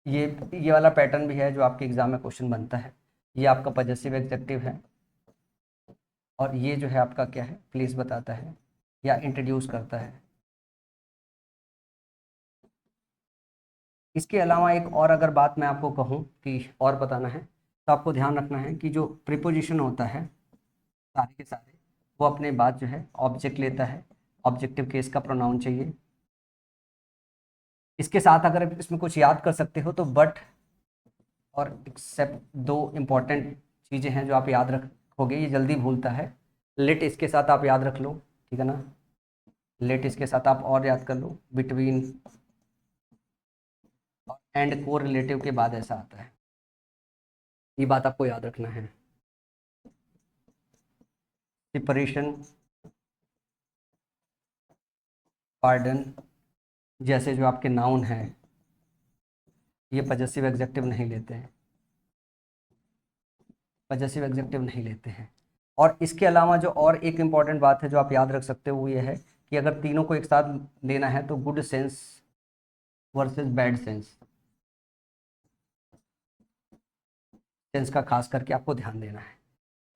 ये वाला पैटर्न भी है जो आपके एग्जाम में क्वेश्चन बनता है। ये आपका पॉजेसिव एग्जेक्टिव है, और ये जो है आपका क्या है, प्लेस बताता है या इंट्रोड्यूस करता है। इसके अलावा एक और अगर बात मैं आपको कहूँ कि और बताना है, तो आपको ध्यान रखना है कि जो प्रीपोजिशन होता है सारे के सारे, वो अपने बाद जो है ऑब्जेक्ट लेता है, ऑब्जेक्टिव केस का प्रोनाउन चाहिए। इसके साथ अगर इसमें कुछ याद कर सकते हो तो बट और एक्सेप्ट, दो इम्पॉर्टेंट चीज़ें हैं जो आप याद रखोगे, ये जल्दी भूलता है। लेट इसके साथ आप याद रख लो, ठीक है ना, लेट इसके साथ आप और याद कर लो, बिटवीन और एंड को रिलेटिव के बाद ऐसा आता है, ये बात आपको याद रखना है। सेपरेशन, पार्डन जैसे जो आपके नाउन हैं, ये पॉजेसिव एग्जेक्टिव नहीं लेते हैं, पॉजेसिव एग्जेक्टिव नहीं लेते हैं। और इसके अलावा जो और एक इम्पॉर्टेंट बात है जो आप याद रख सकते हो वो ये है कि अगर तीनों को एक साथ लेना है तो good sense versus bad sense, sense का खास करके आपको ध्यान देना है।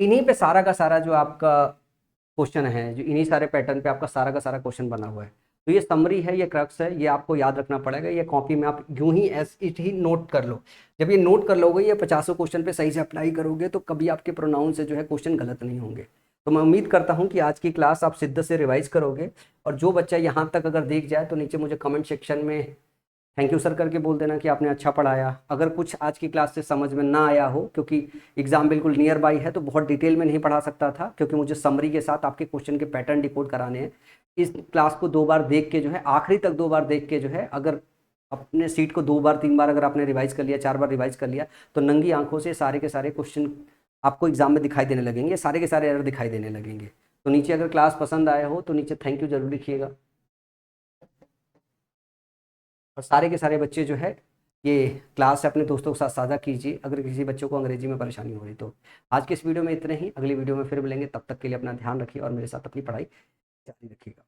इन्हीं पे सारा का सारा जो आपका क्वेश्चन है, जो इन्हीं सारे पैटर्न पे आपका सारा का सारा क्वेश्चन बना हुआ है। तो ये समरी है, ये क्रक्स है, ये आपको याद रखना पड़ेगा। ये कॉपी में आप यूं ही ऐसे ही नोट कर लो। जब ये नोट कर लोगे, ये 50 क्वेश्चन पे सही से अप्लाई करोगे, तो कभी आपके प्रोनाउंस से जो है क्वेश्चन गलत नहीं होंगे। तो मैं उम्मीद करता हूँ कि आज की क्लास आप शिद्दत से रिवाइज करोगे। और जो बच्चा यहाँ तक अगर देख जाए तो नीचे मुझे कमेंट सेक्शन में थैंक यू सर करके बोल देना कि आपने अच्छा पढ़ाया। अगर कुछ आज की क्लास से समझ में ना आया हो, क्योंकि एग्जाम बिल्कुल नियर बाई है, तो बहुत डिटेल में नहीं पढ़ा सकता था, क्योंकि मुझे समरी के साथ आपके क्वेश्चन के पैटर्न डिकोड कराने हैं। इस क्लास को 2 बार देख के जो है, आखिरी तक 2 बार देख के जो है, अगर अपने सीट को 2 बार 3 बार अगर आपने रिवाइज कर लिया, 4 बार रिवाइज कर लिया, तो नंगी आंखों से सारे के सारे क्वेश्चन आपको एग्जाम में दिखाई देने लगेंगे, सारे के सारे एरर दिखाई देने लगेंगे। तो नीचे अगर क्लास पसंद आया हो तो नीचे थैंक यू जरूर लिखिएगा। और सारे के सारे बच्चे जो है ये क्लास अपने दोस्तों के साथ साझा कीजिए, अगर किसी बच्चों को अंग्रेजी में परेशानी हो रही तो। आज के इस वीडियो में इतने ही, अगली वीडियो में फिर मिलेंगे, तब तक के लिए अपना ध्यान रखिए और मेरे साथ अपनी पढ़ाई जारी रखिएगा।